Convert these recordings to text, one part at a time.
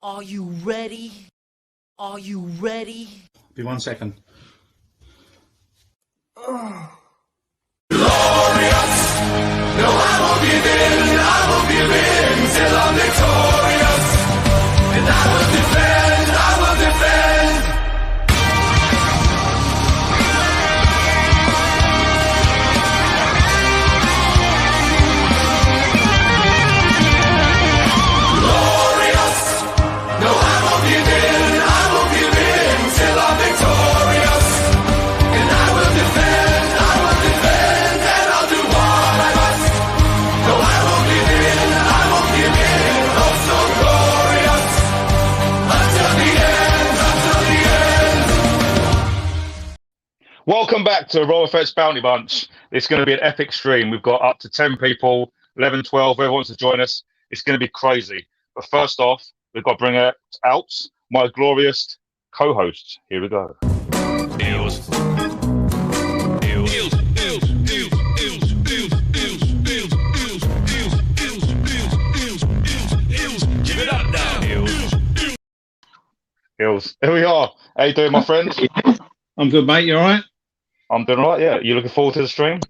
Are you ready? Are you ready? Be 1 second. Glorious! No, I won't give in, I won't give in till I'm victorious. And I will defend, I will defend. Glorious! No, I won't give in, I won't give in till I'm victorious. And I will defend, and I'll do what I must. No, I won't give in, I won't give in. Oh, so glorious. Until the end, until the end. Welcome back to Royal Effects Bounty Bunch. It's going to be an epic stream. We've got up to 10 people, 11, 12, whoever wants to join us. It's going to be crazy. But first off, we've got to bring out my glorious co-hosts. Here we go. Eels. Give it up now. Hills. Here we are. How you doing, my friend? I'm good, mate. You all right? I'm doing all right, yeah. You looking forward to the stream?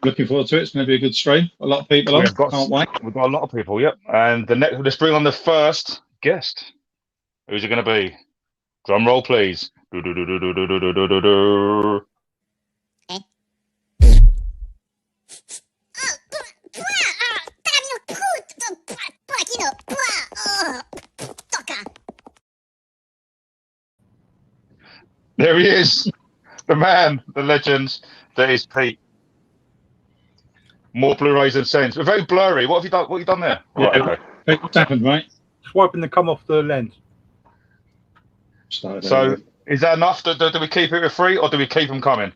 Looking forward to it. It's going to be a good stream. A lot of people on. Can't wait. We've got a lot of people, yep. And let's bring on the first guest. Who's it going to be? Drum roll, please. Do-do-do-do-do-do-do-do-do. There he is. The man, the legend, that is Pete. More Blu-rays than sense. We're very blurry. What have you done? What have you done there? Yeah. Right, okay. Hey, what's happened, mate? Swiping the cum off the lens. So, is that enough? Do we keep it for free, or do we keep them coming?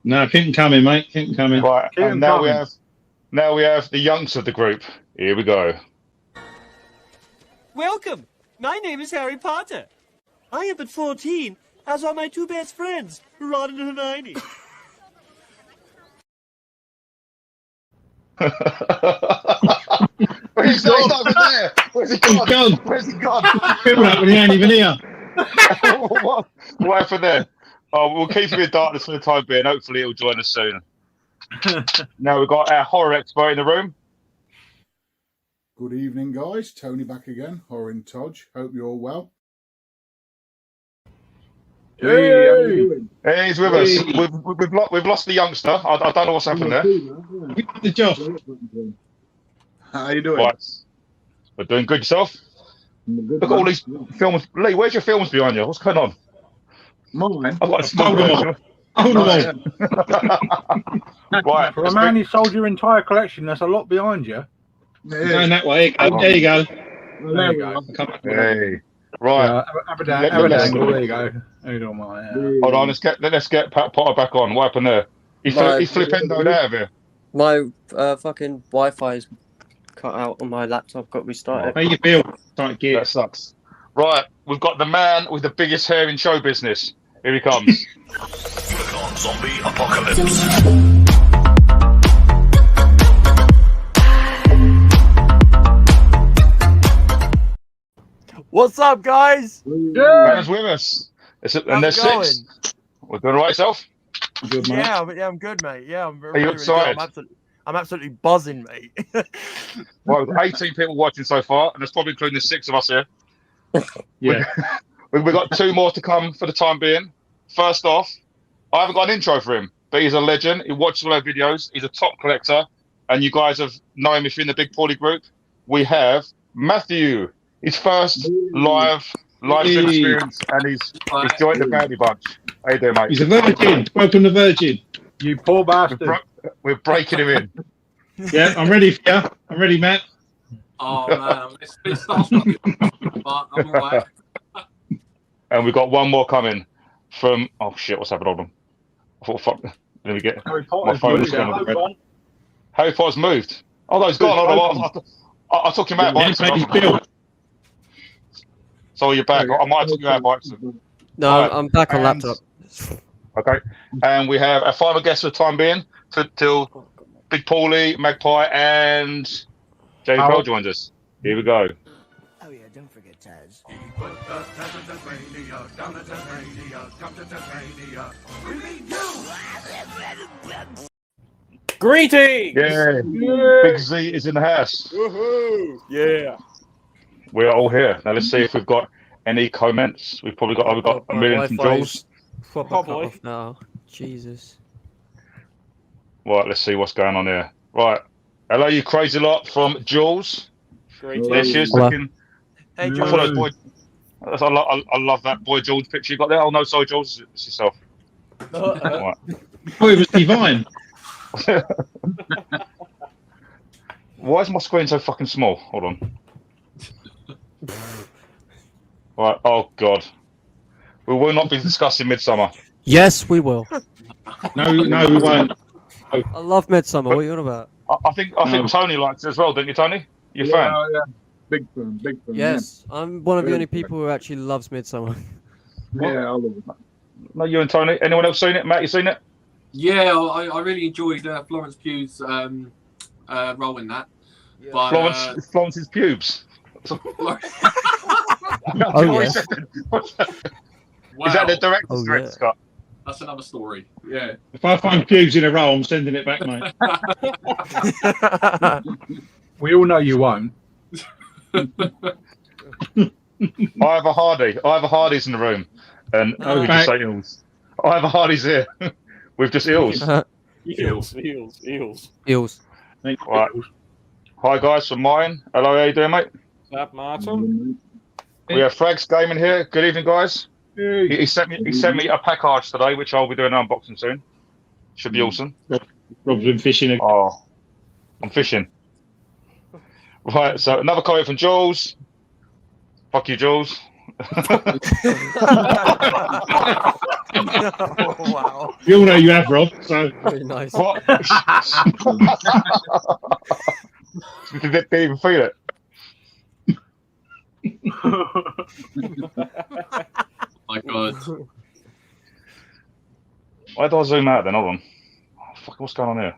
No, keep them coming, mate. Keep them coming. Right. Keep And 'em now coming. we have the youngster of the group. Here we go. Welcome. My name is Harry Potter. I am but 14, as are my two best friends, Ron and Hermione. He's not over there. Where's he He's gone? gone. Where's he gone? People up when he ain't even here. what happened there? Oh, we'll keep him in darkness for the time being. Hopefully, he'll join us soon. Now we've got our horror expert in the room. Good evening, guys. Tony back again. Horror in Todge. Hope you're all well. Hey! Hey, he's with us. We've lost the youngster. I don't know what's happened there. You did the job. How you doing? Right. We're doing good yourself. Look at all these films. Lee, where's your films behind you? What's going on? Mine. I've got a small Hold on. version. Hold on. Right. For a man who sold your entire collection, that's a lot behind you. Going that way. There you go. There you go. Hey. Right. There you go. How you doing, mate? Hold on. Let's get Pat Potter back on. What happened there? He flipendoed out of here. My fucking Wi-Fi is cut out on my laptop. Got restarted. How you feel? Start gear. That sucks. Right. We've got the man with the biggest hair in show business. Here he comes. Unicorn zombie apocalypse. What's up, guys? Man's with us. And there's How's it six. We're doing all right, self? Good, mate. Yeah, I'm good, mate. Yeah, I'm Are you excited? I'm absolutely buzzing, mate. Well, we've got 18 people watching so far, and that's probably including the 6 of us here. Yeah. We've got 2 more to come for the time being. First off, I haven't got an intro for him, but he's a legend. He watches all our videos. He's a top collector, and you guys have known him if you're in the Big Pauly group. We have Matthew. His first live stream experience, and he's joined the Bounty Bunch. How you doing, mate? He's a virgin. Welcome to Virgin. You poor bastard. We're breaking him in. Yeah, I'm ready for you. I'm ready, Matt. Oh man, it's starting, but I'm alright. And we've got one more coming from. Oh shit! What's happened? Hold on. I thought, fuck. Let me get Harry my Potter's phone. moved out. Harry Potter's moved. Oh no, he's gone. Hold on. I took him out by accident. So you're back. I might have took you out by accident. No, Right. I'm back on laptop. Okay. And we have our final guest for the time being till Big Pauly, Magpie, and James Bell joins us. Here we go. Oh yeah, don't forget Taz. Put the Tasmania down at Tasmania. Come to Tasmania. We mean you. Greetings! Yeah. Big Z is in the house. Woohoo! Yeah. We're all here. Now let's see if we've got any comments. We've probably got a million from Jules. Proper cut off now. Jesus. Right, let's see what's going on here. Right. Hello, you crazy lot from Jules. There she is looking. Hey, I Jules. thought it was boy. I love that boy Jules picture you got there. Oh no, sorry, Jules, it's yourself. Right. Oh, it was divine. Why is my screen so fucking small? Hold on. Right. Oh God. We will not be discussing Midsummer. Yes, we will. No, we won't. I love Midsummer. What are you on about? I think Tony likes it as well, don't you, Tony? You're a fan. Yeah. Big fan. Yes, I'm one of the only people who actually loves Midsummer. Yeah, I love it. No, you and Tony. Anyone else seen it? Matt, you seen it? Yeah, I really enjoyed Florence Pugh's role in that. Yeah. But, Florence's pubes. Oh, yeah. Is that the director's Oh, yeah. Scott? That's another story. Yeah. If I find pubes in a row, I'm sending it back, mate. We all know you won't. Ivor Hardy's in the room, and we just say Eels. Ivor Hardy's here. We've just Eels. Eels. Eels. Right. Hi guys from mine. Hello, how you doing, mate? That Martin. We have Frags Gaming here. Good evening, guys. Hey. He sent me a package today, which I'll be doing an unboxing soon. Should be awesome. Rob's been fishing. Oh, I'm fishing. Right, so another comment from Jules. Fuck you, Jules. Wow. You all know you have, Rob. So Very nice. What? Didn't even feel it. My God. Why do I zoom out then? Hold on. Oh, fuck, what's going on here?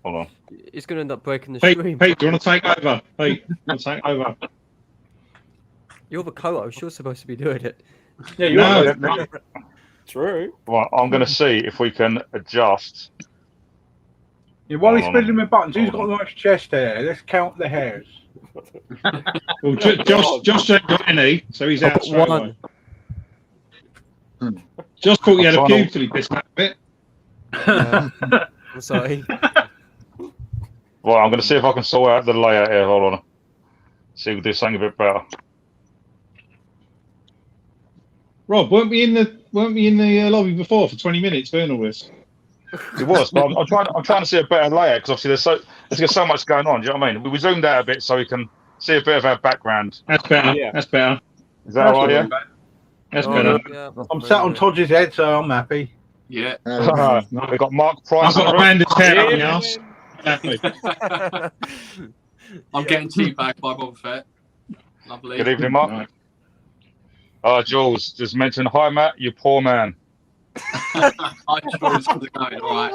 Hold on. It's going to end up breaking the Pete, stream. do you want to take over? Pete, you want to take over? You're the co-host. You're supposed to be doing it. Yeah, you No. True. Right, I'm going to see if we can adjust. Yeah, while he's Hold on. fiddling with buttons, who's got a nice chest hair? Let's count the hairs. Well, Josh ain't got any, so he's out straight away. Josh thought he had a pube till he pissed that bit. I'm sorry. Right, I'm going to see if I can sort out the layout here. Hold on. See if we can do something a bit better. Rob, weren't we in the lobby before for 20 minutes doing all this? It was, but I'm trying to see a better layout because obviously there's so much going on. Do you know what I mean? We zoomed out a bit so we can see a bit of our background. That's better. Yeah. That's better. Is that all right? Yeah. That's better. Yeah, I'm sat on Todge's head, so I'm happy. Yeah. We've got Mark Price. I've got a bandage hair up my Yeah. ass. Happy. I'm getting teabagged by Boba Fett. Lovely. Good evening, Mark. Jules, just mention, hi, Matt, you poor man. I'm sure it's going all right.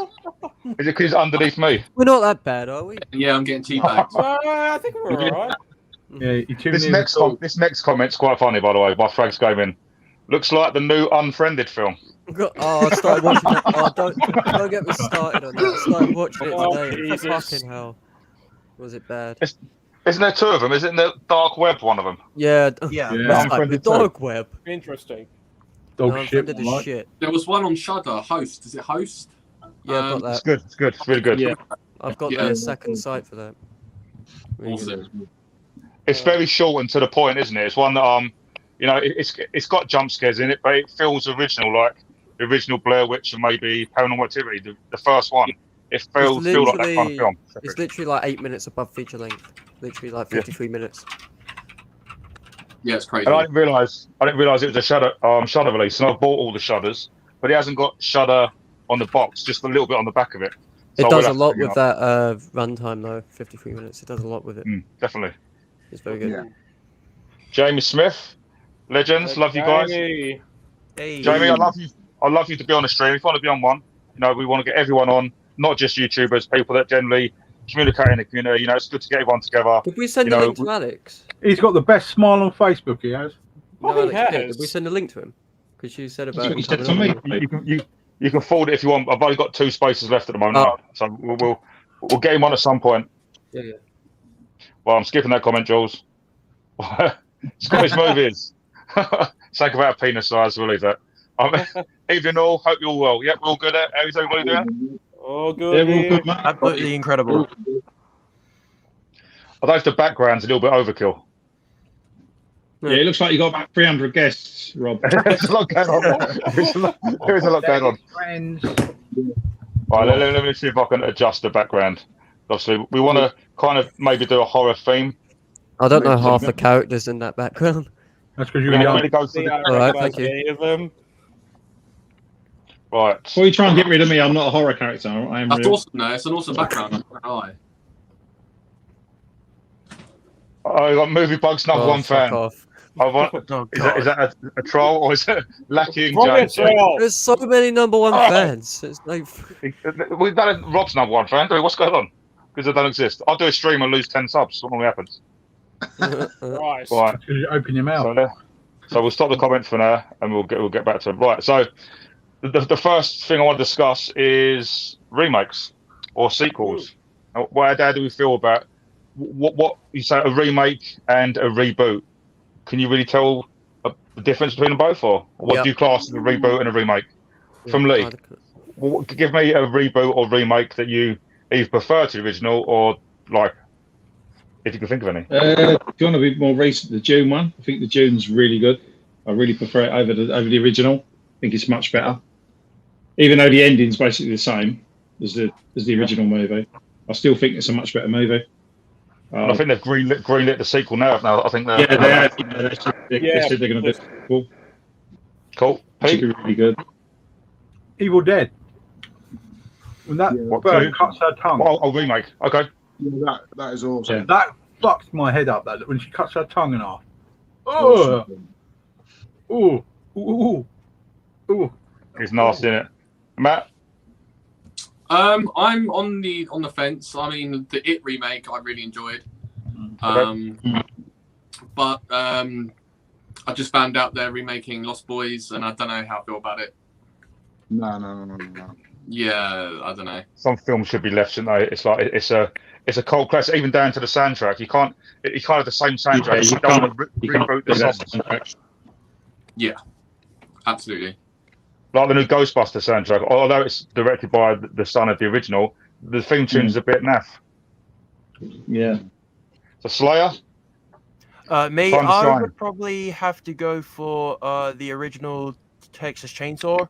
Is it because underneath me? We're not that bad, are we? Yeah, I'm getting teabagged. I think we're alright. Yeah, you tuned This in. next comment's quite funny, by the way, by Frags Gaming. Looks like the new Unfriended film. Oh, I started watching that. Oh, don't get me started on that. I started watching it Oh, today. Jesus. Fucking hell. Was it bad? Isn't there two of them? Isn't the dark web one of them? Yeah. Yeah. That's like the Unfriended too. dog web. Interesting. Dog No, shit. Unfriended is like. shit. There was one on Shudder, Host. Is it Host? Yeah, I've got It's that. good. It's good. It's really good. Yeah. I've got Yeah. the second site for that. Really good. Awesome. It's very short and to the point, isn't it? It's one that it's got jump scares in it, but it feels original, like the original Blair Witch and maybe Paranormal Activity, the first one. It feels like that kind of film. It's literally like 8 minutes above feature length. Literally like 53 minutes. Yeah, it's crazy. And I didn't realise it was a Shudder release, and I bought all the Shudders, but it hasn't got Shudder on the box, just a little bit on the back of it. It So does we'll a have lot to, with that runtime though. 53 minutes. It does a lot with it. Definitely. It's very good. Yeah. Jamie Smith, legends, love you guys. Jamie. Hey. Jamie, I love you. I love you to be on the stream. If you want to be on one, we want to get everyone on, not just YouTubers, people that generally communicate in the community. You know, it's good to get everyone together. Did we send You a know, link to Alex? He's got the best smile on Facebook. He has. No, he Alex did. has. Did we send a link to him? Because you said That's about what you him said coming to on. me. you can forward it if you want. I've only got 2 spaces left at the moment, Oh. so we'll get him on at some point. Yeah, yeah. Well, I'm skipping that comment, Jules. Scottish movies. Think about penis size. We'll leave that. Evening all. Hope you're all well. Yep, we're all good. How's everybody doing? Oh, Yeah, we're all good. good, mate. Absolutely incredible. Although if the background's a little bit overkill. Yeah, it looks like you got about 300 guests, Rob. There's a lot going on. There is a lot going on. Friends. Right, let me see if I can adjust the background. Obviously, we want to kind of maybe do a horror theme. I don't know half the characters in that background. That's because We you're need young. to go for See, the... I Alright, recognise thank you. any of them. Right. Before you try and get rid of me, I'm not a horror character. I am That's real. awesome, though. It's an awesome background. I'm not gonna lie. I got Movie Bugs number 1 fuck fan. off. Oh, Is that a troll or is it lacking Rocket James? Trail. There's so many number 1 Oh. fans. It's like We've done Rob's number 1 fan. What's going on? Because they don't exist. I'll do a stream and lose 10 subs. What normally happens? Right. Right. Because you open your mouth. So we'll stop the comments for now, and we'll get back to it. Right. So the first thing I want to discuss is remakes or sequels. How do we feel about what you say a remake and a reboot? Can you really tell the difference between them both, or what do you class as a reboot and a remake? From Lee, give me a reboot or remake that you either prefer to the original or like, if you can think of any. If you want to be more recent, the Dune one. I think the Dune's really good. I really prefer it over the original. I think it's much better. Even though the ending's basically the same as the original movie, I still think it's a much better movie. I think they've greenlit the sequel now. I think they said they're going to do a sequel. Cool. Should be really good. Evil Dead. When that bird cuts her tongue. Oh, remake. Okay. Yeah, that is awesome. Yeah. That fucks my head up. That when she cuts her tongue in half. Oh. Ooh. Ooh. Ooh. It's nasty, isn't it? Matt? I'm on the fence. I mean, the It remake I really enjoyed. But I just found out they're remaking Lost Boys, and I don't know how I feel about it. No. Yeah, I don't know. Some films should be left, shouldn't they? It's like it's a cold classic, even down to the soundtrack. You can't have the same soundtrack. Yeah, you don't want to reboot the soundtrack. Yeah, absolutely. Like the new Ghostbuster soundtrack, although it's directed by the son of the original, the theme tune's a bit naff. Yeah. So Slayer? Me, Time to I shine. would probably have to go for the original Texas Chainsaw.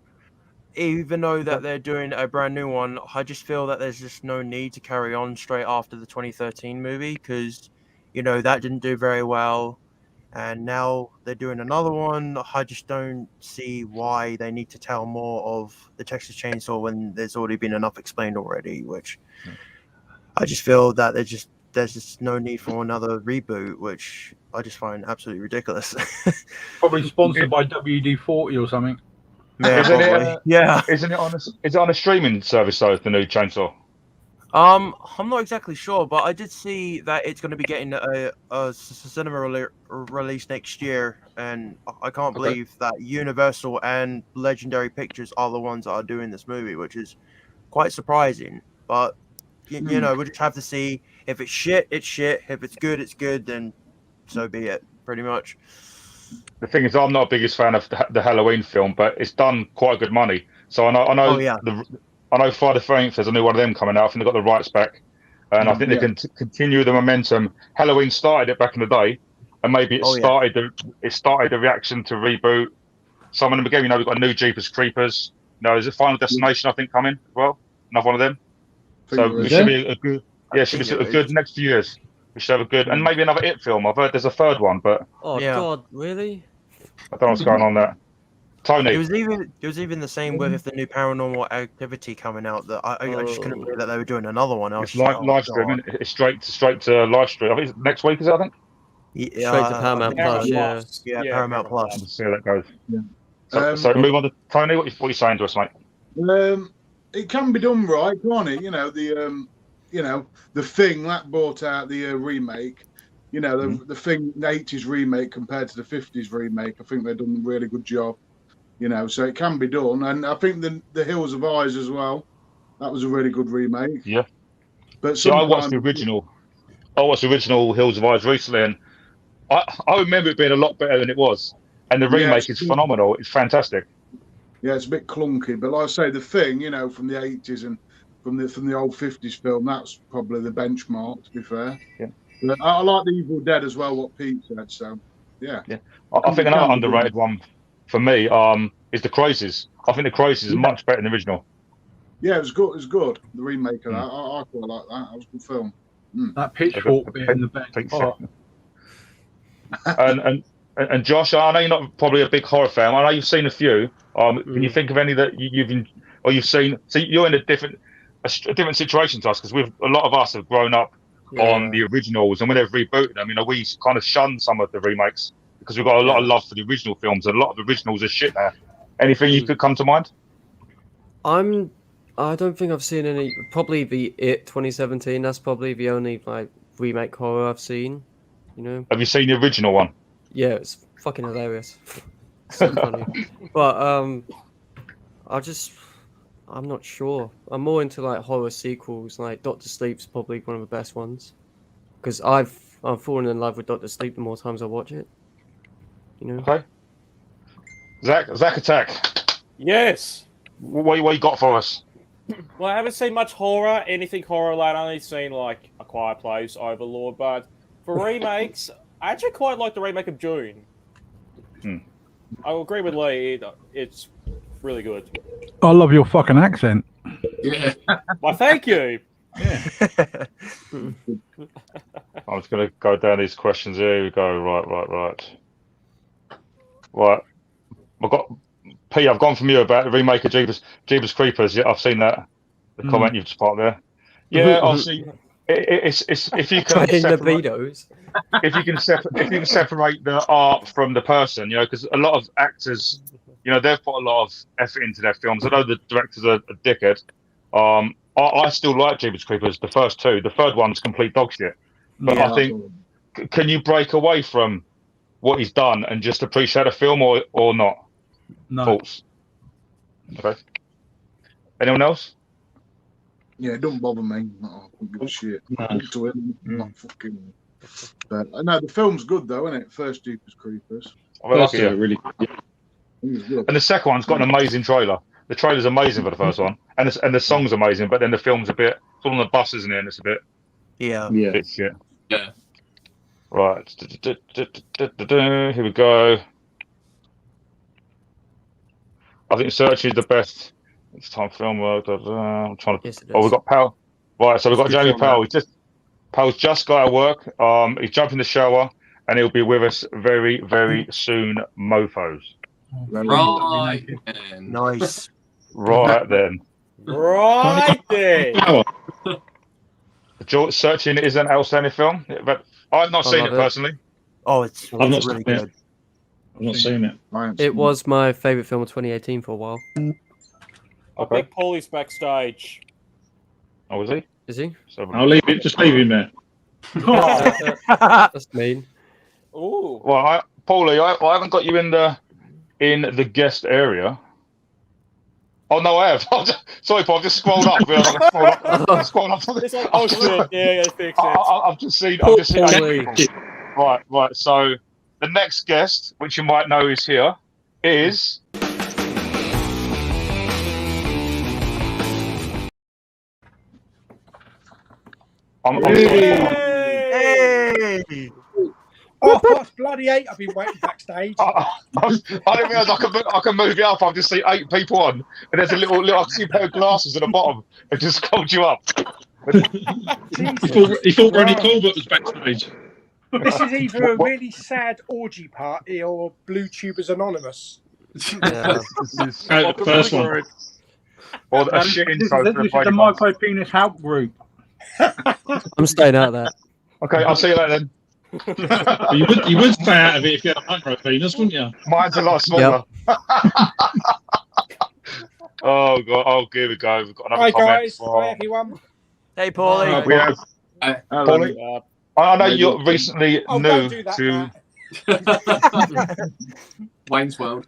Even though that they're doing a brand new one, I just feel that there's just no need to carry on straight after the 2013 movie because, that didn't do very well. And now they're doing another one. I just don't see why they need to tell more of the Texas Chainsaw when there's already been enough explained already, which I just feel that there's just no need for another reboot, which I just find absolutely ridiculous. Probably sponsored by WD-40 or something. Yeah, Isn't it is it on a streaming service though? The new Chainsaw. I'm not exactly sure, but I did see that it's going to be getting a cinema release next year, and I can't believe that Universal and Legendary Pictures are the ones that are doing this movie, which is quite surprising. But we just have to see. If it's shit, it's shit. If it's good, then so be it. Pretty much. The thing is, I'm not a biggest fan of the Halloween film, but it's done quite good money. So I know I know Friday the 13th, there's a new one of them coming out. I think they've got the rights back. And I think they can continue the momentum. Halloween started it back in the day, and maybe it started the reaction to reboot some of them again. We've got new Jeepers Creepers. There's a Final Destination, I think, coming as well. Another one of them. So it should be a good, should be a good next few years. We should have a good, and maybe another It film. I've heard there's a third one, but God, really? I don't know what's going on there. Tony. It was even the same with the new Paranormal Activity coming out. That I just couldn't believe that they were doing another one. I was It's live stream. It's straight to live stream. I think it's next week, is it? I think. Yeah, Straight to Paramount Plus. Yeah, Paramount Plus. Let's see how that goes. Yeah. So move on to Tony. What are you saying to us, mate? It can be done right, can't it? you know, the Thing that brought out the remake. You know, the Thing, the 80s remake compared to the 50s remake. I think they've done a really good job. You know, so it can be done. And I think the Hills of Eyes as well. That was a really good remake. Yeah. But See, I watched the original. I watched the original Hills of Eyes recently, and I remember it being a lot better than it was. And the remake is phenomenal. It's fantastic. Yeah, it's a bit clunky, but like I say, the Thing, you know, from the 80s and from the old 50s film, that's probably the benchmark, to be fair. Yeah. But I like the Evil Dead as well, what Pete said. So, yeah. I think another underrated one for me is The Crazies. I think The Crazies is much better than the original. Yeah, it was good. It was good. The remake of that, I quite like that. That was a good film. That pitchfork bit in the back. And Josh, I know you're not probably a big horror fan. I know you've seen a few. Can you think of any that you've seen? So you're in a different situation to us, because a lot of us have grown up on the originals, and when they've rebooted them, you know, we kind of shun some of the remakes because we've got a lot of love for the original films, and a lot of the originals are shit now. Anything you could come to mind? I don't think I've seen any. Probably the It 2017. That's probably the only like remake horror I've seen. You know. Have you seen the original one? Yeah, it's fucking hilarious. So funny. But I'm not sure. I'm more into like horror sequels. Like Doctor Sleep's probably one of the best ones, because I'm falling in love with Doctor Sleep the more times I watch it. You know. Okay. Zach Attack. Yes. What you got for us? Well, I haven't seen much horror, anything horror like I've only seen like A Quiet Place, Overlord, but for remakes, I actually quite like the remake of June. I will agree with Lee, it's really good. I love your fucking accent. Yeah. Well, thank you. Yeah. I'm just going to go down these questions. Here we go. Right. I've gone from you about the remake of Jeepers Creepers. Yeah, I've seen that. The comment you've just put there. Yeah, obviously, it's if you can separate, if you can separate the art from the person, you know, because a lot of actors, you know, they've put a lot of effort into their films. I know the director's a dickhead. I still like Jeepers Creepers, the first two. The third one's complete dog shit. But I think, can you break away from what he's done and just appreciate a film or not? No. Thoughts? Okay. Anyone else? Yeah, it don't bother me. I don't give a shit. To him, not fucking. But no, the film's good though, isn't it? First Jeepers Creepers. Really good. And the second one's got an amazing trailer. The trailer's amazing for the first one, and the song's amazing. But then the film's it's all on the bus, isn't it? And it's a bit bit shit. Yeah. Right. Here we go. I think Search is the best. It's time film. I'm trying to. Yes, we've got Powell. Right, so we've got Jamie Powell. Powell's just got out of work. He's jumped in the shower, and he'll be with us very, very soon. Mofos. Right. Nice. Right then. Right then. Searching is an outstanding film, but I've not seen it personally. Oh, it's really good. I've not seen it. It was my favourite film of 2018 for a while. I think Paulie's backstage. Oh, is he? Is he? I'll leave it. Just leave him there. That's mean. Ooh. Well, Paulie, I haven't got you in the guest area. Oh no, I have. Sorry, Paul. I've just scrolled up. Scroll up. Oh shit! Yeah, fix it. I've just seen. Right. So the next guest, which you might know is here, is. Hey! Oh, that's bloody 8. I've been waiting backstage. I didn't realise I can move it up. I've just seen 8 people on, and there's a little I see a pair of glasses at the bottom. It just called you up. He thought Ronnie Corbett was backstage. This is either a really sad orgy party or Blue Tubers Anonymous. Yeah. The first one. Or a shit intro for This is the micro penis help group. I'm staying out of that. Okay, I'll see you later then. you would stay out of it if you had a micro penis, wouldn't you? Mine's a lot smaller. Yep. Oh god! Oh, here we go. We've got another Hi comment guys. Hi everyone. Hey, Paulie. We have Paulie. I know you're recently Oh, new don't do that, to. Wayne's World.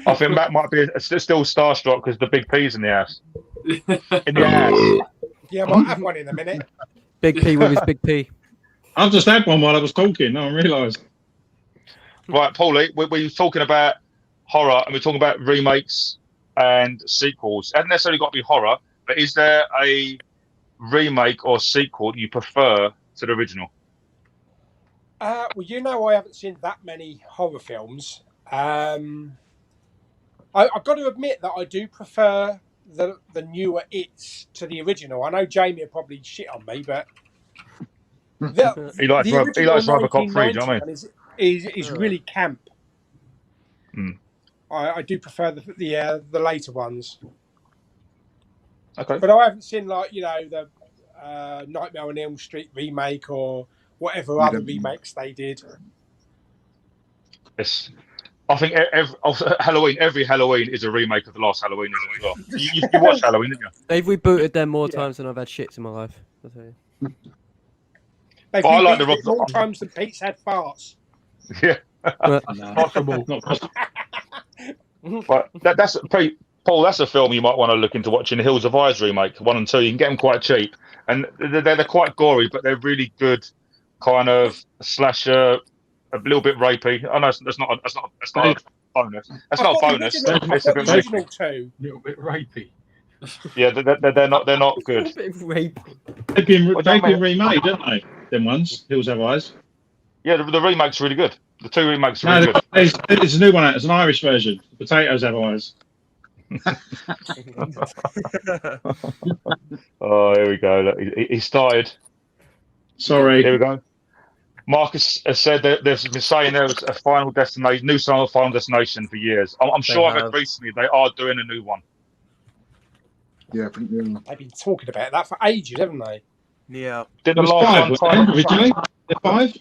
I think Matt might be still starstruck because the big P's in the house. In the house. Yeah, I might have one in a minute. Big P with his big P. I've just had one while I was talking. No one realised. Right, Paulie, we're talking about horror and we're talking about remakes and sequels. It hasn't necessarily got to be horror, but is there a remake or sequel you prefer to the original? Well, you know, I haven't seen that many horror films. I've got to admit that I do prefer the newer It's to the original. I know Jamie will probably shit on me, but He likes Robocop 3, do you know what I mean? Is really camp. Mm. I do prefer the later ones. Okay. But I haven't seen, like, you know, the Nightmare on Elm Street remake or whatever other remakes they did. Yes. I think every Halloween is a remake of the last Halloween, isn't it, as well? You watched Halloween, didn't you? They've rebooted them more times than I've had shits in my life. I'll tell you. They've Well, I like rebooted it more times than Pete's had farts. Yeah. Possible. Not possible. But that's Paul. That's a film you might want to look into watching. The Hills of Eyes remake 1 and 2. You can get them quite cheap, and they're quite gory, but they're really good, kind of slasher, a little bit rapey. I know that's not a bonus. That's not a bonus. It's a bit original rapey. too. A little bit rapey. Yeah, they're not good. A bit rapey. They've been remade, haven't they? Them ones, Hills Have Eyes. Yeah, the remake's really good. The 2 remakes are really good. There's a new one out. It's an Irish version. Potatoes Have Eyes. Oh, here we go. Look, he started. Sorry. Here we go. Marcus has said that there's been saying there was a Final Destination, new song of Final Destination for years. I'm sure I've read recently they are doing a new one. Yeah, I think they've been talking about that for ages, haven't they? Yeah. Did the last one originally? The 5?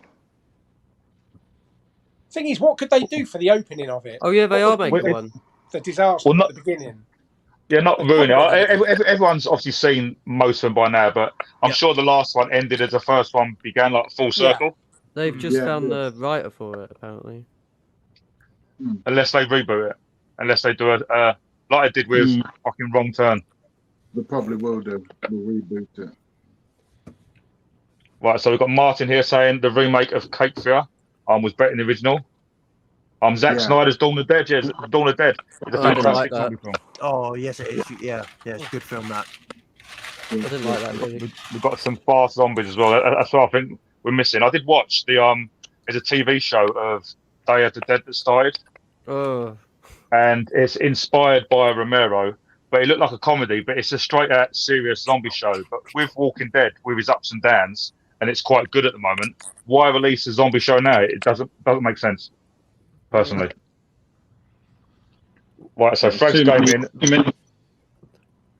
Thing is, what could they do for the opening of it? Oh yeah, they are making one. The disaster at the beginning. Yeah, not ruin it. Everyone's obviously seen most of them by now, but I'm sure the last one ended as the first one began, like full circle. They've just found the writer for it, apparently. Unless they reboot it, unless they do like I did with fucking Wrong Turn. They probably will do. We'll reboot it. Right, so we've got Martin here saying the remake of Cape Fear was better than the original. Zack Snyder's Dawn of the Dead. Yeah, Dawn of the Dead. It's a fantastic zombie film. Oh yes, it is. Yeah, it's a good film. That. I didn't like that really. We've got some fast zombies as well. That's what I think we're missing. I did watch there's a TV show of Day of the Dead that started. Oh. And it's inspired by Romero, but it looked like a comedy, but it's a straight out serious zombie show, but with Walking Dead, with his ups and downs, and it's quite good at the moment. Why release a zombie show now? It doesn't make sense, personally. Right, so Fred's going in.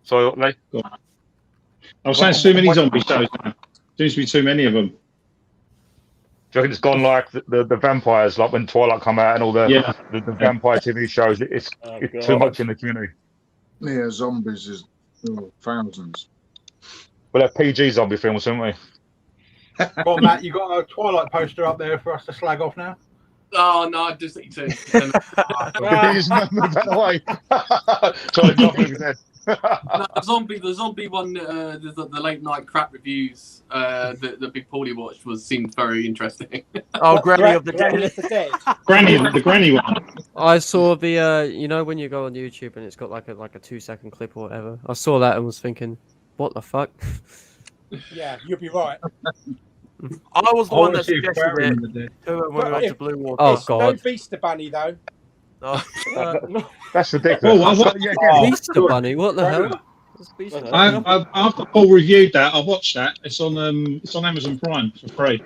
Sorry, Lee? I was saying too many zombie shows now. Seems to be too many of them. Do you reckon it's gone like the vampires, like when Twilight come out and all the vampire TV shows? It's too much in the community. Yeah, zombies is thousands. We'll have PG zombie films, haven't we? Well, Matt, you got a Twilight poster up there for us to slag off now? Oh no, I just need to. You just move that away. Trying to jump over his head. No, the zombie one, the late night crap reviews, the Big Paulie watched seemed very interesting. Oh, Granny of the Dead. The Granny one. I saw the you know when you go on YouTube and it's got like a 2-second clip or whatever. I saw that and was thinking, what the fuck? Yeah, you'll be right. I was the one that suggested it when we went to Blue Water. Oh god. No Beaster Bunny though. Oh. That's ridiculous. Beaster Bunny, what the hell? After Paul reviewed that, I watched that. It's on Amazon Prime for free.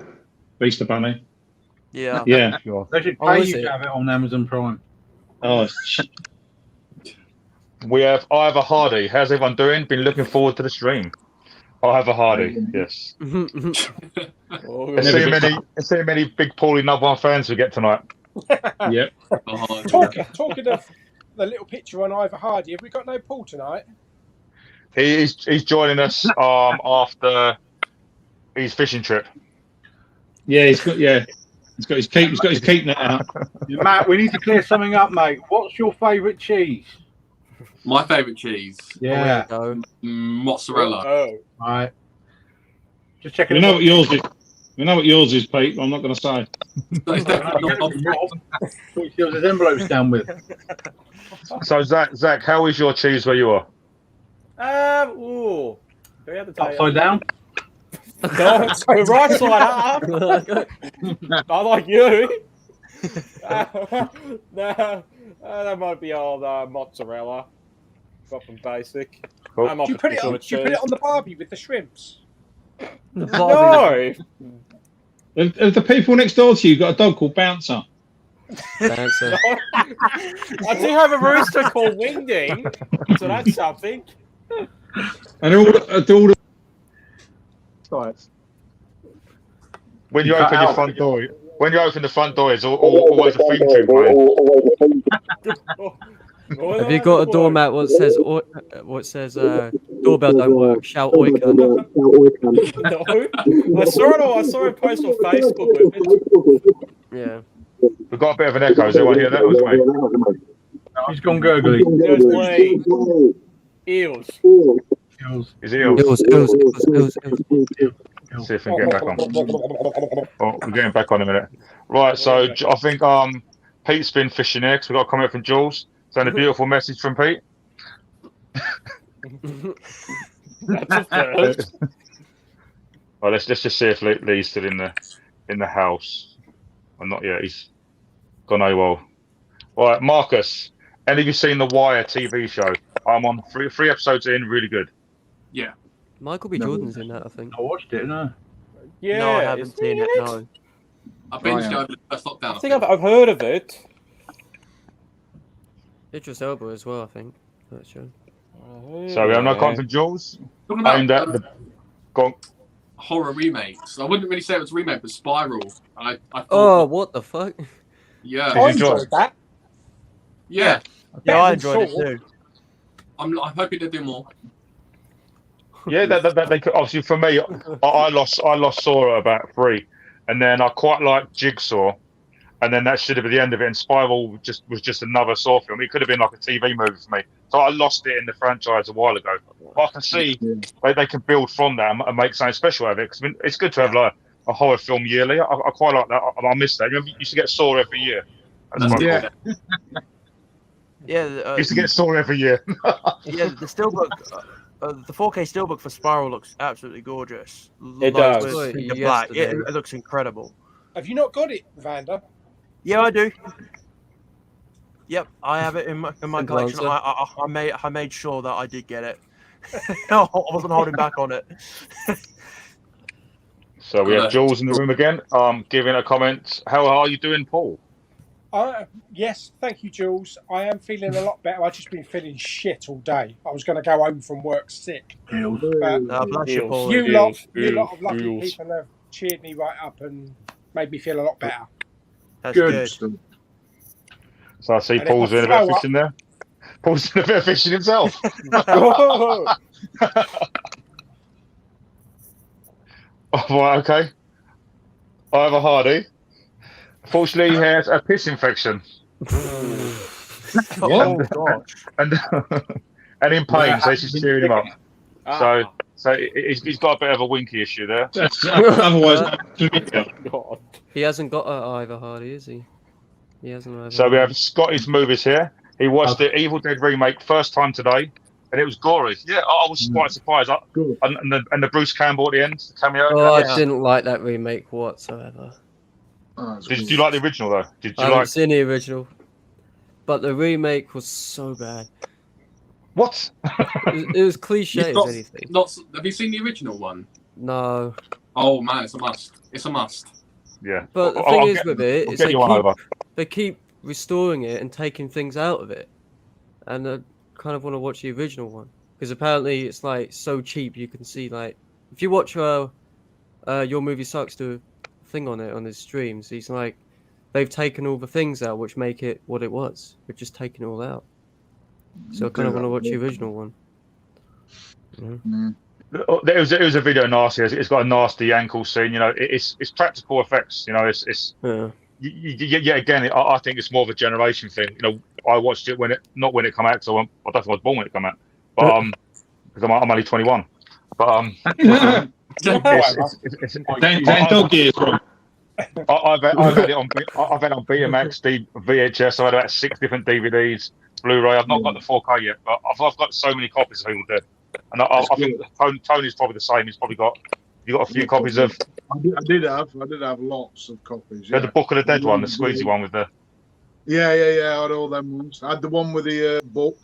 Beaster Bunny. Yeah. Yeah. They should pay you to have it on Amazon Prime. Oh. We have Ivor Hardy. How's everyone doing? Been looking forward to the stream. Ivor Hardy, yes. Let's see how many Big Paulie number 1 fans we get tonight. Yep. Talking of the little picture on Ivor Hardy, have we got no Paul tonight? He's joining us after his fishing trip. Yeah, he's got his keep net out. Matt, we need to clear something up, mate. What's your favourite cheese? My favourite cheese, Yeah. mozzarella. Oh. Right. Just checking. We know what yours is. We know what yours is, Pete. But I'm not going to say. It's definitely not Put yours envelopes down with. So Zach, how is your cheese where you are? Ooh. Do we have to tell you? Upside down. No, the right side up. Not like you. No, that might be old mozzarella. Something basic. Cool. I'm Do you put it on? Do you put it on the barbie with the shrimps? No. Have the people next door to you got a dog called Bouncer? Bouncer. I do have a rooster called Wingding, so that's something. And they're all When you open your front door, the front door, is always a theme tune playing. Have you got a doormat what says doorbell don't work? Shout oika. No. I saw it post on Facebook with it. Yeah. We've got a bit of an echo. Does anyone hear that? Or is it me? He's gone gurgly. Eels. Is it eels? Eels. See if we can get back on. Oh, we're getting back on in a minute. Right, so I think Pete's been fishing here because we got a comment from Jules. Send a beautiful message from Pete. That's a first. Well, let's just see if Lee's still in the house. Or not yet. He's gone AWOL. All right, Marcus. Any of you seen the Wire TV show? I'm on three episodes in. Really good. Yeah. Michael B. Jordan's in that, I think. I watched it, no. Yeah, No, I haven't seen it. No. I binged it over the first lockdown. I think I've heard of it. Idris Elba as well, I think. That show. So we have no comment from Jules. Talking about Aimed at the horror remakes. I wouldn't really say it was a remake, but Spiral. I thought, Oh, what the fuck? yeah, I enjoyed that. yeah. Yeah, I Better than enjoyed it Saw. too. I'm hoping they do more. Yeah, that they could, obviously for me, I lost Saw at about 3, and then I quite liked Jigsaw, and then that should have been the end of it. And Spiral was just another Saw film. It could have been like a TV movie for me. So I lost it in the franchise a while ago. But I can see they can build from that and make something special out of it. Because I mean, it's good to have like a horror film yearly. I quite like that. I miss that. You used to get Saw every year. That's quite cool. Yeah. Used to get Saw every year. Yeah, the steelbook, the 4K steelbook for Spiral looks absolutely gorgeous. It Like, does. with the Yesterday. black. It looks incredible. Have you not got it, Evander? Yeah, I do. Yep, I have it in my Simple collection. answer. I made sure that I did get it. I wasn't holding back on it. So we have Jules in the room again. Giving a comment. How are you doing, Paul? Yes, thank you, Jules. I am feeling a lot better. I've just been feeling shit all day. I was going to go home from work sick. But Bless you, Paul. you lot of lucky people have cheered me right up and made me feel a lot better. That's good. So I see And Paul's if I doing a bit of throw up- fishing there. Paul's doing a bit of fishing himself. Oh, Oh, right, okay. Ivor Hardy. Fortunately, he has a piss infection. Oh, gosh. And and in pain, so she's cheering him up. So he's got a bit of a winky issue there. Otherwise, God. He hasn't got Ivor Hardy, is he? He hasn't. Ivor So we Hardy. have Scotty's movies here. He watched the Evil Dead remake first time today, and it was gory. Yeah, I was quite surprised. And the Bruce Campbell at the end, the cameo. Oh, I didn't like that remake whatsoever. Did you like the original though? Did I you haven't like seen the original, but the remake was so bad. what? It was cliche as anything. Have you seen the original one? No, Oh man, it's a must. It's a must. Yeah. but the I'll thing is get- with it, I'll is get you one over. they keep restoring it and taking things out of it, and I kind of want to watch the original one because apparently it's like so cheap you can see like if you watch Your Movie Sucks do a thing on it on his streams, he's like they've taken all the things out which make it what it was. They've just taken it all out. So I kind of want to watch the original one. It was a video nasty. It's got a nasty ankle scene. You know, it's practical effects. You know, it's yeah. Again, I think it's more of a generation thing. You know, I watched it not when it came out, because I don't think I was born when it came out, but because I'm only 21. But Dog years, bro. I've had it on Betamax, VHS. I've had about 6 different DVDs, Blu-ray. I've not got the 4K yet, but I've got so many copies of Evil Dead, and I think Tony's probably the same. He's probably got a few copies of. I did have lots of copies. Yeah. The Book of the Dead one, the squeezy one with the. Yeah. I had all them ones. I had the one with the book,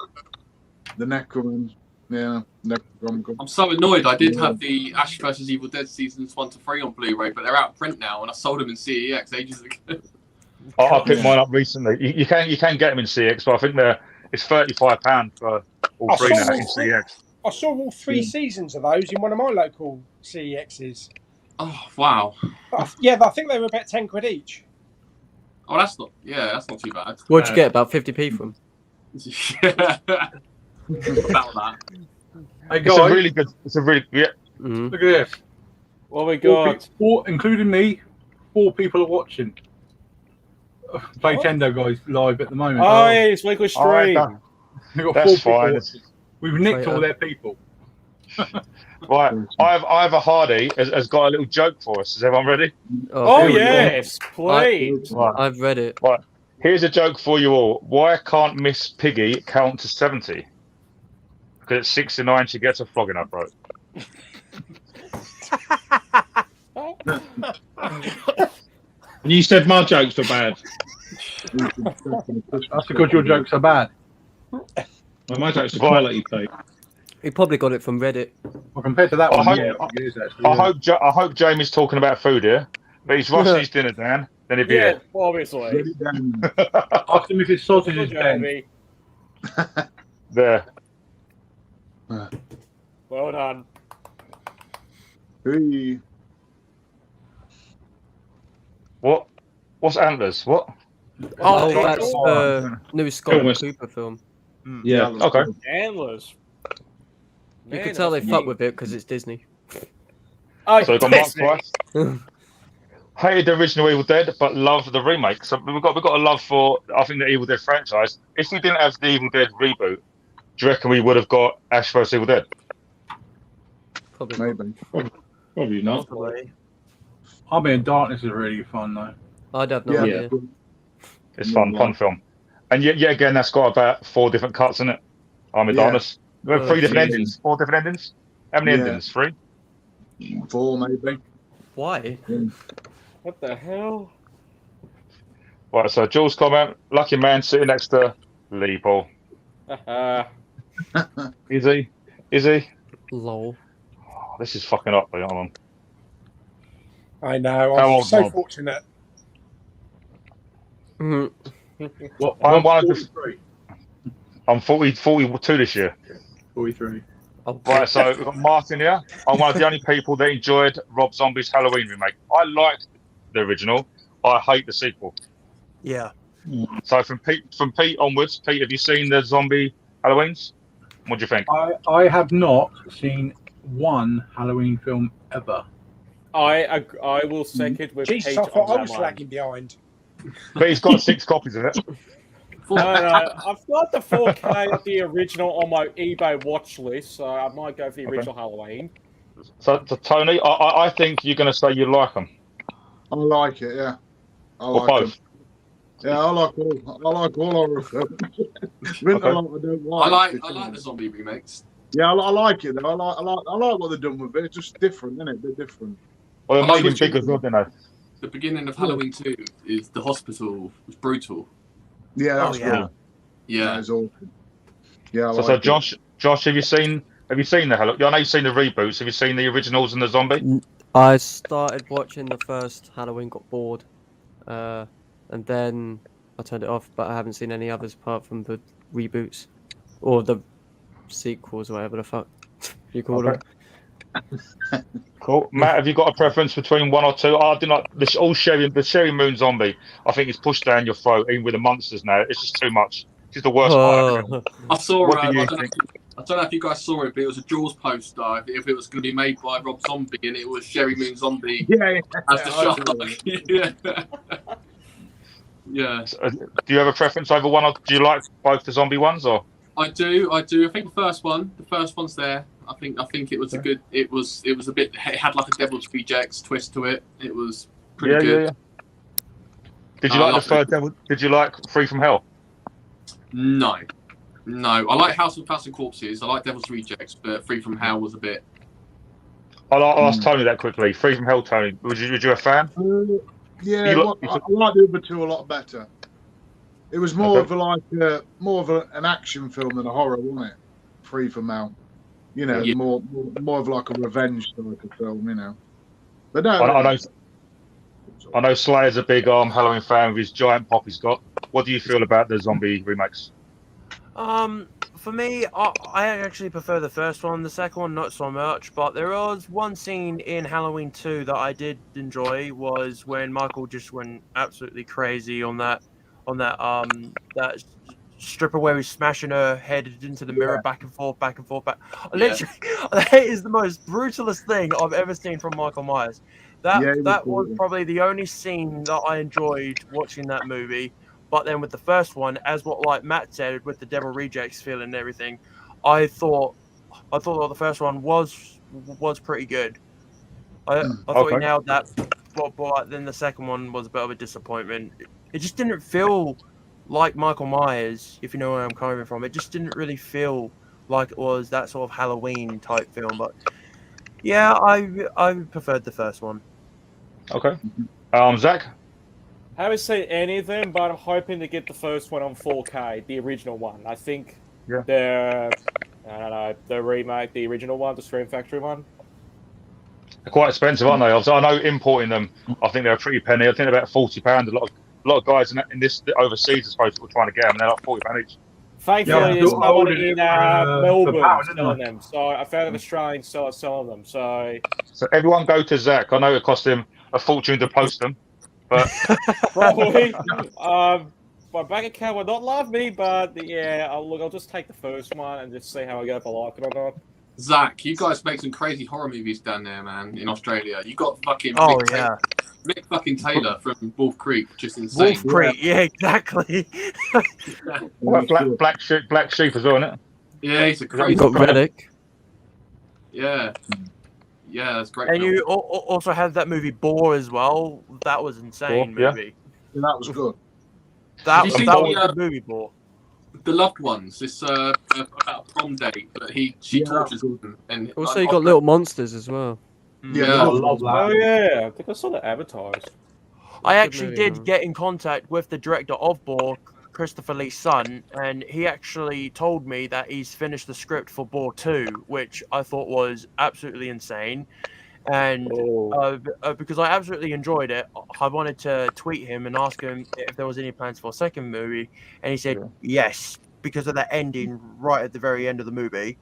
the Necroman. Yeah, Necroman. I'm so annoyed. I did have the Ash vs Evil Dead seasons 1 to 3 on Blu-ray, but they're out of print now, and I sold them in CEX ages ago. I picked mine up recently. You can get them in CX, but I think it's £35 for all 3 now in CX. I saw all 3 seasons of those in one of my local CEXs. Oh wow! Yeah, I think they were about 10 quid each. Oh, that's not too bad. What'd you get? About 50p from? About that. Hey It's guys, a really good. look at this. What we got? Four, including me, 4 people are watching. Play Tendo guys live at the moment. Oh, yeah, it's weekly stream. We've got That's 4 fine. people watching. We've nicked all their people. Right, Ivor Hardy has got a little joke for us. Is everyone ready? Oh yes, please. Right. I've read it. Right. Here's a joke for you all. Why can't Miss Piggy count to 70? Because at 69 she gets a flogging up, bro. And you said my jokes were bad. That's because your jokes are bad. Well, my jokes are quality, Pete. He probably got it from Reddit. Well, compared to that one, hope- yeah, it is actually. I hope Jamie's talking about food here, but he's rushing his dinner down. Then he'll be Yeah, here. obviously. Ask him if his sausage is Good, Ben. Jamie. There. Well done. Hey. What? What's Antlers? What? Oh, that's the new Scott Almost. Cooper film. Yeah. Okay. Antlers. You can tell they fuck with it because it's Disney. Oh, So we've got Mark Disney. Price. Hated the original Evil Dead, but loved the remake. So we've got a love for, I think, the Evil Dead franchise. If we didn't have the Evil Dead reboot, do you reckon we would have got Ash vs Evil Dead? Probably. Maybe. Probably not. Army in Darkness is really fun though. I'd have no Yeah. idea. It's fun film. And yet again, that's got about 4 different cuts in it. Army of Yeah. Darkness. We have 3 different yeah. endings. 4 different endings. How many Yeah. endings? 3. 4 maybe. Why? What the hell? Right. So Jules' comment. Lucky man sitting next to Lee Paul. Is he? Is he? Lol. Oh, this is fucking up. Hold on. I know. How I'm old, so Bob? fortunate. Mhm. What? I'm one of the- 43. I'm 42 this year. 43. Oh, Right, so we've got Martin here. I'm one of the only people that enjoyed Rob Zombie's Halloween remake. I liked the original. I hate the sequel. Yeah. So from Pete onwards, Pete, have you seen the Zombie Halloweens? What do you think? I have not seen one Halloween film ever. I will second with Jesus, Pete I thought on I that was one. lagging behind. But he's got 6 copies of it. No, I've got the 4K of the original on my eBay watch list, so I might go for the original Halloween. So Tony, I think you're going to say you like them. I like it, yeah. I Or like both. them. Yeah, I like all horror films. There ain't a lot I don't like. I like the zombie remakes. Yeah, I like it though. I like what they've done with it. It's just different, isn't it? They're different. Well, they I made him like big as well, didn't they? The beginning of Halloween 2 is the hospital was brutal. Yeah, that's yeah. cool. Yeah. That is awesome. Yeah, I So like it. Josh, have you seen the Halloween? I know you've seen the reboots. Have you seen the originals and the zombie? I started watching the first Halloween, got bored, and then I turned it off. But I haven't seen any others apart from the reboots or the sequels, or whatever the fuck you call them. Cool. Matt, have you got a preference between 1 or 2? I do not. The Sherry Moon zombie, I think it's pushed down your throat, even with the monsters now. It's just too much. It's just the worst part. Oh, I saw. What I do you don't know think? if I don't know if you guys saw it, but it was a Jaws poster. If it was going to be made by Rob Zombie, and it was Sherry Moon Zombie as the shark. Yeah. So, do you have a preference over one, or do you like both the zombie ones, or? I do. I think the first one's there. I think it was a good. It was a bit. It had like a Devil's Rejects twist to it. It was pretty good. Yeah. Did you like the third Devil? Did you like Free from Hell? No. I like House of Thousand Corpses. I like Devil's Rejects, but Free from Hell was a bit. I'll ask Tony that quickly. Free from Hell, Tony. Was you a fan? Yeah, I like the other two a lot better. It was more of an action film than a horror, wasn't it? Free from Hell. You know, more of like a revenge type of film, you know. But no, I know Slayer's a big Halloween fan with his giant pop he's got. What do you feel about the zombie remakes? For me, I actually prefer the first one. The second one, not so much. But there was one scene in Halloween 2 that I did enjoy, was when Michael just went absolutely crazy on that that stripper where he's smashing her head into the mirror back and forth. Literally, that is the most brutalist thing I've ever seen from Michael Myers. That was probably the only scene that I enjoyed watching that movie. But then with the first one, as what like Matt said, with the Devil Rejects feeling and everything, I thought the first one was pretty good. I thought he nailed that, but then the second one was a bit of a disappointment. It just didn't feel like Michael Myers, if you know where I'm coming from. It just didn't really feel like it was that sort of Halloween type film. But yeah, I preferred the first one. Okay. Zach? I haven't seen anything, but I'm hoping to get the first one on 4K, the original one. I think the remake, the original one, the Scream Factory one. They're quite expensive, aren't they? I know importing them, I think they're a pretty penny. I think they're about £40. A lot of guys in this overseas are supposed to be trying to get them, and they're like £40 each. Thankfully, there's no one in Melbourne selling them. So I found an Australian seller selling them. So everyone go to Zach. I know it cost him a fortune to post them. But probably, my bank account will not love me, but yeah, I'll just take the first one and just see how I go if I like it or not. Zach, you guys make some crazy horror movies down there, man, in Australia. You got fucking Mick fucking Taylor from Wolf Creek, just insane. Wolf Creek, yeah, exactly. Black Sheep as well, isn't it? Yeah, he's a crazy. Got Reddick. Yeah. Yeah, that's great. And you also had that movie Boar as well. That was insane movie. Yeah, that was good. That was a good movie, Boar. The Loved Ones. It's about a prom date, but she tortures them. And also, you got Little Monsters as well. Yeah, I love that. Oh yeah, I think I saw that advertised. I actually did get in contact with the director of Boar, Christopher Lee's son, and he actually told me that he's finished the script for Boar 2, which I thought was absolutely insane. And because I absolutely enjoyed it, I wanted to tweet him and ask him if there was any plans for a second movie, and he said yes, because of that ending right at the very end of the movie.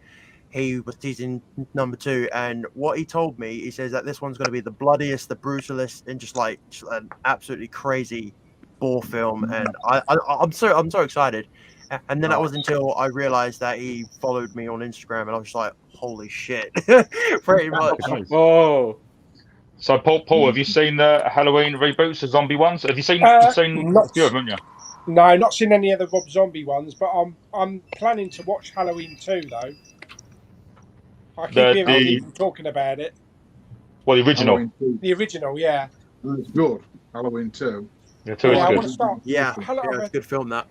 He was teasing number 2, and what he told me, he says that this one's going to be the bloodiest, the brutalist, and just an absolutely crazy Boar film, and I'm so excited. And then it was until I realized that he followed me on Instagram, and I was just like, holy shit. Pretty much. Whoa. So Paul, have you seen the Halloween reboots, the zombie ones? Have you seen a few of them, haven't you? No, not seen any of the Rob Zombie ones, but I'm planning to watch Halloween 2 though. I keep hearing people talking about it. Well, the original. The original, yeah. It's good. Halloween 2. Yeah, 2 is I good. want to start. Yeah, it's a good film, that.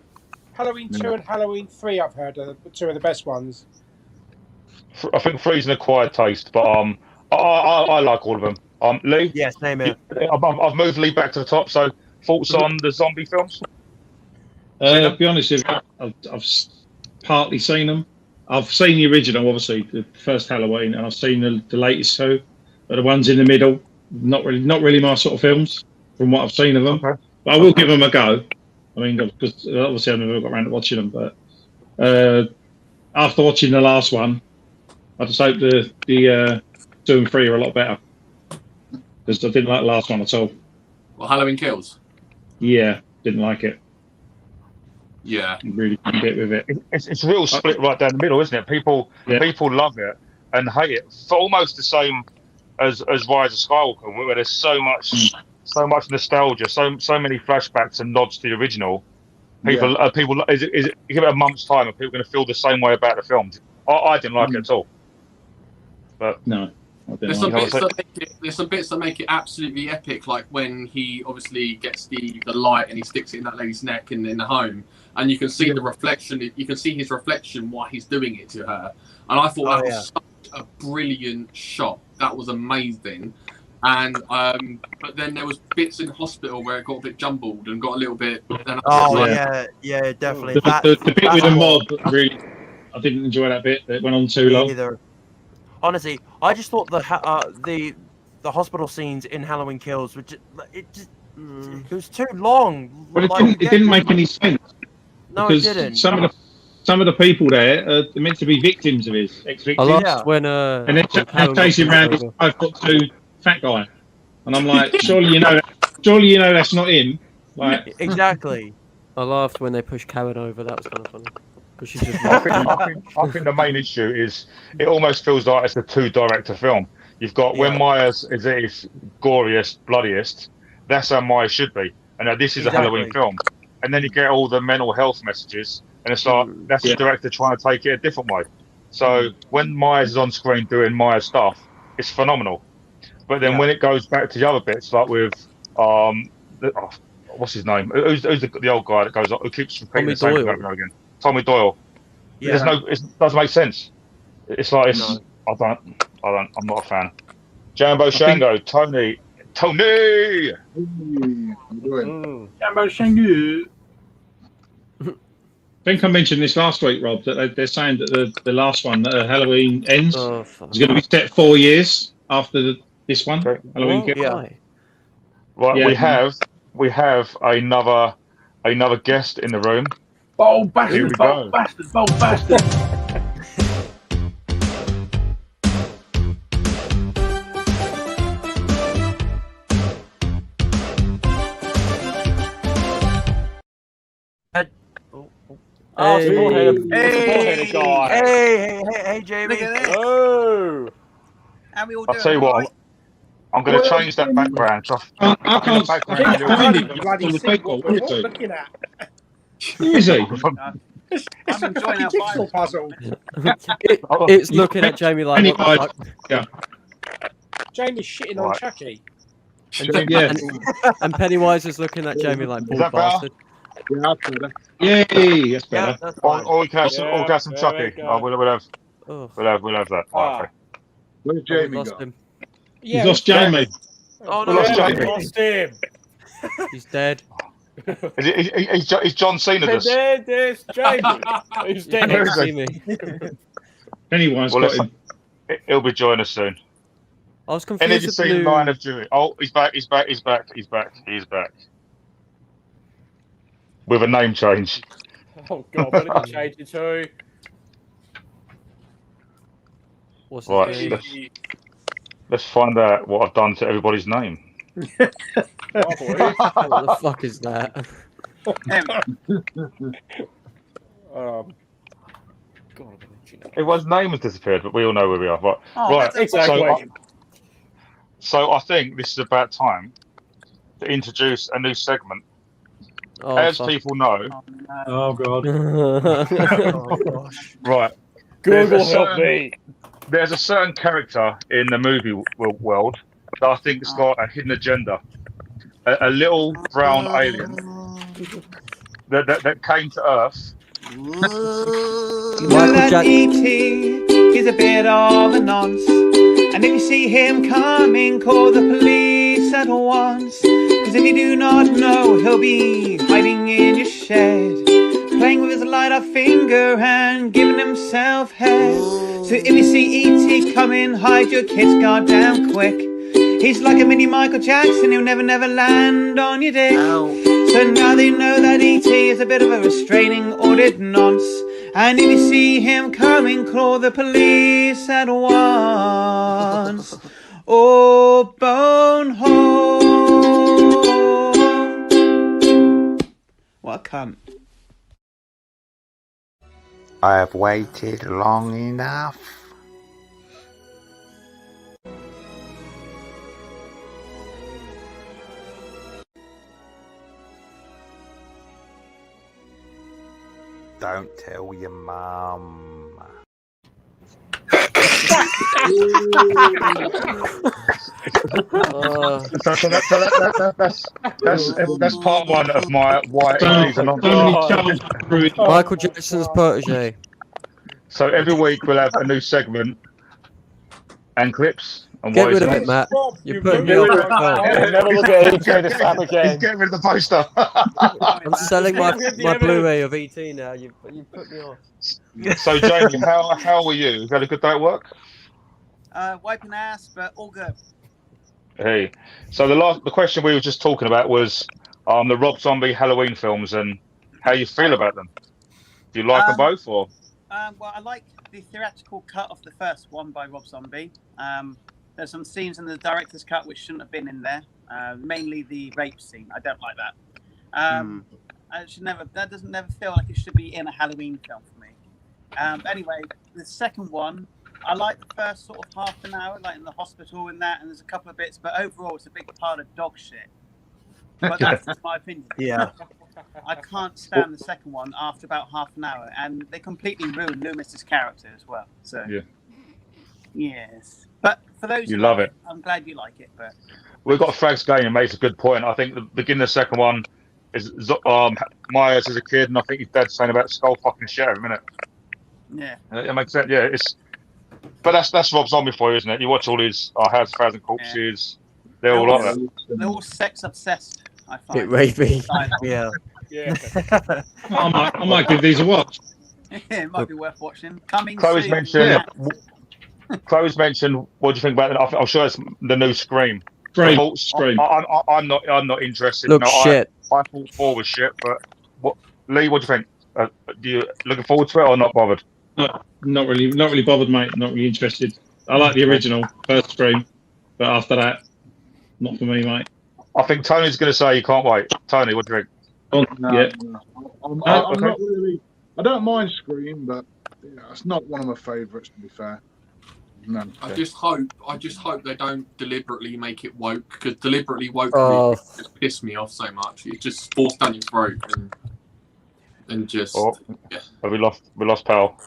Halloween 2 and Halloween 3, I've heard, are 2 of the best ones. I think 3's an acquired taste, but I like all of them. Lee? Yes, name it. I've moved Lee back to the top, so thoughts on the zombie films? To be honest with you, I've partly seen them. I've seen the original, obviously, the first Halloween, and I've seen the latest 2, but the ones in the middle, not really my sort of films, from what I've seen of them. Okay. But I will give them a go. I mean, because obviously I've never got around to watching them, but after watching the last one, I just hope the 2 and 3 are a lot better, because I didn't like the last one at all. Well, Halloween Kills? Yeah, didn't like it. Yeah. You really can get with it. It's a real split right down the middle, isn't it? People love it and hate it for almost the same as Rise of Skywalker, where there's so much nostalgia, so many flashbacks and nods to the original. People is it give it a month's time and people are going to feel the same way about the films. I didn't like it at all. But no. There's some bits that make it absolutely epic, like when he obviously gets the light and he sticks it in that lady's neck in the home, and you can see the reflection. You can see his reflection while he's doing it to her, and I thought that was such a brilliant shot. That was amazing. And but then there was bits in the hospital where it got a bit jumbled and got a little bit. Yeah, definitely. The bit with the mob, really, I didn't enjoy that bit. That went on too long. Either. Honestly, I just thought the hospital scenes in Halloween Kills it was too long. Well, it didn't make any sense. No, it didn't. Some of the people there are meant to be victims of his ex-victims. I loved when and then chasing around this 5'2" fat guy, and I'm like, surely you know that's not him. Like exactly. I laughed when they pushed Karen over. That was kind of funny. She's just I think the main issue is it almost feels like it's a two-director film. You've got when Myers is at his goriest, bloodiest. That's how Myers should be, and this is a Halloween film. And then you get all the mental health messages, and it's like that's the director trying to take it a different way. So when Myers is on screen doing Myers stuff, it's phenomenal. But then when it goes back to the other bits, like with what's his name? Who's the old guy that goes who keeps repeating the same thing over and over again? Tommy Doyle. Yeah. It doesn't make sense. It's like I'm not a fan. Jambo Shango, Tony. Jambo Shango. I think I mentioned this last week, Rob, that they're saying that the last one, Halloween Ends, is going to be set 4 years after this one. Halloween Kills. Right, we have another guest in the room. Bold bastard, bold bastard, bold bastard. It's a bullheaded guy. Hey, Jamie. Oh. How we all I'll doing? tell you what, I'm going to change that background. I can't bloody see what we're looking at. Who is he? I'm enjoying our jigsaw puzzle. It's looking at Jamie like what the fuck? Jamie's shitting on Chucky. And Pennywise is looking at Jamie like bald bastard. Yeah, that's better. Yay, that's better. Or we can have some Chucky. We'll have that. Okay. Where's Jamie gone? He's lost Jamie. Oh We no, lost him. He's dead. Is John Cena this? There's Jamie. He's dead. Where is See he? me. Anyone's got him. He'll be joining us soon. I was Any confused. of you seen Line of Duty? Oh, he's back. With a name change. Oh god, what did he change it to? What's Right, let's find out what I've done to everybody's name. What the fuck is that? Everyone's name has disappeared, but we all know where we are. Right, Oh, exactly. So I think this is about time to introduce a new segment. Oh, As fuck. Oh, people know, no. Oh god. Oh gosh. right? Google help me. There's a certain character in the movie world that I think has got a hidden agenda. A little brown alien that came to Earth. Michael Jackson. E.T. is a bit of a nonce, and if you see him coming, call the police at once. Because if you do not know, he'll be hiding in your shed, playing with his lighter finger and giving himself head. So if you see E.T. coming, hide your kids goddamn quick. He's like a mini Michael Jackson, he'll never land on your dick. So now they know that E.T. is a bit of a restraining ordered nonce. And if you see him coming, call the police at once. Oh, bone home. What a cunt. I have waited long enough. Don't tell your mum. That's part one of my why MDs are not. Michael Jackson's protege. So every week we'll have a new segment and clips. And Get what rid is of it? it, Matt. You're putting me off. Never look at ET this time He's again. getting rid of the poster. I'm selling my Blu-ray of ET now. You put me off. So Jamie, how were you? You had a good day at work? Wiping ass, but all good. Hey, so the question we were just talking about was the Rob Zombie Halloween films and how you feel about them. Do you like them both, or? Well, I like the theatrical cut of the first one by Rob Zombie. There's some scenes in the director's cut which shouldn't have been in there. Mainly the rape scene. I don't like that. I should never. That doesn't never feel like it should be in a Halloween film for me. Anyway, the second one, I like the first sort of half an hour, like in the hospital and that, and there's a couple of bits, but overall it's a big pile of dog shit. But that's just my opinion. Yeah. I can't stand the second one after about half an hour, and they completely ruined Loomis's character as well. So Yeah. Yes, but for those You who love like it. I'm glad you like it. But We've got Frags Game and makes a good point. I think the beginning of the second one is Myers as a kid, and I think his dad's saying about skull fucking shit every minute. yeah, It makes sense. Yeah, but that's Rob Zombie for you, isn't it? You watch all his House of Thousand Corpses. They're all like that. they're all sex obsessed. I Bit find. rapey. Yeah. Yeah. I might give these a watch. It might be worth watching. Coming Chloe's soon. mentioned. Chloe's mentioned. What do you think about it? I'm sure it's the new Scream. Scream. I'm not interested. Looks shit. I thought 4 was shit, but Lee, what do you think? Do you looking forward to it or not bothered? Not really bothered, mate. Not really interested. I like the original first Scream, but after that, not for me, mate. I think Tony's going to say you can't wait. Tony, what do you think? Yeah. I'm not really. I don't mind Scream, but it's not one of my favourites, to be fair. No. I just hope they don't deliberately make it woke, because deliberately woke just piss me off so much. It's just forced down your throat and just yeah. We lost Pal.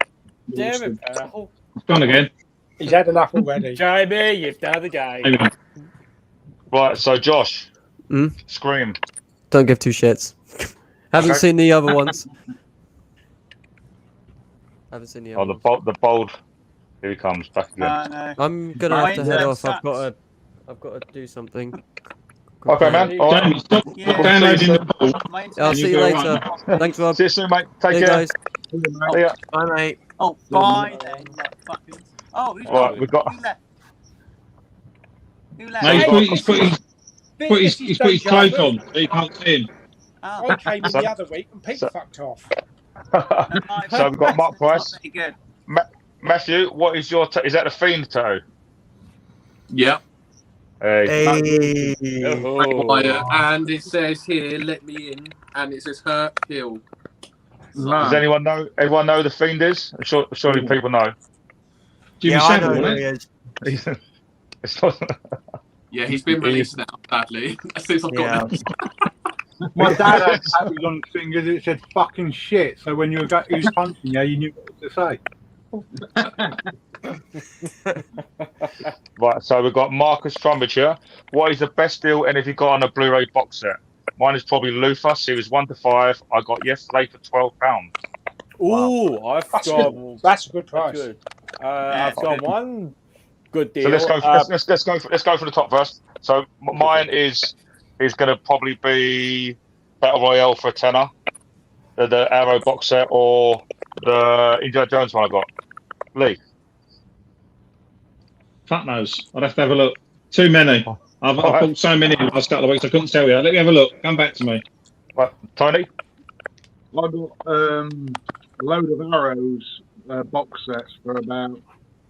Damn it, Pal. It's gone again. He's had enough already. Jamie, you've done the game. Right, so Josh, Hmm? Scream. Don't give two shits. Haven't Okay. seen the other ones. Haven't seen the other Oh, the bold. Here he comes back again. No. I'm gonna My have to head internet off. I've sucks. got to do something. Okay, man. All right. Jamie, stop Yeah. downloading the ball. My I'll internet see you later. Thanks, Rob. See you soon, mate. Take Hey, care. guys. See ya. Bye, mate. Oh, bye then, fuckers. Oh, who's Right, we've got. Who left? Who left? Mate, he's put This is his clothes David. on, so you can't see him. Oh, I came in the other week and Pete fucked off. So we've got Mark Price. very good. Matthew, what is your? Is that the Fiend tattoo? Yeah. Hey. And it says here, let me in, and it says hurt, heal. Does anyone know? Everyone know who the Fiend is? Surely people know. Jimmy Yeah, I know Savile, who isn't he it? is. It's not. Yeah, he's been released now, sadly. Since I've got him. My dad had tattoos on his fingers. It said "fucking shit." So when he was punching you, you knew what to say. Right, so we've got Marcus Trumbridge here. What is the best deal and have you got on a Blu-ray box set? Mine is probably Luther, series 1 to 5. I got yesterday for £12. Ooh, I've That's got. good. That's a good price. Good. I've got one good deal. So let's go for the top first. So mine is going to probably be Battle Royale for a tenner, the Arrow box set, or the Indiana Jones one I got. Lee. Fuck knows. I'd have to have a look. Too many. I've bought so many in the last couple of weeks. I couldn't tell you. Let me have a look. Come back to me. Right, Tony. I bought a load of Arrows box sets for about. I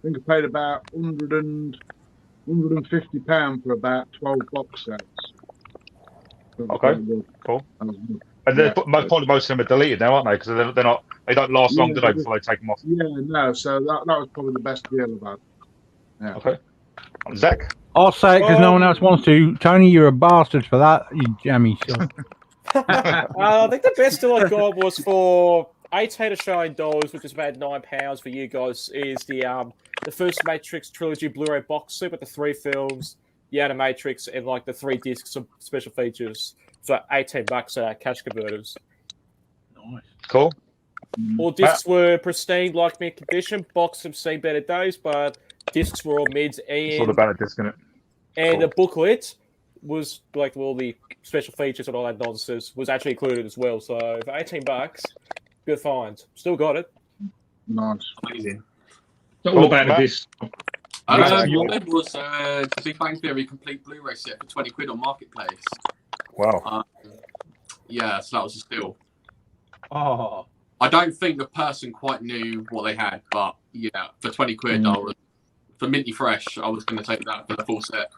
think I paid about £150 for about 12 box sets. Okay, cool. And probably most of them are deleted now, aren't they? Because they're They don't last long, Yeah, do they, before they take them off? Yeah, no. So that was probably the best deal I've had. Yeah. Okay. Zach? I'll say it because no one else wants to. Tony, you're a bastard for that, you jammy son. I think the best deal I got was for $18 which is about £9 for you guys. Is the first Matrix trilogy Blu-ray box set with the 3 films, the Animatrix, and like the 3 discs of special features for $18 at cash converters. Nice. Cool. All discs were pristine, like mint condition. Box have seen better days, but discs were all mids. It's all about a disc, isn't it? And Cool. the booklet was like all the special features and all that nonsense was actually included as well. So for $18, good find. Still got it. Nice. Amazing. It's all about the disc. Mine was the Big Bang Theory complete Blu-ray set for £20 on Marketplace. Wow. Yeah, so that was a steal. Oh. I don't think the person quite knew what they had, but yeah, for £20, I was, for Minty Fresh, I was going to take that for the full set.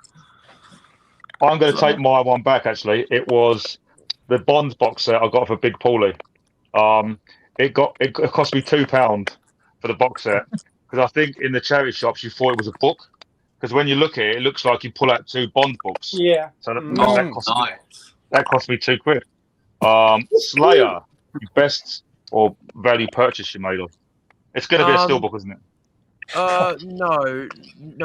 I'm going to take my one back, actually. It was the Bond box set I got for Big Pauly. It cost me £2 for the box set, because I think in the charity shops you thought it was a book, because when you look at it, it looks like you pull out 2 Bond books. Yeah. So that cost me £2. Slayer, best or value purchase you made of? It's going to be a steelbook, isn't it? No,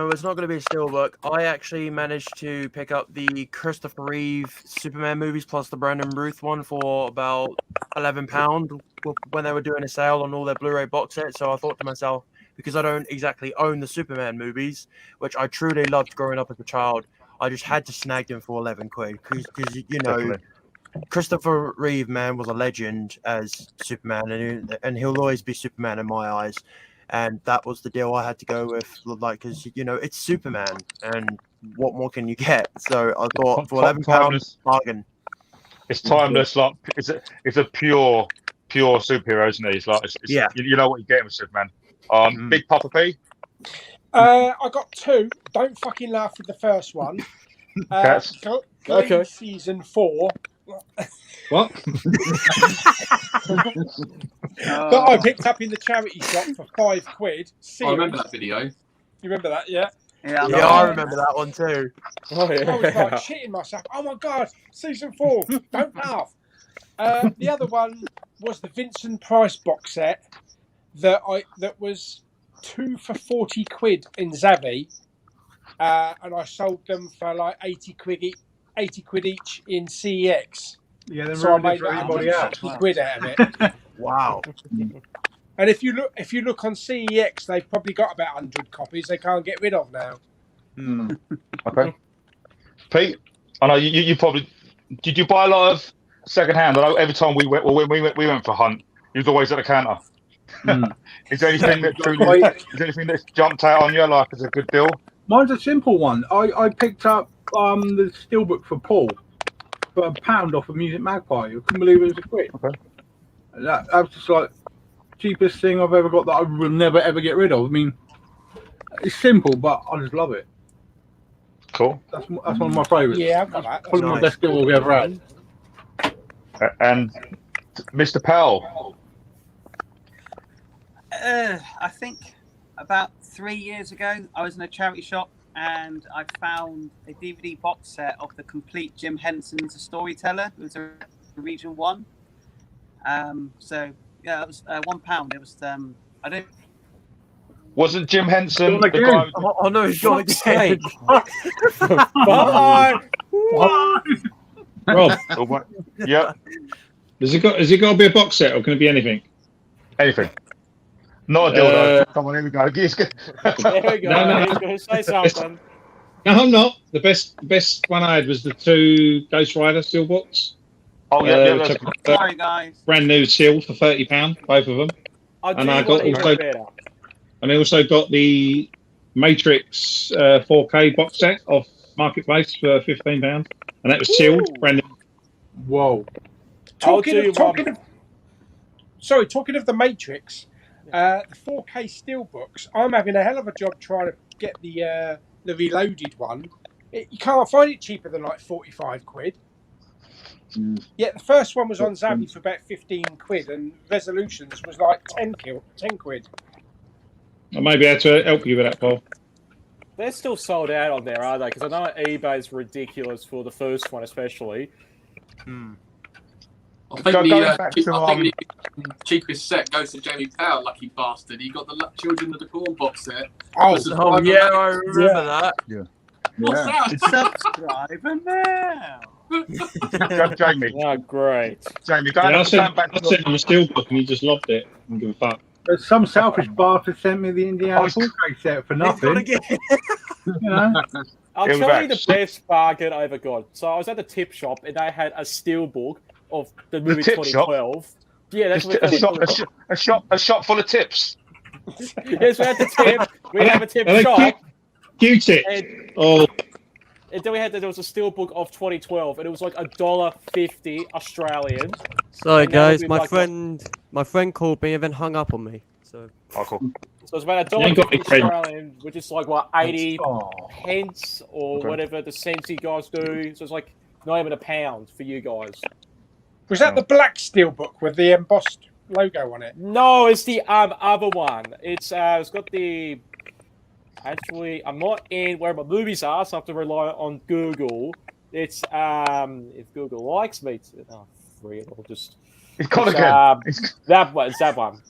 it's not going to be a steelbook. I actually managed to pick up the Christopher Reeve Superman movies plus the Brandon Ruth one for about £11 when they were doing a sale on all their Blu-ray box sets. So I thought to myself, because I don't exactly own the Superman movies, which I truly loved growing up as a child, I just had to snag them for £11 because you know. Definitely. Christopher Reeve, man, was a legend as Superman, and he'll always be Superman in my eyes. And that was the deal I had to go with, like, because you know it's Superman, and what more can you get? So I thought for £11, bargain. It's timeless. Like it's a pure superhero, isn't it? It's like yeah. You know what you're getting with Superman. Big Papa P. I got 2. Don't fucking laugh at the first one. Okay. Season 4. What? That I picked up in the charity shop for £5. I remember that video. You remember that, yeah? Yeah, I remember that one too. Oh, yeah. I was like shitting myself. Oh my god, season 4. Don't laugh. The other one was the Vincent Price box set that was 2 for £40 in Zavvi, and I sold them for like 80 quid each in CEX. Yeah, then so I made for everybody else. £160 out of it. Wow. And if you look on CEX, they've probably got about 100 copies they can't get rid of now. Okay. Pete, I know you probably did. You buy a lot of second hand? I know every time we went for a hunt, he was always at the counter. Is there anything that jumped out on you like as a good deal? Mine's a simple one. I picked up the steelbook for Paul for £1 off of Music Magpie. I couldn't believe it was £1. Okay. That was just like cheapest thing I've ever got that I will never ever get rid of. I mean, it's simple, but I just love it. Cool. That's one of my favourites. Yeah, I've got that. Probably my best deal we've ever had. And Mr. Powell. I think about 3 years ago, I was in a charity shop and I found a DVD box set of the complete Jim Henson's A Storyteller. It was a Region 1. So yeah, it was £1. It was I don't. Wasn't Jim Henson the guy? Oh no, he's gone again. Bye. Rob. Yeah. Has it got to be a box set or can it be anything? Anything. Not a dildo. Come on, here we go. There we go. No. He's going to say something. No, I'm not. The best one I had was the 2 Ghost Rider steelbooks. Oh yeah, Sorry guys. Brand new sealed for £30, both of them. And I also got the Matrix 4K box set off Marketplace for £15, and that was sealed, brand new. Whoa! Talking of the Matrix, the 4K steelbooks. I'm having a hell of a job trying to get the Reloaded one. You can't find it cheaper than like £45. Yeah, the first one was on Zavi for about 15 quid, and Resolutions was like 10 quid. I may be able to help you with that, Paul. They're still sold out on there, are they? Because I know eBay's ridiculous for the first one, especially. I think the cheapest set goes to Jamie Powell, lucky bastard. He got the Children of the Corn box set. Oh yeah, I remember that. Yeah. What's that? Subscribe now. Jamie. Oh, great. Jamie, go I sent back. him a steelbook and he just loved it. I don't give a fuck. But some selfish bastard sent me the Indiana portrait set for nothing. You know? I'll tell you the best bargain I ever got. So I was at the tip shop and they had a steelbook of the movie 2012. Yeah, that's what a shop full of tips. Yes, we had the tip. We have a tip shop. Q-tips. And then there was a steelbook of 2012, and it was like $1.50 Australian. Sorry, guys, my friend called me and then hung up on me. So. Oh, cool. So it's about $1.50 Australian, which is like what 80 pence or whatever the cents you guys do. So it's like not even a pound for you guys. Was that the black steelbook with the embossed logo on it? No, it's the other one. It's got the. Actually, I'm not in where my movies are, so I have to rely on Google. It's if Google likes me to free it, I'll just. It's called again. That one. It's that one.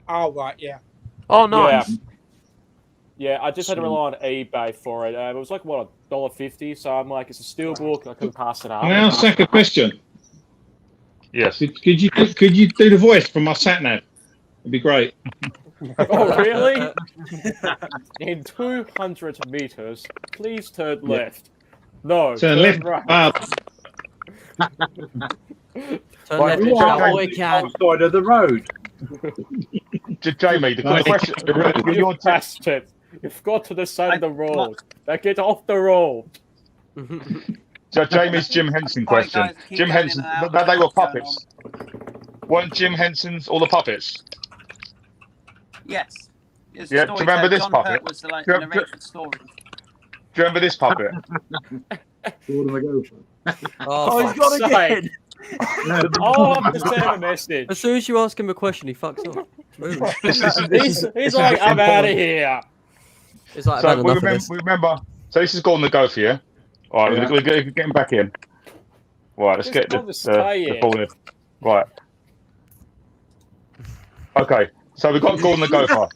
Oh right, yeah. Oh nice. Yeah, I just had to rely on eBay for it. It was like what $1.50, so I'm like, it's a steelbook. I couldn't pass it up. Can I ask Zach a question? Yes. Could you do the voice from my sat nav? It'd be great. Oh, really? In 200 meters, please turn left. No, turn left. Right. Turn left all we can. Side of the road. Jamie, the question. You're bastard. You've got to the side of the road. Now get off the road. So Jamie's Jim Henson question. Guys, Jim Henson, they were puppets. Weren't Jim Henson's all the puppets? Yes. It's Yeah, do you remember this John puppet? Hurt was the like, Do you- narration story. Do you remember this puppet? Oh, he's got again. Oh, I'm just sending a message. As soon as you ask him a question, he fucks up. He's like, I'm out of here. It's like, So I've had enough of this. we remember. So this is Gordon the Gopher, yeah? All right, we're getting back in. Right, let's get the ball in. Right. Okay, so we've got Gordon the Gopher.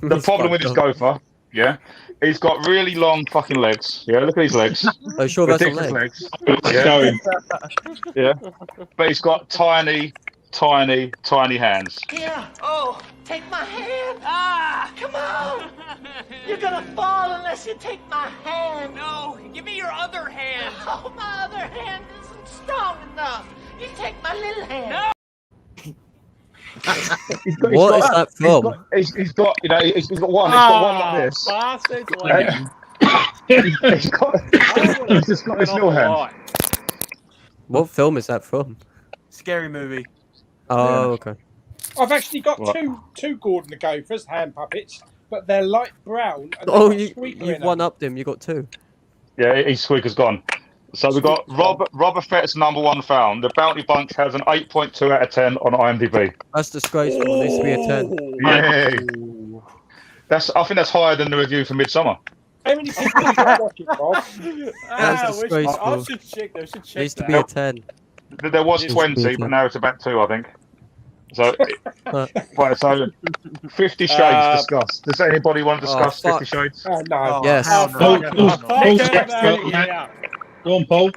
The problem with this gopher, yeah, he's got really long fucking legs. Yeah, look at his legs. Are you sure that's a Ridiculous leg? legs. Yeah. But he's got tiny hands. Here. Oh, take my hand. Ah, come on. You're gonna fall unless you take my hand. No, give me your other hand. Oh, my other hand isn't strong enough. You take my little hand. No. What is that from? He's got, you know, he's got one like this. He's just got this little hand. What film is that from? Scary movie. Oh, okay. I've actually got What? two Gordon the Gophers hand puppets, but they're light brown. And Oh, they've got a squeaker you've in them. one-upped him. You got two. Yeah, his squeaker's gone. So we've got Robert Fett's #1 found. The Bounty Bunch has an 8.2 out of 10 on IMDb. That's disgraceful. It needs to be a 10. Yeah. I think that's higher than the review for Midsummer. How many people have you watch it, Bob? That's disgraceful. I should check. They should check Needs to that. be a 10. There was It's 20, good, but yeah. now it's about 2, I think. So, right, so 50 Shades discussed. Does anybody want to discuss 50 Shades? Oh, no. Yes. Go on, Paul.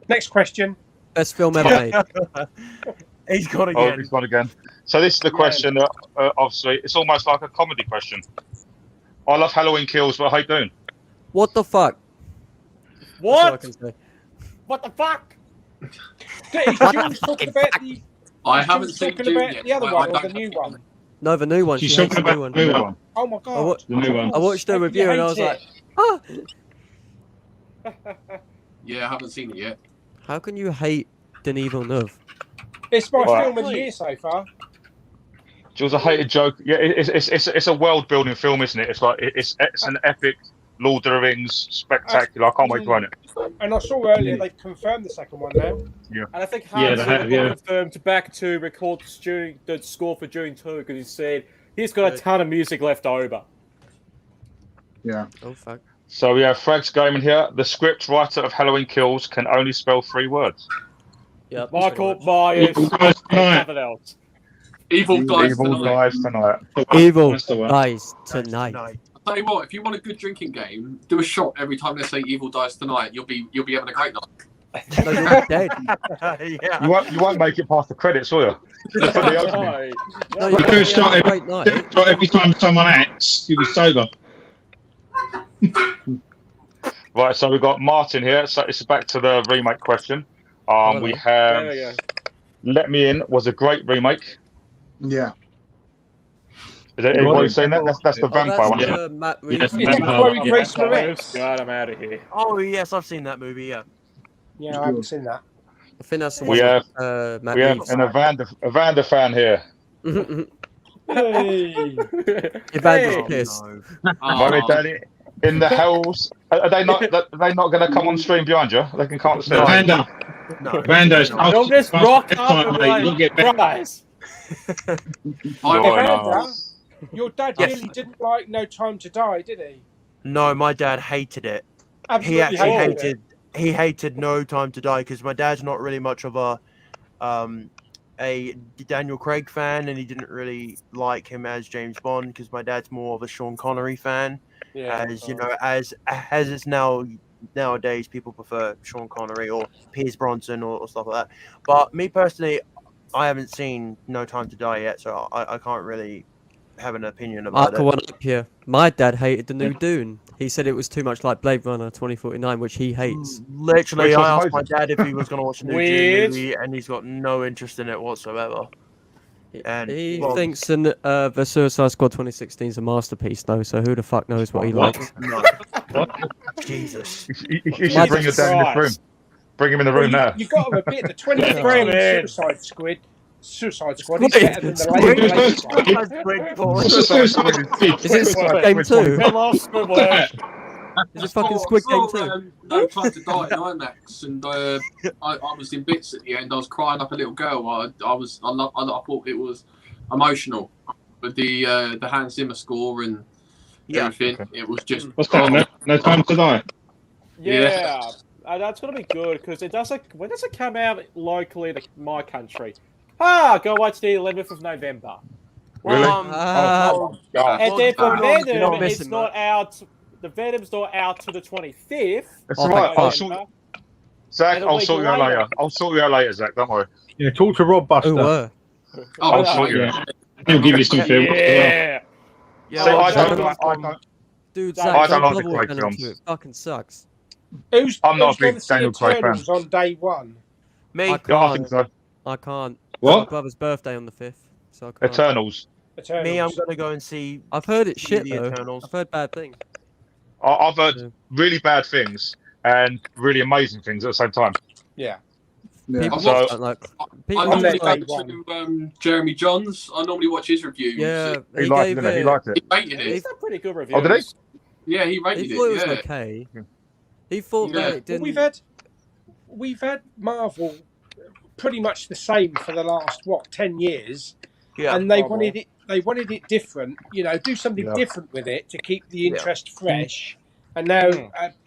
Next question. Best film ever made. He's got Oh, again. he's gone again. So this is the question that, obviously, it's almost like a comedy question. I love Halloween Kills, but I hate Dune. What the fuck? That's all I What? can say. What the fuck? I haven't seen talking Dune about yet. the other I one or don't the have new to- one. No, the new one. She's She hates talking the about new the one. new one. Oh my god. The new one. I watched the How review can and you I was hate like, it? ah, Yeah, I haven't seen it yet. how can you hate Denis Villeneuve? It's my Right. film of the year so far. It was a hated joke. Yeah, it's a world building film, isn't it? It's like it's an epic Lord of the Rings, spectacular. I can't wait to own it. And I saw earlier they've confirmed the second one now. Yeah. And I think Yeah, Hans they Zimmer have, got yeah. confirmed back to record the score for Dune 2 because he said he's got a ton of music left over. Yeah. Oh fuck. So we have Frags Gaming here. The script writer of Halloween Kills can only spell 3 words. Yep. Michael Myers, Evil dies tonight. nothing else. Evil dies Evil tonight. dies tonight. Evil That's the one. dies tonight. I'll tell you what, if you want a good drinking game, do a shot every time they say Evil dies tonight. You'll be having a great night. No, you're dead. Yeah. You won't make it past the credits, will you? For the opening. No, You you're do a shot having a great night. every time someone acts, you'll be sober. Right, so we've got Martin here. So it's back to the remake question. We have There we go. Let Me In was a great remake. Yeah. Is that everybody saying that? That's the vampire one. That's Isn't it? Matt Yes, Reeves. Vampire. Chloe Grace Moretz. God, I'm out of here. Oh yes, I've seen that movie. Yeah. Yeah, I haven't seen that. I think that's the We one. have Matt we have Reeves. an Evander fan here. Hey. Evander's pissed. Mommy, Daddy, in the hells. Are they not going to come on stream behind you? They can come upstairs. Vanda. No. Vando's They'll just rock up and mate. You'll get better. prize. Evander, your dad really didn't like No Time to Die, did he? No, my dad hated it. Absolutely He actually hated hated. He hated No Time to Die because my dad's not really much of a Daniel Craig fan, and he didn't really like him as James Bond because my dad's more of a Sean Connery fan. Yeah. As you know, as it's nowadays, people prefer Sean Connery or Pierce Bronson or stuff like that. But me personally, I haven't seen No Time to Die yet, so I can't really have an opinion about Mark it. one up here. My dad hated the new Dune. He said it was too much like Blade Runner 2049, which he hates. Literally, Which was I asked my amazing. dad if he was going to watch the new Dune Weird. movie, and he's got no interest in it whatsoever. And He well, thinks the Suicide Squad 2016 is a masterpiece, though. So who the fuck knows what he likes? no. Jesus. You should bring your dad in this room. Bring him in the room now. You got to admit the 2016 Bring him in. Suicide Squad is better than the latest one. What's the Suicide Squad? Is it Squid Game 2? Hello, Squidward. Is it fucking Squid Game 2? No Time to Die in IMAX, and I was in bits at the end. I was crying like a little girl. I thought it was emotional, with the Hans Zimmer score and everything. It was just. What's that? No Time to Die. Yeah. That's gonna be good because it does. When does it come out locally to my country? Go watch the 11th of November. Really? And then for you're Venom, not it's missing not out. The Venom's not out till the 25th. That's Oh, all right. thank I'll God. sort, Zach, And a I'll week sort you out later. later. I'll sort you out later, Zach. Don't worry. Yeah, talk to Rob Buster. Who were? I'll sort you out. He'll give you some film. Yeah. Yeah, See, well, I Venom don't like. I from- don't. Dude, I Zach, don't like the double Craig Venom films. 2. It fucking sucks. I'm not a big going to see Daniel Craig fan. Eternals on day one? Me. I Yeah, I can't. think so. I can't. What? My brother's birthday on the 5th, so I can't. Eternals. Eternals. Me, I'm gonna go and see. I've heard it's shit the though. Eternals. I've heard bad things. I've heard Yeah. really bad things and really amazing things at the same time. Yeah. Yeah. I So- watched- Don't like. I People I'm normally there like, go day to Jeremy Johns. I normally watch his reviews. yeah, He he liked gave it, didn't he? it. He liked it. He rated It's it. a pretty good review. Oh, did he? Yeah, he rated He thought it was yeah. okay. He thought Yeah. that it Well, didn't. we've had Marvel pretty much the same for the last 10 years, Yeah. and they wanted it different. You know, do something Yeah. different with it to keep the interest fresh. And now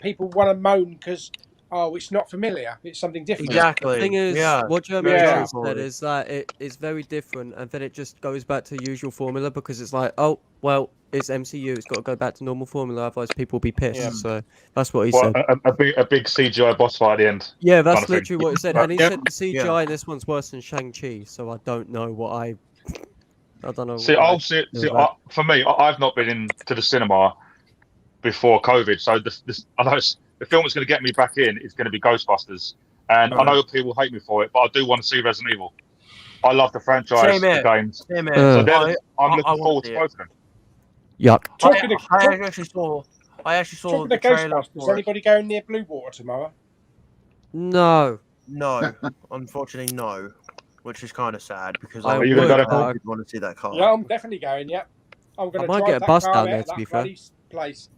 people want to moan because it's not familiar. It's something different. Exactly. The thing is, yeah. what Jeremy Yeah. Jones said is that it is very different, and then it just goes back to the usual formula because it's like, oh, well, it's MCU, it's got to go back to normal formula, otherwise people will be pissed. Yeah. So that's what he Well, said. a big CGI boss fight at the end. Yeah, that's kind of thing. literally what he said. And he Yeah. said the CGI in this one's worse than Shang-Chi, so I don't know what I don't know. See, what I'll I see. feel See, about for me, I've not been into the cinema before COVID, so I know the film that's going to get me back in is going to be Ghostbusters, and I know people hate me for it, but I do want to see Resident Evil. I love the franchise, Same the here. games. Same here. So I I'm looking want forward to to see it. both of them. Yuck. I actually saw Talking the of trailer. Ghostbusters, For it. anybody going near Blue Water tomorrow? No. No, unfortunately, no. Which is kind of sad because I I Are you gonna would, go to would want to see that car. Yeah, I'm definitely going. Yeah, I'm going I to might drive get a that bus car down out there, of to that be fair. bloody place.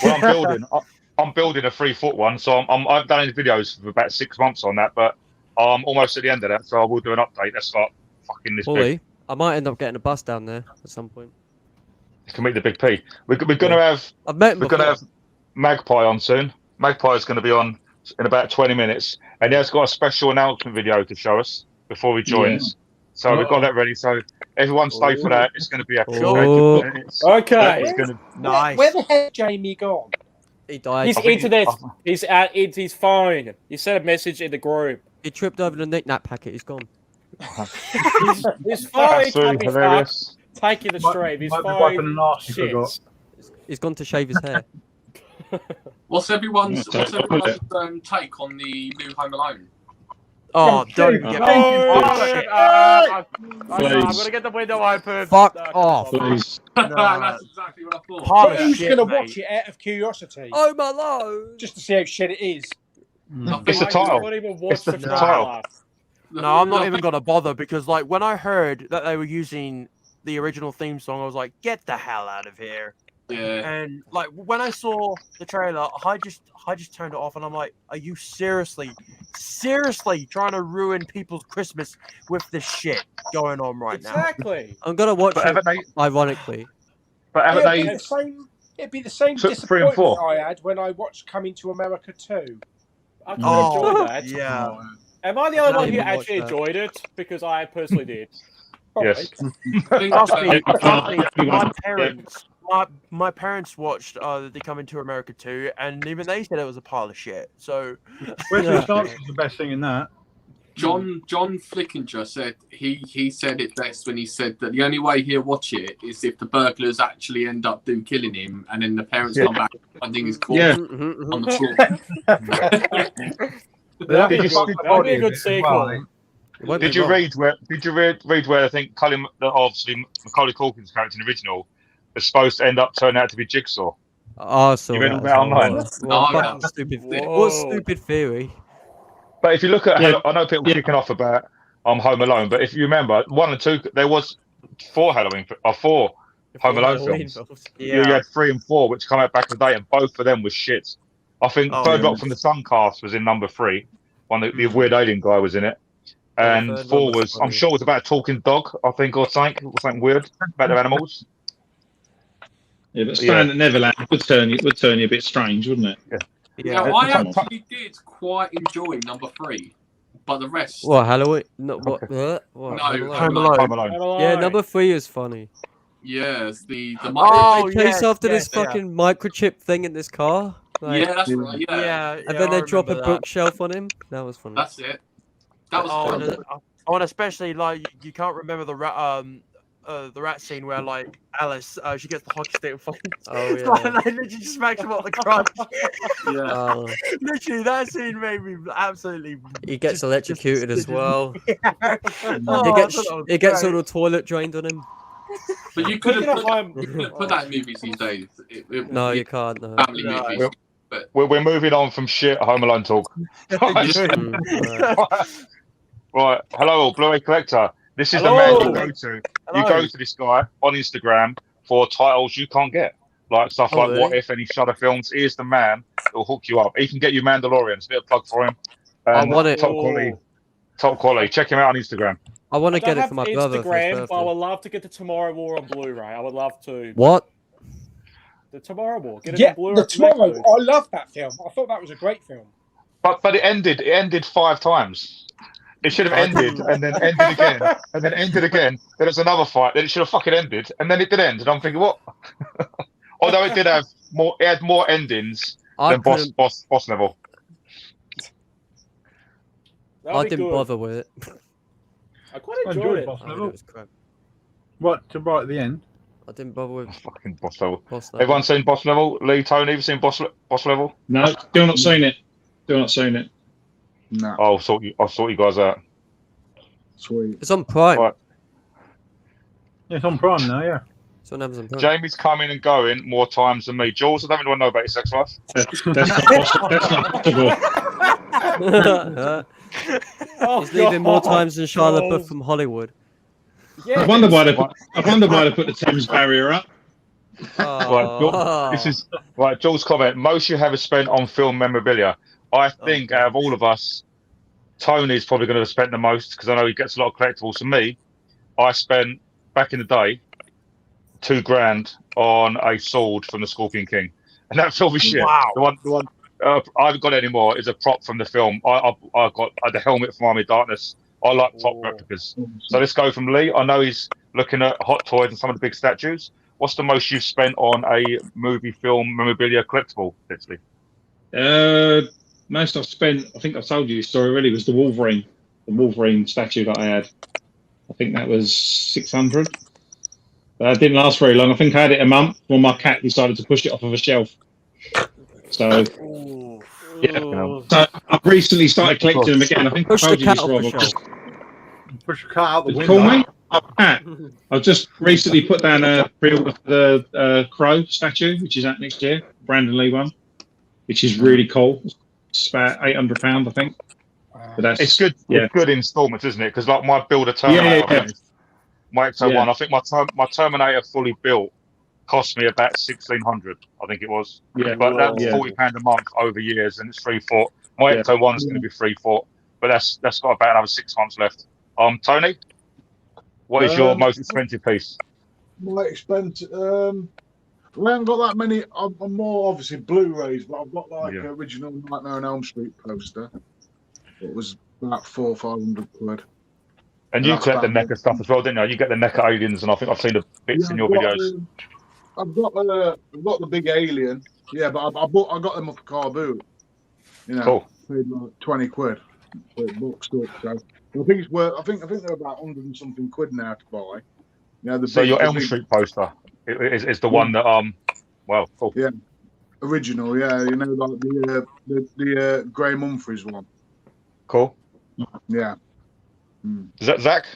Well, I'm building a 3-foot one, so I've done videos for about 6 months on that, but I'm almost at the end of that, so I will do an update. That's like fucking this big. Pauly, I might end up getting a bus down there at some point. To meet the big P. We're gonna have. I've met him We're gonna have before. Magpie on soon. Magpie is going to be on in about 20 minutes, and he has got a special announcement video to show us before he joins. So we've got that ready. So everyone stay for that. It's going to be epic. Oh. Okay. It's going to Nice. Where the hell Jamie gone? He died. His internet. He's at his phone. He sent a message in the group. He tripped over the knick-knack packet. He's gone. His phone Absolutely can't be hilarious. fucked. Taking the stream. His Might be wiping phone. an arse, you Shit. forgot. He's gone to shave his hair. What's everyone's take on the new Home Alone? Oh, don't get me. I'm gonna get the window open. Fuck off. Please. That's exactly what I thought. Pile But of who's shit, going to mate. watch it out of curiosity? Oh my lord. Just to see how shit it is. It's the title. Not even watch It's the the title. trailer. No, I'm not even gonna bother because, like, when I heard that they were using the original theme song, I was like, "Get the hell out of here!" Yeah. And like when I saw the trailer, I just turned it off, and I'm like, "Are you seriously trying to ruin people's Christmas with this shit going on right now?" Exactly. I'm gonna watch But it, haven't they? ironically. But haven't It'd be they? the same. It'd be the same Took 3 and disappointment 4. I had when I watched Coming to America 2. I Oh, enjoyed that. yeah. Am I the only one who even watched actually that. enjoyed it? Because I personally did. Yes. Trust me, Everyone. my parents watched the Coming to America 2, and even they said it was a pile of shit. So Wesley Snipes was the best thing in that. John Flickinger said he said it best when he said that the only way he'll watch it is if the burglars actually end up killing him, and then the parents come back finding his corpse Yeah. on the floor. That'd be Did you- that'd be a good sequel. It won't be Did you long. read where I think obviously Macaulay Culkin's character in the original is supposed to end up turning out to be Jigsaw? Oh, I saw You read that all as that well. online? What Oh, a fucking yeah. stupid. Whoa. What stupid theory? But if you look at, Yeah. I know people kicking off about Home Alone, but if you remember 1 and 2, there was 4 Home Alone films. You had 3 and 4, which come out back in the day, and both of them was shit. I think Oh, Third yeah. Rock from the Sun cast was in number 3. The weird alien guy was in it. Yeah, And Third 4 Rock was was, I'm funny. sure it was about a talking dog, I think, or something weird about their animals. Yeah, but staying at Neverland would turn you a bit strange, wouldn't it? Yeah, Yeah. I Come on. actually did quite enjoy number 3, but the rest. What, Halloween? No, what? What? No, Home Home Alone? Alone. Home Alone. Yeah, number 3 is funny. Yes, the Oh, They chase yes, after yes, this fucking microchip thing in this car. Like, yeah, that's right. Yeah, Yeah, and then they drop a remember that. bookshelf on him. That was funny. that's it. That was Oh, fun. and especially like you can't remember the rat scene where like Alice she gets the hockey stick and fucking Oh, yeah. like, literally smacks him up the crotch. Oh, Literally, that scene made me absolutely. he gets electrocuted as well. Oh, He I gets thought that was he gets all great. the toilet drained on him. But you couldn't Speaking of put, home, you couldn't put that in movies these days. No, you can't. No. Family No. movies. We're moving on from shit Home Alone talk. Mm, right. Right, hello, Blu-ray collector. This is Hello. the man you go to. You Hello. go to this guy on Instagram for titles you can't get, like stuff Oh, like really? What If, any Shudder films. Here's the man that will hook you up. He can get you Mandalorian. It's a bit of a plug for him. I want it. Top quality. Top quality. Check him out on Instagram. I want I to don't get it have for my brother for his Instagram, but I birthday. would love to get the Tomorrow War on Blu-ray. I would love to. What? The Tomorrow War. Get it Yeah, on Blu-ray. the Tomorrow. please. I love that film. I thought that was a great film. But it ended 5 times. It should have ended and then ended again and then ended again. Then it's another fight. Then it should have fucking ended and then it did end. And I'm thinking, what? Although it did have more, it had more endings I than couldn't. boss level. That'll I be didn't good. bother with it. I quite I enjoyed enjoyed it. Boss I mean, Level. it was crap. What, to right at the end? I didn't bother with Fucking boss level. Boss Level. Everyone seen boss level? Lee, Tony, have you seen boss level? No, still not seen it. Still not seen it. No, Oh, I sort you guys out. sweet. It's on Prime. Right. Yeah, it's on Prime now, yeah. It's on Amazon Prime. Jamie's coming and going more times than me. Jules, I don't really want to know about your sex life. That's not possible. Oh, He's leaving more God. times than Shia LaBeouf Oh. from Hollywood. Yeah, I wonder why they put the Thames barrier up. Right, this is right. Jules' comment: most you have spent on film memorabilia. I think out of all of us, Tony's probably going to have spent the most because I know he gets a lot of collectibles. For me, I spent back in the day $2,000 on a sword from the Scorpion King, and that film was shit. Wow. The one I haven't got it anymore is a prop from the film. I got the helmet from Army of Darkness. I like prop replicas. So let's go from Lee. I know he's looking at Hot Toys and some of the big statues. What's the most you've spent on a movie, film, memorabilia collectible, literally? Most I've spent, I think I've told you this story already, was the Wolverine statue that I had. I think that was 600. It didn't last very long. I think I had it a month when my cat decided to push it off of a shelf. So, yeah. So I've recently started collecting them again. I think I told you this, Rob. Push the cat out the window. Call me? Cat. I've just recently put down a pre-order for the Crow statue, which is out next year, Brandon Lee one, which is really cool. It's about £800, I think. But that's, it's good. Yeah. It's good installments, isn't it? Because like my Builder Terminator, my XO1, I think my Terminator fully built cost me about 1,600. I think it was. Yeah. But that's £40 a month over years, and it's 3 foot. My XO1 is going to be 3 foot, but that's got about another 6 months left. Tony, what is your most expensive piece? My expensive. We haven't got that many. I'm more obviously Blu-rays, but I've got like an original Nightmare on Elm Street poster. It was about £400 or £500. And you collect the NECA stuff as well, didn't you? You get the NECA aliens, and I think I've seen the bits in your videos. I've got the big alien. Yeah, but I got them off a car boot. You know, cool. Paid like £20 for boxed up. So I think it's worth. I think they're about 100 and something quid now to buy. You know, your Elm Street poster is the one that well, cool. Yeah, original. Yeah, you know, like the Graham Humphreys one. Cool. Yeah. Is that Zach?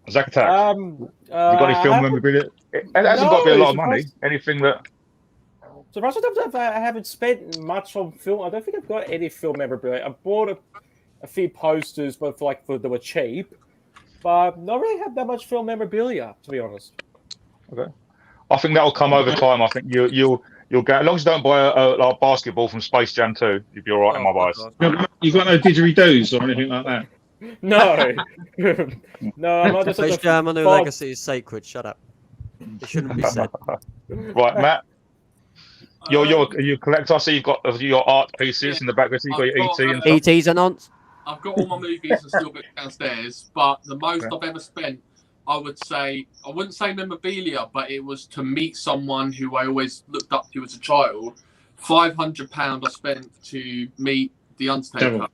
Zach Attack. You got any film memorabilia? It hasn't got to be a lot of money. Anything that. So most of the time I haven't spent much on film. I don't think I've got any film memorabilia. I bought a few posters, but they were cheap. But not really have that much film memorabilia, to be honest. Okay. I think that'll come over time. I think you'll get, as long as you don't buy a basketball from Space Jam 2, you'll be all right in my eyes. You've got no didgeridoos or anything like that? No. No, I'm not just Space Jam and New Legacy is sacred. Shut up. It shouldn't be said. Right, Matt. You're a collector. So you've got your art pieces in the background. So you've got your ET and stuff. ET's and aunts. I've got all my movies and still bits downstairs, but the most I've ever spent, I wouldn't say memorabilia, but it was to meet someone who I always looked up to as a child. £500 I spent to meet The Undertaker.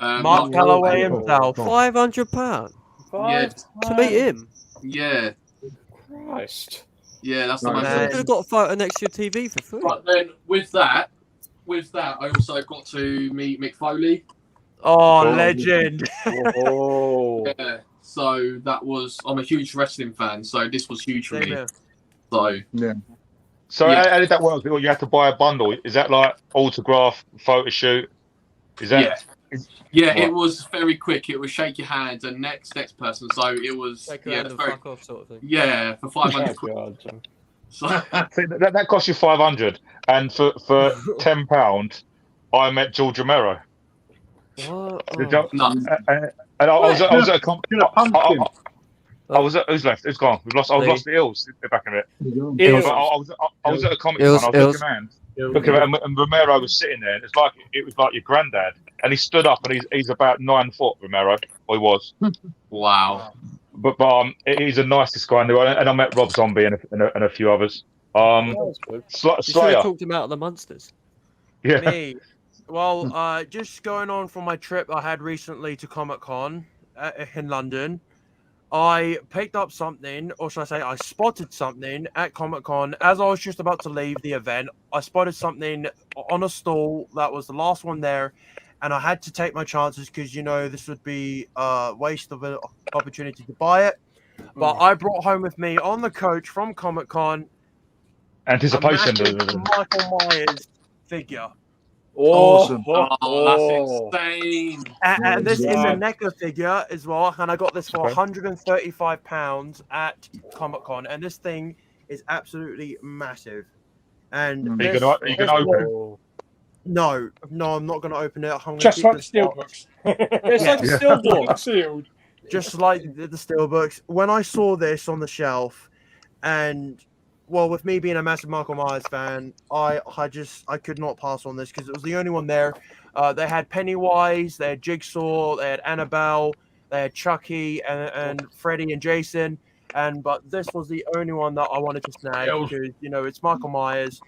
Mark Calloway himself. £500? Yeah. To meet him? Yeah. Christ. Yeah, that's the most. You could have got a photo next to your TV for free. But then with that, I also got to meet Mick Foley. Oh, legend! Yeah, so that was. I'm a huge wrestling fan, so this was huge for me. So yeah. So how did that work? You had to buy a bundle. Is that like autograph, photo shoot? Is that? Yeah, it was very quick. It was shake your hand and next person. So it was fuck off sort of thing. Yeah, for £500. So that cost you 500, and for £10, I met George Romero. What? And I was at a who's left? Who's gone? I was lost the Ills at the back of it. I was at a comic con. I was looking around, and Romero was sitting there. And it was like your granddad, and he stood up, and he's about 9 foot. Romero, or he was. Wow. But he's a nicest guy, and I met Rob Zombie and a few others. You should have Slayer. talked him out of the monsters. Yeah. Me. Well, just going on from my trip I had recently to Comic-Con in London, I picked up something, or should I say I spotted something at Comic-Con as I was just about to leave the event. I spotted something on a stall that was the last one there, and I had to take my chances because, this would be a waste of an opportunity to buy it. But I brought home with me on the coach from Comic-Con Anticipation. Michael Myers figure. Awesome. Oh, that's insane. And this is a NECA figure as well. And I got this for £135 at Comic-Con. And this thing is absolutely massive. And Are you gonna open it? No, I'm not going to open it. I'm gonna Just keep like the the steelbooks. It's like the steelbook. Sealed. just like the steelbooks. When I saw this on the shelf, and well, with me being a massive Michael Myers fan, I could not pass on this because it was the only one there. They had Pennywise, they had Jigsaw, they had Annabelle, they had Chucky and Freddy and Jason, but this was the only one that I wanted to snag because it's Michael Myers,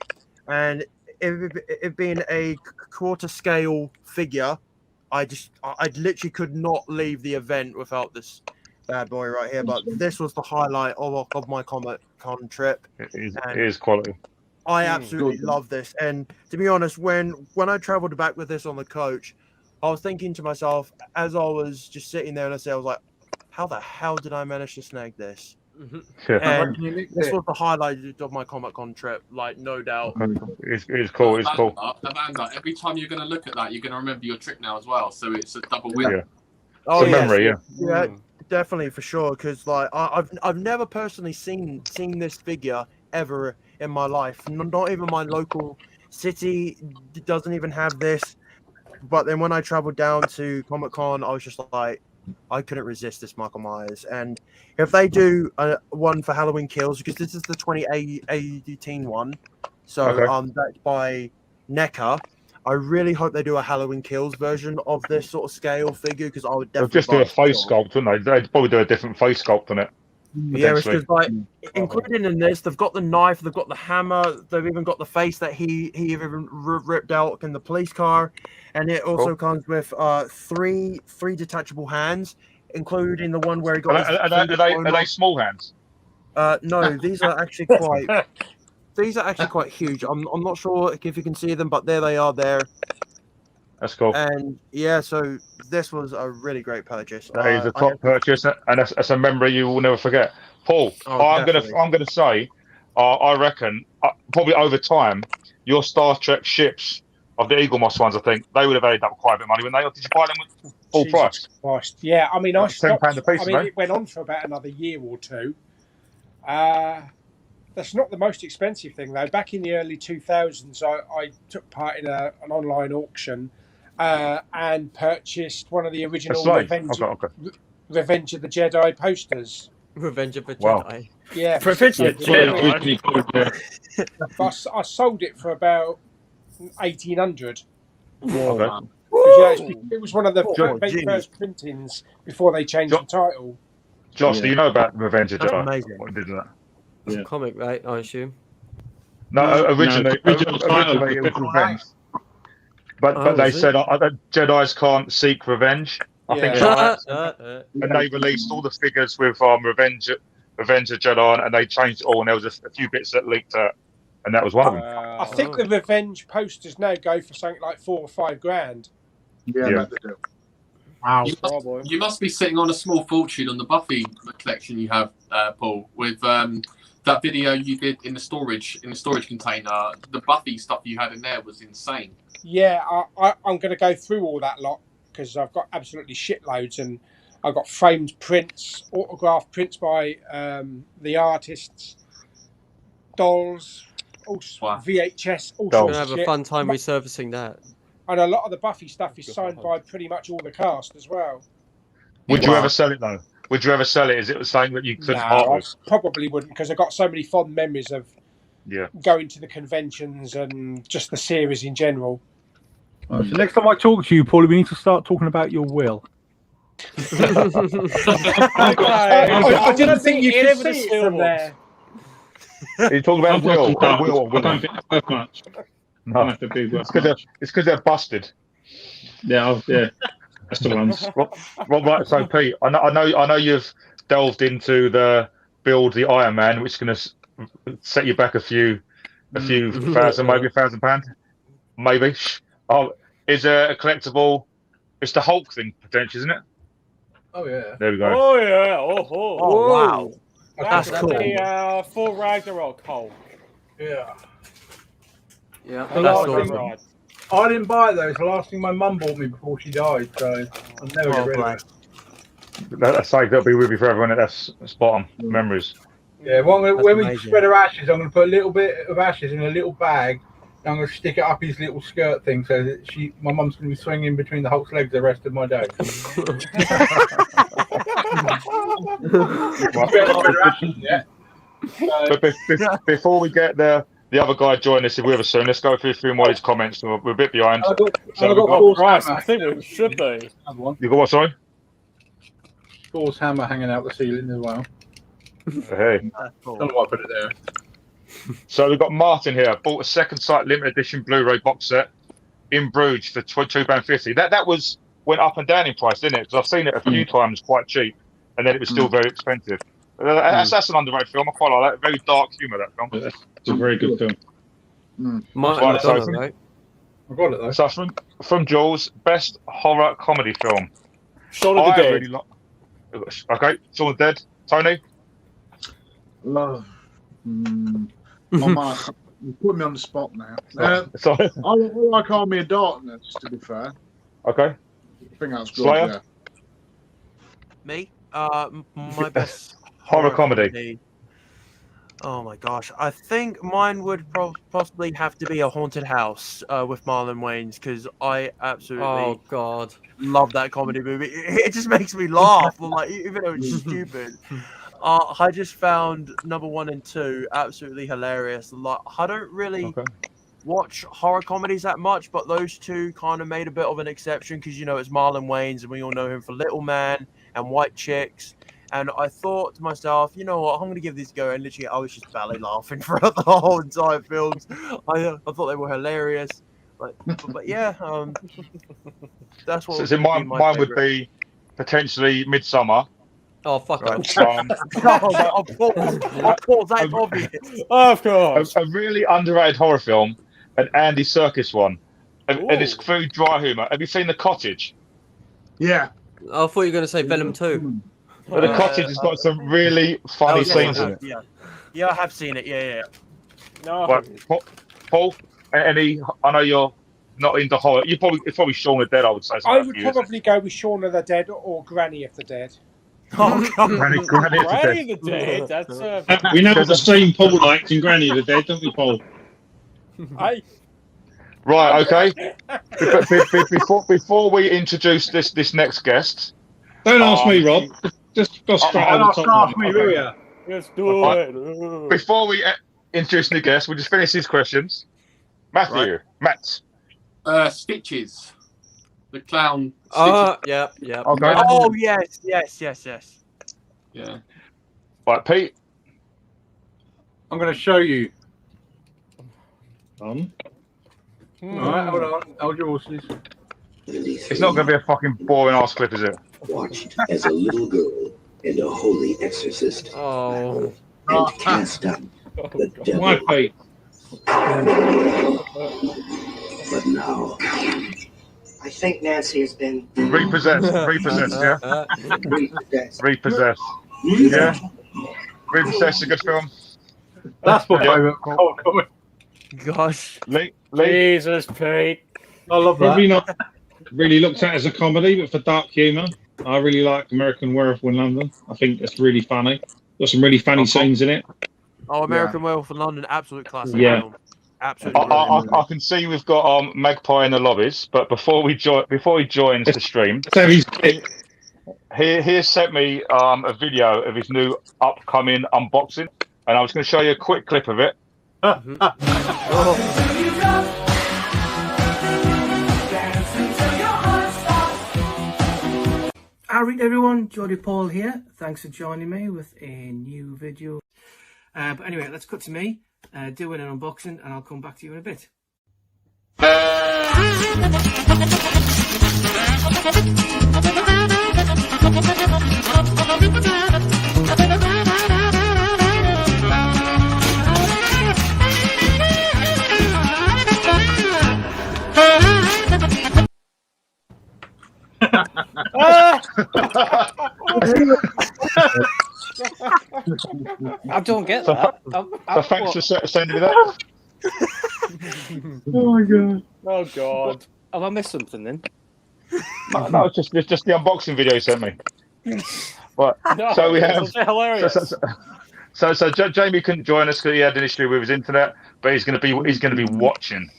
and it being a quarter scale figure, I literally could not leave the event without this bad boy right here. But this was the highlight of my Comic-Con trip. It is quality. I absolutely love this. And to be honest, when I traveled back with this on the coach, I was thinking to myself as I was just sitting there, and I was like, how the hell did I manage to snag this? And this was the highlight of my Comic-Con trip, like no doubt. It's cool. It's cool. Evander, every time you're going to look at that, you're going to remember your trip now as well. So it's a double win. Yeah. Oh, it's a memory, yeah, definitely for sure. Because like I've never personally seen this figure ever in my life. Not even my local city doesn't even have this. But then when I traveled down to Comic-Con, I was just like, I couldn't resist this Michael Myers. And if they do one for Halloween Kills, because this is the 2018 one, so that's by NECA, I really hope they do a Halloween Kills version of this sort of scale figure, because I would definitely just do a face sculpt, wouldn't they? They'd probably do a different face sculpt on it. Yeah, it's because like including in this, they've got the knife, they've got the hammer, they've even got the face that he even ripped out in the police car, and it also comes with three detachable hands, including the one where he got. Are they small hands? No, these are actually quite. These are actually quite huge. I'm not sure if you can see them, but there they are. There. That's cool. And yeah, so this was a really great purchase. That is a top purchase, and that's a memory you will never forget. Paul, I'm gonna say, I reckon probably over time, your Star Trek ships of the Eagle Moss ones, I think they would have added up quite a bit of money when they. Did you buy them with full price? Christ. Yeah, I mean, I stopped. £10 a piece, it went on for about another year or two. That's not the most expensive thing though. Back in the early 2000s, I took part in an online auction. And purchased one of the original Revenge of the Jedi posters. Revenge of the Jedi. Yeah. Revenge of the Jedi. I sold it for about 1,800. Okay. It was one of the first printings before they changed the title. Josh, do you know about Revenge of the Jedi? Amazing. What did that? It's a comic, right? I assume. No, originally it was Revenge. But they said Jedis can't seek revenge. I think and they released all the figures with Revenge of Jedi, and they changed it all, and there was a few bits that leaked out, and that was one of them. I think the Revenge posters now go for something like $4,000 or $5,000. Yeah. They do. Wow. You must be sitting on a small fortune on the Buffy collection you have, Paul, with that video you did in the storage container. The Buffy stuff you had in there was insane. Yeah, I'm going to go through all that lot because I've got absolutely shitloads, and I've got framed prints, autographed prints by the artists, dolls, VHS, all sorts of shit. We're going to have a fun time resurfacing that. And a lot of the Buffy stuff is signed by pretty much all the cast as well. Would you ever sell it though? Would you ever sell it? Is it something that you couldn't part with? I probably wouldn't, because I've got so many fond memories of going to the conventions and just the series in general. Right, so next time I talk to you, Paulie, we need to start talking about your will. I didn't think you could see it from there. You talking about will? I don't think that's worth much. No, it's because they're busted. Yeah, that's the ones. Right. So Pete, I know you've delved into the Iron Man, which is going to set you back a few thousand, maybe £1,000, maybe. Oh, is a collectible? It's the Hulk thing potentially, isn't it? Oh yeah. There we go. Oh yeah. Oh wow. That's cool. The full Ragnarok Hulk. Yeah. Yeah. I didn't buy it though. It's the last thing my mum bought me before she died, so I'll never get rid of it. That's like that'll be with you forever, and that's spot on memories. Yeah, when That's we amazing. spread our ashes, I'm going to put a little bit of ashes in a little bag. And I'm going to stick it up his little skirt thing so that my mum's going to be swinging between the Hulk's legs the rest of my day. But before we get the other guy joining us with us soon, let's go through a few more of these comments. We're a bit behind. I've got Oh, Christ, I think we should be. You got what, sorry? Thor's hammer hanging out the ceiling as well. Hey. Don't know why I put it there. So we've got Martin here. Bought a second sight limited edition Blu-ray box set in Bruges for £2.50. That went up and down in price, didn't it? Because I've seen it a few times quite cheap, and then it was still very expensive. That's an underrated film. I quite like that. Very dark humour, that film. It's a very good film. Martin McDonagh, right? I got it though. So from Jules, best horror comedy film. Shaun of the Dead. Really okay, Shaun of the Dead. Tony? You put me on the spot now. Sorry. I like Army of Darkness, to be fair. Okay. I think that's good. Slayer? Yeah. Me? My best horror comedy. Oh my gosh, I think mine would possibly have to be A Haunted House with Marlon Wayans because I absolutely love that comedy movie. It just makes me laugh, like even though it's stupid. I just found number 1 and 2 absolutely hilarious. Like I don't really watch horror comedies that much, but those two kind of made a bit of an exception because it's Marlon Wayans and we all know him for Little Man and White Chicks. And I thought to myself, you know what, I'm going to give this a go. And literally, I was just belly laughing throughout the whole entire film. I thought they were hilarious. But yeah, that's what. So mine would be potentially Midsummer. Oh, fuck off. Of course, that's obvious. Of course. A really underrated horror film, an Andy Serkis one. And it's very dry humour. Have you seen The Cottage? Yeah. I thought you were going to say Venom 2. But The Cottage has got some really funny scenes in it. Yeah, I have seen it. Yeah. No. Right, Paul, I know you're not into horror. It's probably Shaun of the Dead, I would say. I would probably go with Shaun of the Dead or Granny of the Dead. Oh, God. Granny of the Dead. That's we know what the stream Paul likes in Granny of the Dead, don't we, Paul? Right, okay. Before we introduce this next guest, don't ask me, Rob. Just go straight over the top. Ask me, will ya? Let's do it. Before we introduce the guest, we'll just finish these questions. Matthew, Matt. Stitches. The clown. Yeah. Okay. Oh, yes. Yeah. Right, Pete. I'm going to show you. On. Alright, hold on. Hold your horses. It's not going to be a fucking boring ass clip, is it? Watched as a little girl and a holy exorcist. Oh. And cast out the devil. My Pete. But now, I think Nancy has been Repossessed, yeah? Repossessed. Yeah? Repossessed is a good film. That's my favourite. Oh, gosh. Lee? Jesus, Pete. I love that. Probably not really looked at as a comedy, but for dark humour, I really like American Werewolf in London. I think it's really funny. Got some really funny scenes in it. Oh, American Werewolf in London, absolute classic film. Absolutely. I can see we've got Magpie in the lobbies, but before he joins the stream, So he's he has sent me a video of his new upcoming unboxing, and I was going to show you a quick clip of it. Alright everyone, Jody Paul here. Thanks for joining me with a new video. But anyway, let's cut to me doing an unboxing and I'll come back to you in a bit. I don't get that. So thanks for sending me that. Oh my god. Oh god. Have I missed something then? No, it's just the unboxing video you sent me. Right. No, So we have. it's hilarious. So Jamie couldn't join us because he had an issue with his internet, but he's going to be watching.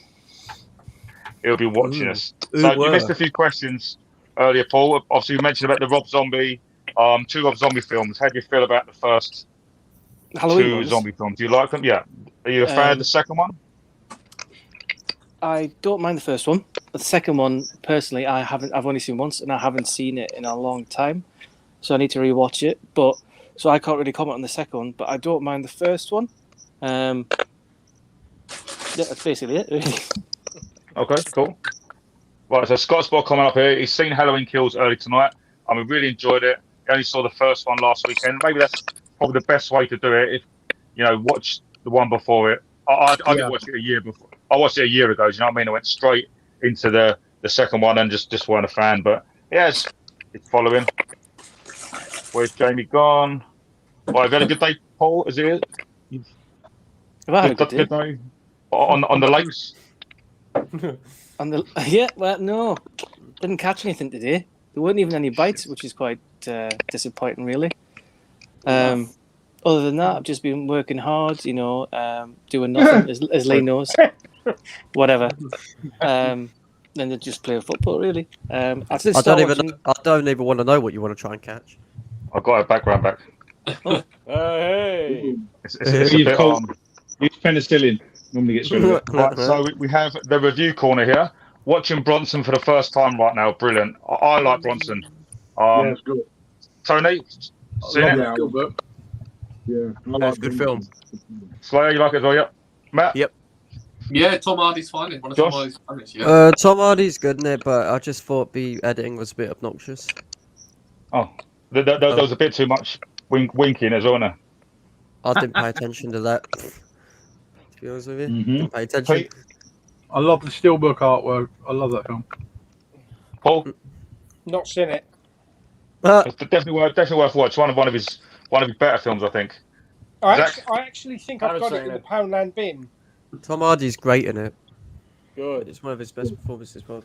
He'll be watching us. So you missed a few questions earlier, Paul. Obviously, you mentioned about the Rob Zombie, 2 Rob Zombie films. How do you feel about the first Halloween 2 ones? zombie films? Do you like them? Yeah. Are you a fan of the second one? I don't mind the first one. The second one, personally, I've only seen once, and I haven't seen it in a long time, so I need to rewatch it. But so I can't really comment on the second one, but I don't mind the first one. Yeah, that's basically it. Really. Okay, cool. Right, so Scott's ball coming up here. He's seen Halloween Kills early tonight. I mean, really enjoyed it. He only saw the first one last weekend. Maybe that's probably the best way to do it. If watch the one before it. I didn't watch it a year before. I watched it a year ago. Do you know what I mean? I went straight into the second one and just weren't a fan. But yeah, it's following. Where's Jamie gone? Well, have you had a good day, Paul? Is it? Have I had a good day? On the lakes? Well, no, didn't catch anything today. There weren't even any bites, which is quite disappointing, really. Other than that, I've just been working hard, doing nothing, as Lee knows. Whatever. Then they just play football, really. I don't even want to know what you want to try and catch. I've got a background back. Oh. Hey. It's a bit, use penicillin. Normally gets rid of it. Right, so we have the review corner here. Watching Bronson for the first time right now, brilliant. I like Bronson. It's good. Tony, seen it? That's a good film. Slayer, you like it as well? Yep. Matt? Yep. Yeah, Tom Hardy's fine. One of Tom Josh? Hardy's finest, yeah. Tom Hardy's good in it, but I just thought the editing was a bit obnoxious. Oh, there was a bit too much winking as well, no? I didn't pay attention to that. To be honest with you, didn't pay attention. I love the steelbook artwork. I love that film. Paul? Not seen it. It's definitely worth watching. One of his better films, I think. I actually think I've got it in seen the it. Poundland bin. Tom Hardy's great in it. Good. It's one of his best performances. Well,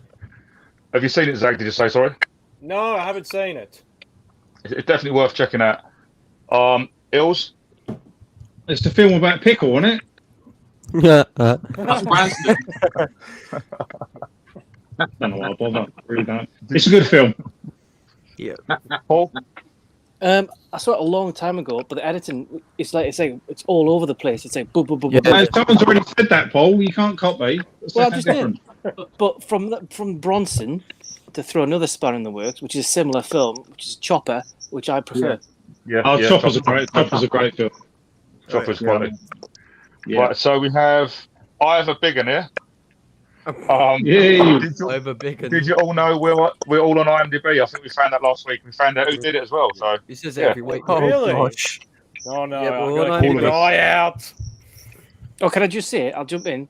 Have you seen it, Zach? Did you say sorry? No, I haven't seen it. It's definitely worth checking out. Ills? It's the film about pickle, isn't it? Yeah. That's Branston. Don't know why I bother. Really don't. It's a good film. Yeah. Paul? I saw it a long time ago, but the editing, it's all over the place. It's like boom, boom, boom, boom. No, someone's already said that, Paul. You can't copy. Well, I'm just saying. But from Bronson to throw another spanner in the works, which is a similar film, which is Chopper, which I prefer. Yeah. Chopper's a great film. Chopper's quality. Yeah. Right, so we have Ivor Biggin here. Did you all know we're all on IMDb? I think we found that last week. We found out who did it as well. So he says it every week. Oh, really? Gosh. Oh no, Yeah, I'm we're gonna all keep on an eye out. Oh, can I just say it? I'll jump in.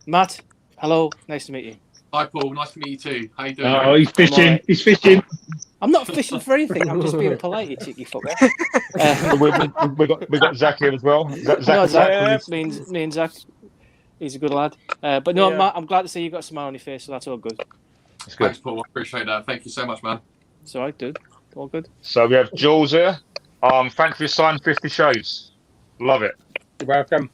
Matt, hello, nice to meet you. Hi, Paul. Nice to meet you too. How you doing? Oh, he's fishing. He's fishing. I'm not fishing for anything. I'm just being polite, you cheeky fucker. we got Zach here as well. Zach, me and Zach. He's a good lad. But no, Yeah. Matt, I'm glad to see you got a smile on your face, so that's all good. It's good. Thanks, Paul. I appreciate that. Thank you so much, man. It's all right, dude. All good. So we have Jules here. Thanks for your sign 50 Shades. Love it. You're welcome.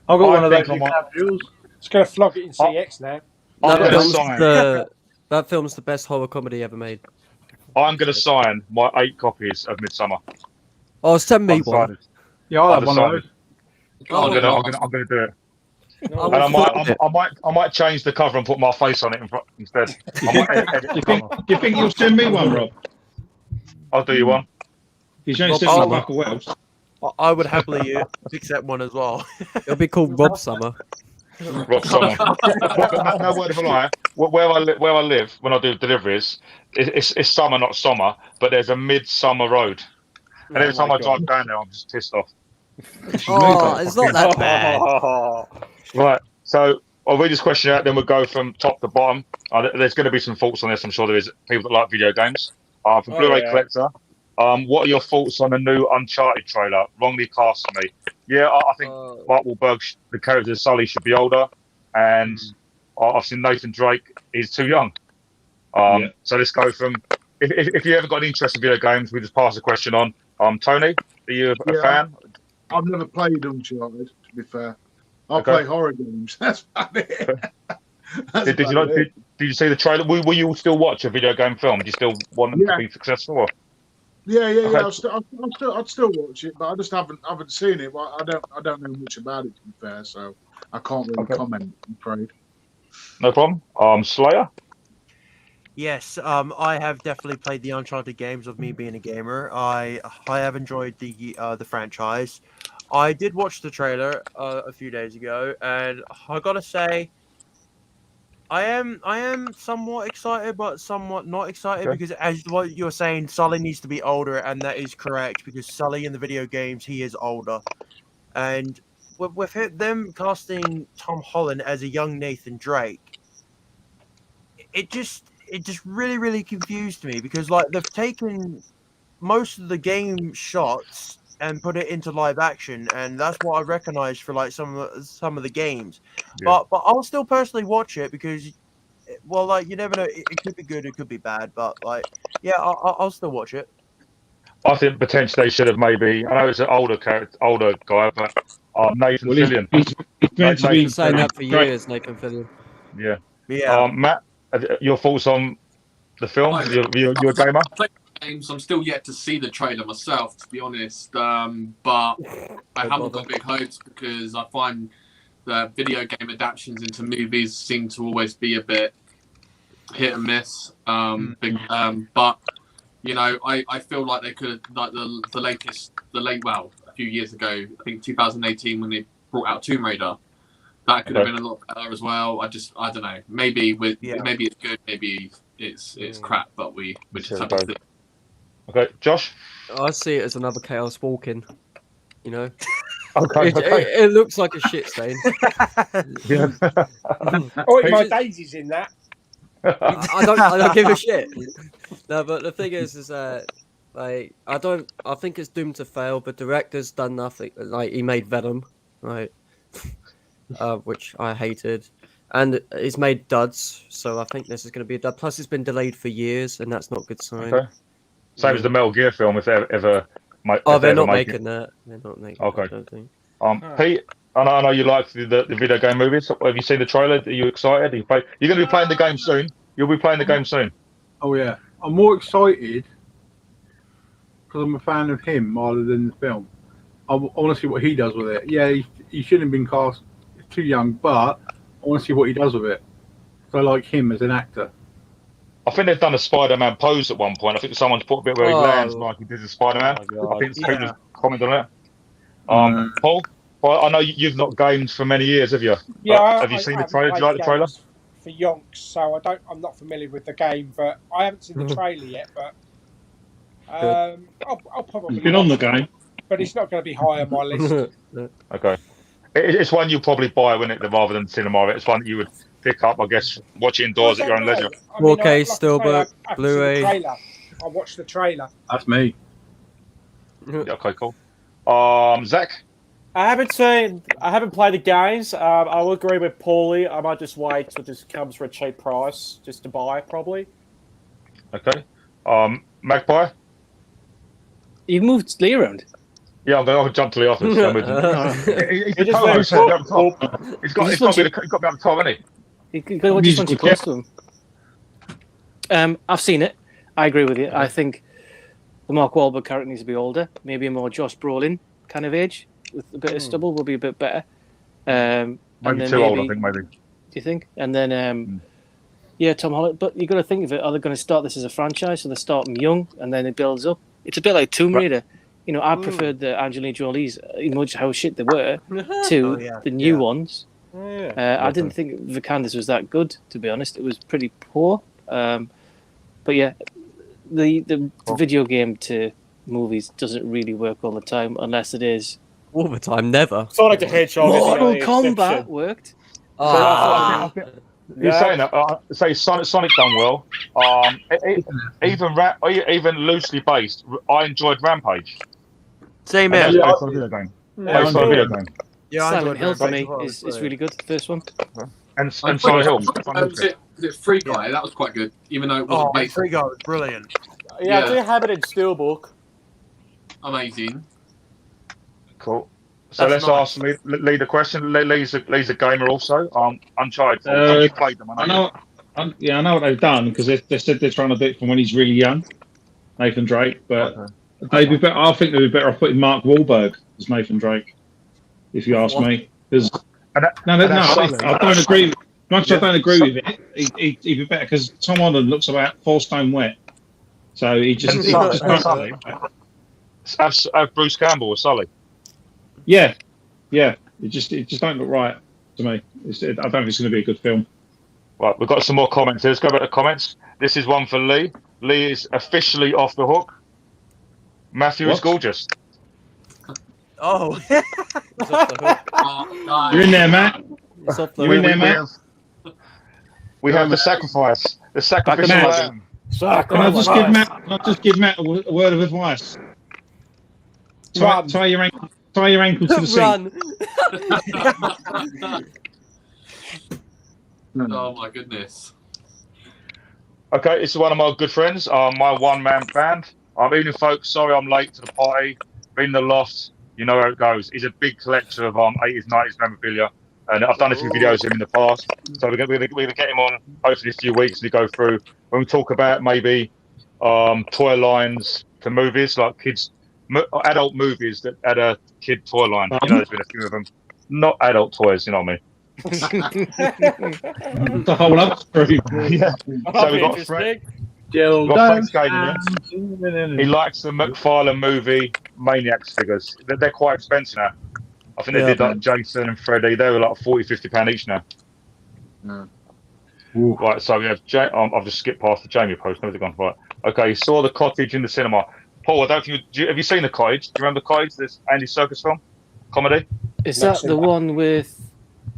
I've got I one of those. think You I'm can have, Jules. It's going to flog it in CX now. That film's the best horror comedy ever made. I'm going to sign my 8 copies of Midsummer. Oh, send me one. Undecided. Yeah, I'll have one of those. I'm gonna do it. And I might change the cover and put my face on it instead. I might edit the cover. Do you think you'll send me one, Rob? I'll do you one. He's only sent me Michael Wells. I would happily accept one as well. It'll be called Rob Summer. Rob Summer. No word of a lie. Where I live when I do deliveries, it's summer, not summer, but there's a midsummer road, and every time I drive down there, I'm just pissed off. Oh, it's not that bad. Right. So I'll read this question out, then we'll go from top to bottom. There's going to be some thoughts on this. I'm sure there is people that like video games. For Blu-ray collector, what are your thoughts on the new Uncharted trailer? Wrongly cast for me. Yeah, I think Mark Wahlberg, the character of Sully, should be older, and I've seen Nathan Drake. He's too young. So let's go from. If you haven't got an interest in video games, we just pass the question on. Tony, Are you a Yeah, fan? I've never played Uncharted, to be fair. I Okay. play horror games. That's about it. That's Did you about not? it. Did you see the trailer? Will you still watch a video game film? Do you still want them to Yeah. be successful? Or? Yeah. Okay. I'd still watch it, but I just haven't seen it. Well, I don't know much about it, to be fair, so I can't really comment. I'm afraid. No problem. Slayer. Yes, I have definitely played the Uncharted games. Of me being a gamer, I have enjoyed the franchise. I did watch the trailer a few days ago, and I gotta say, I am somewhat excited, but somewhat not excited Okay. because, as what you're saying, Sully needs to be older, and that is correct because Sully in the video games he is older, and with them casting Tom Holland as a young Nathan Drake, it just really confused me because like they've taken most of the game shots and put it into live action, and that's what I recognize for like some of the games. Yeah. But I'll still personally watch it because, well, like you never know, it could be good, it could be bad, but like yeah, I'll still watch it. I think potentially they should have maybe. I know it's an older guy, but Nathan Well, Fillion. he's meant to be Been saying that for great. years, Nathan Fillion. Yeah. Yeah. Matt, your thoughts on the film? You're a gamer. Games. I'm still yet to see the trailer myself, to be honest. But I haven't got big hopes because I find that video game adaptations into movies seem to always be a bit hit and miss. But you know, I feel like they could like a few years ago, I think 2018 when they brought out Tomb Raider. That could have been a lot better as well. I don't know. Maybe maybe it's good, maybe it's crap, but we just have to see. Okay, Josh. I see it as another Chaos Walking. You know. Okay. It looks like a shit stain. Yeah. Oh, my Daisy's in that. I don't give a shit. No, but the thing is like I think it's doomed to fail. The director's done nothing. Like he made Venom, right? Which I hated, and he's made duds. So I think this is going to be a dud. Plus, it's been delayed for years, and that's not a good sign. Okay. Same as the Metal Gear film, if they ever. They're not making that. They're not making. Okay. I don't think. Pete, I know you like the video game movies. Have you seen the trailer? Are you excited? You're going to be playing the game soon. You'll be playing the game soon. Oh yeah, I'm more excited because I'm a fan of him rather than the film. I want to see what he does with it. Yeah, he shouldn't have been cast too young, but I want to see what he does with it. So I like him as an actor. I think they've done a Spider-Man pose at one point. I think someone's put a bit where he lands like he did in Spider-Man. I think people commented on it. Paul, well, I know you've not gamed for many years, have you? Yeah, have you seen the trailer? Do you like the trailer? For yonks, so I'm not familiar with the game, but I haven't seen the trailer yet. But I'll probably. He's been on the game, but it's not going to be high on my list. Okay, it's one you probably buy, wouldn't it, rather than cinema? It's one that you would pick up, I guess, watch it indoors at your own leisure. 4K Steelbook, Blu-ray. I watched the trailer. That's me. Okay, cool. Zach. I haven't played the games. I will agree with Pauly. I might just wait till this comes for a cheap price just to buy it, probably. Okay. Magpie. You've moved Lee around. Yeah, I'm going to jump to the office. He's got to be at the top, hasn't he? What just wants you close to him? I've seen it. I agree with you. I think the Mark Wahlberg character needs to be older. Maybe a more Josh Brolin kind of age with a bit of stubble will be a bit better. Maybe too old, I think, maybe. Do you think? And then, yeah, Tom Holland. But you got to think of it. Are they going to start this as a franchise? So they start them young and then it builds up. It's a bit like Tomb Raider. You know, I preferred the Angelina Jolie's, much how shit they were, to the new ones. I didn't think Vikanda's was that good, to be honest. It was pretty poor. But yeah, the video game to movies doesn't really work all the time, unless it is all the time. Never. Sonic the Hedgehog. Mortal Kombat worked. You're saying that? Say Sonic done well. Even loosely based, I enjoyed Rampage. Same here. Yeah, based on a video game. Based on a video game. Yeah, Silent Hill for me is really good. The first one. And Silent Hill. Was it Free Guy? That was quite good, even though it wasn't based. Free Guy was brilliant. Yeah, I do have it in Steelbook. Amazing. Cool. So That's let's nice. ask Lee the question. Lee's a gamer also. Uncharted. Have you played them? I know. I know what they've done because they said they're trying to do it from when he's really young, Nathan Drake. But they'd be better. I think they'd be better off putting Mark Wahlberg as Nathan Drake, if you ask me. Because I don't agree. Much I don't agree with it. He'd be better because Tom Holland looks about 4 stone wet. So he just can't. Have Bruce Campbell or Sully. Yeah. It just don't look right to me. I don't think it's going to be a good film. Right, we've got some more comments here. Let's go back to comments. This is one for Lee. Lee is officially off the hook. Matthew is gorgeous. Oh. You're in there, Matt. You're in there, Matt. We have the sacrifice. The sacrificial lamb. Can I just give Matt a word of advice? Tie your ankle to the seat. Oh my goodness. Okay, this is one of my good friends, my one-man band. Evening, folks. Sorry I'm late to the party. Been in the loft. You know how it goes. He's a big collector of 80s, 90s memorabilia. And I've done a few videos of him in the past. So we're going to get him on hopefully a few weeks to go through. When we talk about maybe toy lines to movies, like adult movies that had a kid toy line. You know, there's been a few of them. Not adult toys, you know what I mean? The whole other crew. Yeah. So we've got Fred skating here. He likes the McFarlane movie Maniacs figures. They're quite expensive now. I think they did like Jason and Freddy. They were like £40-50 each now. Right, so we have I've just skipped past the Jamie post. Where's it gone? Right. Okay, you saw The Cottage in the cinema. Paul, I don't think have you seen The Cottage? Do you remember The Cottage? This Andy Serkis film? Comedy? Is that the one with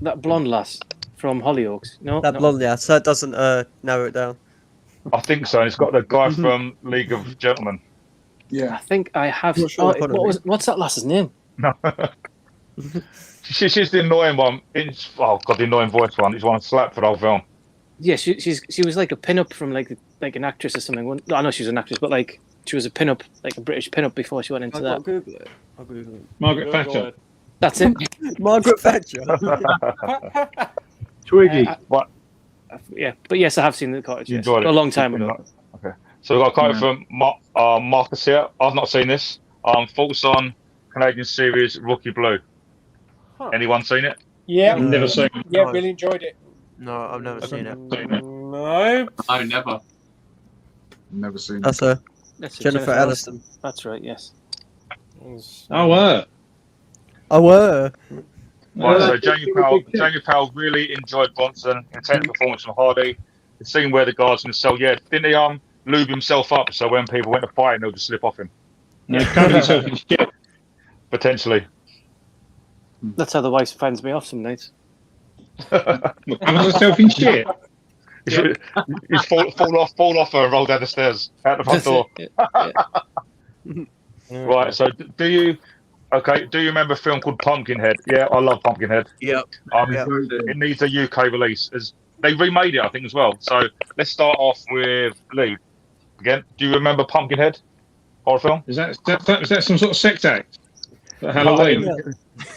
that blonde lass from Hollyoaks? No, That blonde, yeah. So it doesn't narrow it down. I think so. And it's got the guy from League of Gentlemen. Yeah. I think I have. What's that lass's name? No. She's the annoying one. The annoying voice one. He's one slap for the whole film. Yeah, she was like a pin-up from like an actress or something. I know she was an actress, but like she was a pin-up, like a British pin-up before she went into that. I'll Google it. Margaret Thatcher. That's it. Margaret Thatcher. Twiggy. What? Yeah, but yes, I have seen The Cottage. Yes. Enjoyed it. A long time ago. Okay. So we've got a quote from Marcus here. I've not seen this. Thoughts on Canadian series Rookie Blue. Anyone seen it? Yeah. Never seen it. Yeah, really enjoyed it. No, I've never seen it. No. I never. Never seen That's it. That's Jennifer Aniston. That's right. Yes. Oh, Right, so Jamie Powell really enjoyed Bronson. Intense performance from Hardy. The scene where the guard's going to sell. Yeah, didn't he lube himself up so when people went to fight, they'll just slip off him? No, covered himself in shit. Potentially. That's how the wife finds me off some nights. Covered himself in shit. He's fall off her and roll down the stairs out the front door. Right. So do you remember a film called Pumpkinhead? Yeah, I love Pumpkinhead. Yep. It needs a UK release. They remade it, I think, as well. So let's start off with Lee. Again, do you remember Pumpkinhead? Horror film? Is that some sort of sex act? Halloween.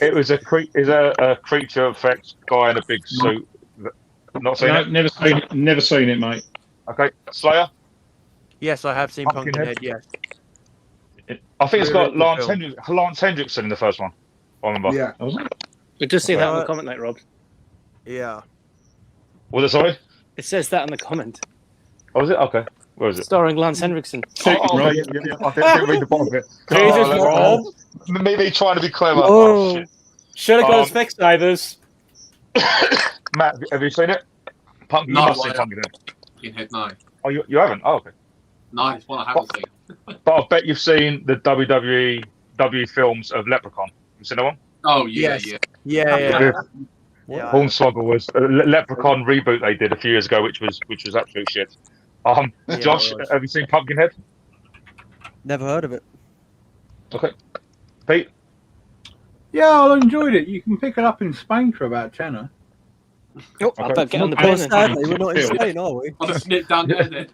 It was a creature effects guy in a big suit. Not seen it? Never seen it, mate. Okay, Slayer? Yes, I have seen Pumpkinhead, yes. I think it's got Lance Hendrickson in the first one. I remember. Yeah. We just see that in the comment, like Rob. Yeah. Was it, sorry? It says that in the comment. Oh, is it? Okay. Where is it? Starring Lance Henriksen. Yeah. I didn't read the bottom of it. Jesus, Rob. Me trying to be clever. Oh, shit. Should have got us fixed divers. Matt, have you seen it? No, you must see Pumpkinhead. Pumpkinhead, no. Oh, you haven't? Oh, okay. No, it's one I haven't seen. But I bet you've seen the WWE films of Leprechaun. You seen that one? Oh, yeah, Yes. yeah. Yeah. Hornswoggle was a Leprechaun reboot they did a few years ago, which was absolute shit. Josh, have you seen Pumpkinhead? Never heard of it. Okay. Pete? Yeah, I enjoyed it. You can pick it up in Spain for about £10. Oh, I better get on the plane. Sadly, we're not in Spain, are we? I'll just nip down there then.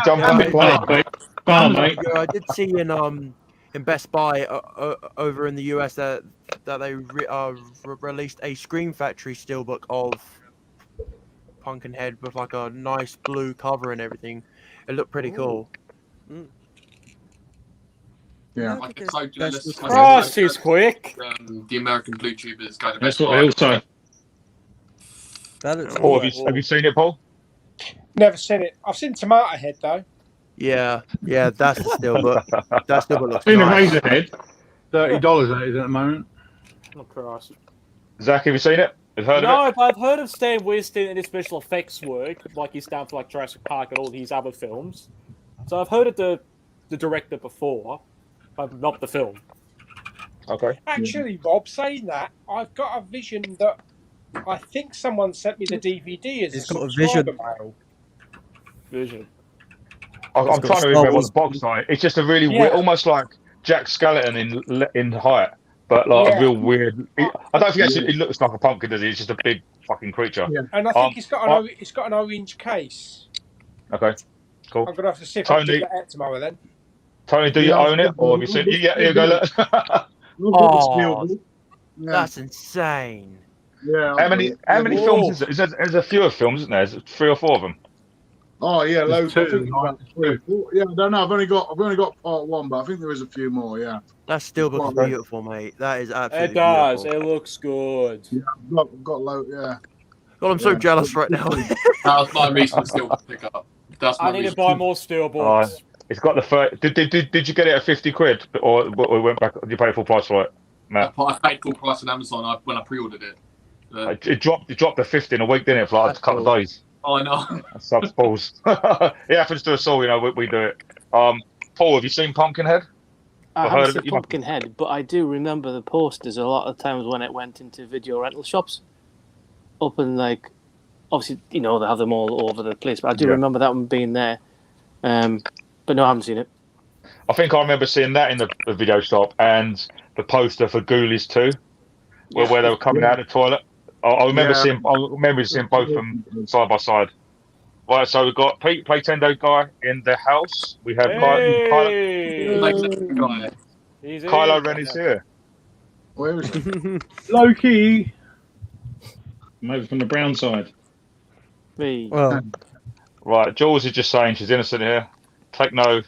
Jump on the plane. Far, mate. I did see in in Best Buy over in the US that they released a Scream Factory steelbook of Pumpkinhead with like a nice blue cover and everything. It looked pretty cool. Yeah. I get so jealous. Christ, he's quick. The American blue tubers go to That's Best what Buy. they all say. That looks Paul, cool. have you seen it, Paul? Never seen it. I've seen Tomato Head though. Yeah, that's the steelbook. That steelbook looks Seen nice. a Razorhead. $30 that is at the moment. Oh, Christ. Zach, have you seen it? Have you heard of No, but I've heard of Stan Winston and his special effects work, like he's done for like Jurassic Park and all his other films. So I've heard of the director before, but not the film. it? Okay. Actually, Rob, saying that, I've got a vision that I think someone sent me the DVD as It's a got a subscriber vision. mail. Vision. I'm got trying to Star remember what Wars. the box art. It's just a really Yeah. weird, almost like Jack Skellington in height, but like Yeah. a real weird. I don't think actually it looks like a pumpkin, does it? It's just a big fucking creature. Yeah. And I think it's got an orange case. Okay, cool. I'm gonna have to see if I can Tony, dig that out tomorrow then. Tony, do you own it, or have you seen it? Yeah, here you go. Look. Oh, that's insane. Yeah. How many films is there? There's a few of films, isn't there? There's 3 or 4 of them. Oh yeah, loads. I two, think about 3 or 4. Yeah, I don't know. I've only got part 1, but I think there is a few more. Yeah. That steelbook is beautiful, mate. That is absolutely It does. beautiful. It looks good. Yeah, I've got loads. Yeah. God, I'm so jealous right now. That was my recent still pick up. That's my I need to recent- buy more steelbooks. It's got the first. Did you get it at 50 quid, or we went back? You paid full price for it, Matt? I paid full price on Amazon when I pre-ordered it. It dropped to 50 in a week, didn't it? For like a couple of days. Oh, I know. Subs balls. It happens to us all, you know. We do it. Paul, have you seen Pumpkinhead? I I've haven't heard of seen it, you Pumpkinhead, but I do remember the posters a lot of times when it went into video rental shops. Up in like, obviously, you know, they have them all over the place, but I do Yeah. remember that one being there. But no, I haven't seen it. I think I remember seeing that in the video shop and the poster for Ghoulies 2, where they were coming out of the toilet. I remember seeing both of them side by side. Right, so we've got Pete Playtendo guy in the house. We have Kylo Ren is here. Where is it? Loki. Maybe from the brown side. Well, Right, Jules is just saying she's innocent here. Take no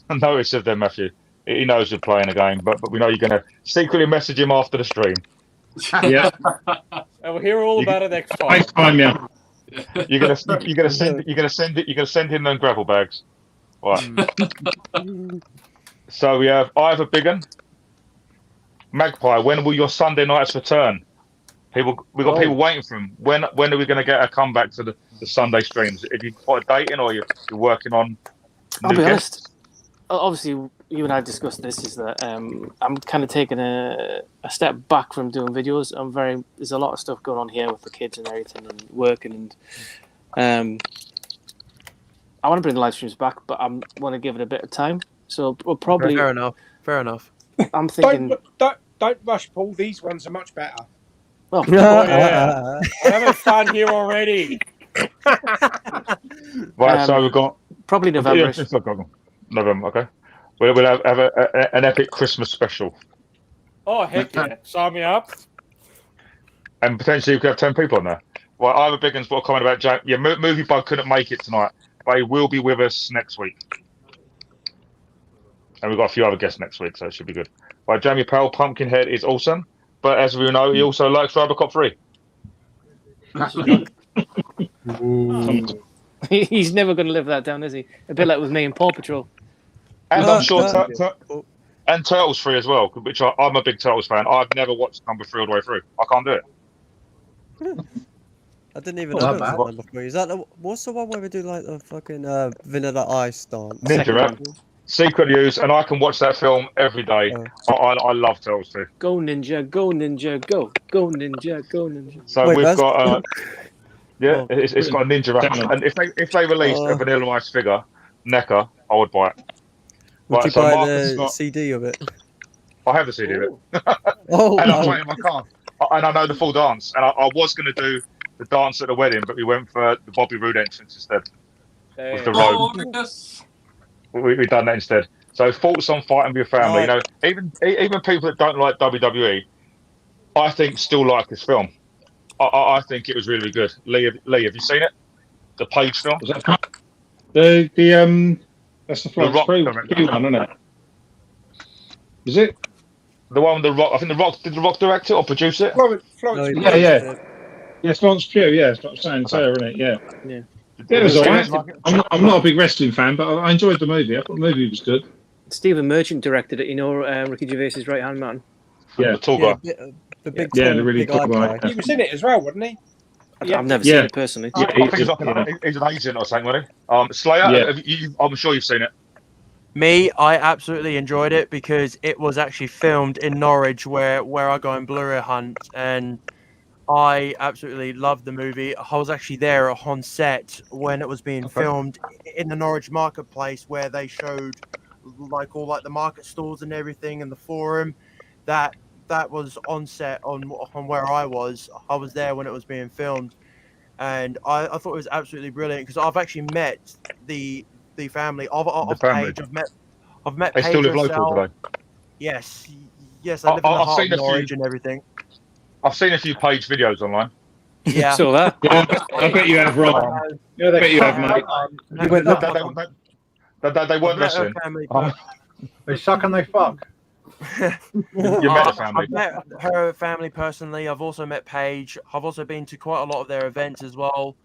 notice of them, Matthew. He knows you're playing a game, but we know you're going to secretly message him after the stream. Yeah. And we'll hear all about it next time. Next time, yeah. You're gonna send him them gravel bags. Right. So we have I have a big one. Magpie, when will your Sunday nights return? We've got people waiting for them. When are we going to get a comeback to the Sunday streams? Have you got a date in, or you're working on? I'll new be guests? honest. Obviously, you and I discussed this. Is that I'm kind of taking a step back from doing videos. There's a lot of stuff going on here with the kids and everything, and working, and I want to bring the live streams back, but I want to give it a bit of time. So we'll probably Fair enough. I'm thinking. Don't rush, Paul. These ones are much better. Oh, yeah. I'm having fun here already. Right, so we've got probably November. November, okay. We'll have an epic Christmas special, Oh, heck yeah. Sign me up. and potentially we could have 10 people on there. Well, I have a big one's got a comment about Jack. Yeah, Movie Bug couldn't make it tonight, but he will be with us next week, and we've got a few other guests next week, so it should be good. Right, Jamie Powell, Pumpkinhead is awesome, but as we know, he also likes Robocop 3. He's never going to live that down, is he? A bit like with me and Paw Patrol. And I'm sure and Turtles 3 as well, which I'm a big Turtles fan. I've never watched number 3 all the way through. I can't do it. I didn't even know that was number 3. Is that what's the one where we do like the fucking Vanilla Ice dance? Ninja Rap. Secret News, and I can watch that film every day. I love Turtles 2. Go Ninja, go Ninja, go. Go Ninja, go Ninja. So we've got it's got a Ninja Rap, and if they released a Vanilla Ice figure, NECA, I would buy it. Would you so buy Marcus the got- CD of it? I have the CD of it. Oh, and I play it in my car. And I know the full dance. And I was going to do the dance at the wedding, but we went for the Bobby Roode entrance instead. With the robe. Yes. We done that instead. So thoughts on fighting with your family. You know, even people that don't like WWE, I think still like this film. I think it was really good. Lee, have you seen it? The Page film. Was that the that's the Florence Rock Pugh director. one, isn't it? Is it? The one with the Rock. I think did the Rock direct it or produce it? Florence Yeah. Yeah, Florence Pugh. Yeah, that's what I'm saying. It's her, isn't it? Yeah. Yeah. Yeah, it was Did you alright. like it? I'm not a big wrestling fan, but I enjoyed the movie. I thought the movie was good. Stephen Merchant directed it. You know, Ricky Gervais's right hand man. Yeah, the tall guy. The big, the really big tall guy. He was in it as well, wasn't he? I've never seen it personally. Yeah, I think he's an agent or something, wasn't he? Slayer. Yeah. I'm sure you've seen it. Me, I absolutely enjoyed it because it was actually filmed in Norwich, where I go and Blu-ray hunt, and I absolutely loved the movie. I was actually there on set when it was being filmed in the Norwich marketplace, where they showed all the market stalls and everything, and the forum. That was on set on where I was. I was there when it was being filmed, and I thought it was absolutely brilliant because I've actually met the family of Paige. I've met They Paige still live herself. local today. Yes, I live in the I've heart seen of a Norwich few. and everything. I've seen a few Page videos online. Yeah, Saw that. Yeah, I bet you have, Rob. Yeah, I bet you have, mate. They weren't wrestling. They suck and they fuck. You met the family. I've met her family personally. I've also met Paige. I've also been to quite a lot of their events as well.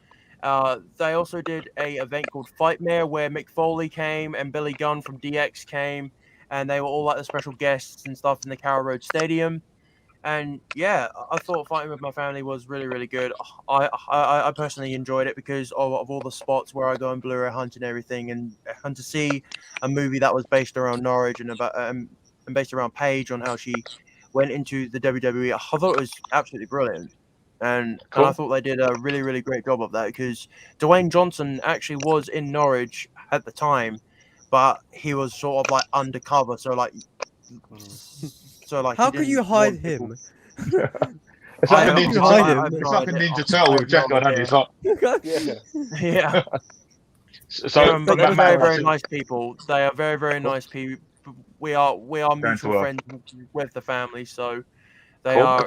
They also did a event called Fightmare where Mick Foley came and Billy Gunn from DX came, and they were all like the special guests and stuff in the Carroll Road Stadium. And yeah, I thought Fighting with My Family was really, really good. I personally enjoyed it because of all the spots where I go and Blu-ray hunt and everything, and to see a movie that was based around Norwich and about and based around Paige on how she went into the WWE. I thought it was absolutely brilliant, and I thought they did a really, really great job of that because Dwayne Johnson actually was in Norwich at the time, but he was sort of like undercover, so like. How could you hide him? It's like a Ninja Turtle with Jack on it. It's like, yeah. So, but they're very, very nice people. They are very, very nice people. We are mutual friends with the family, so they are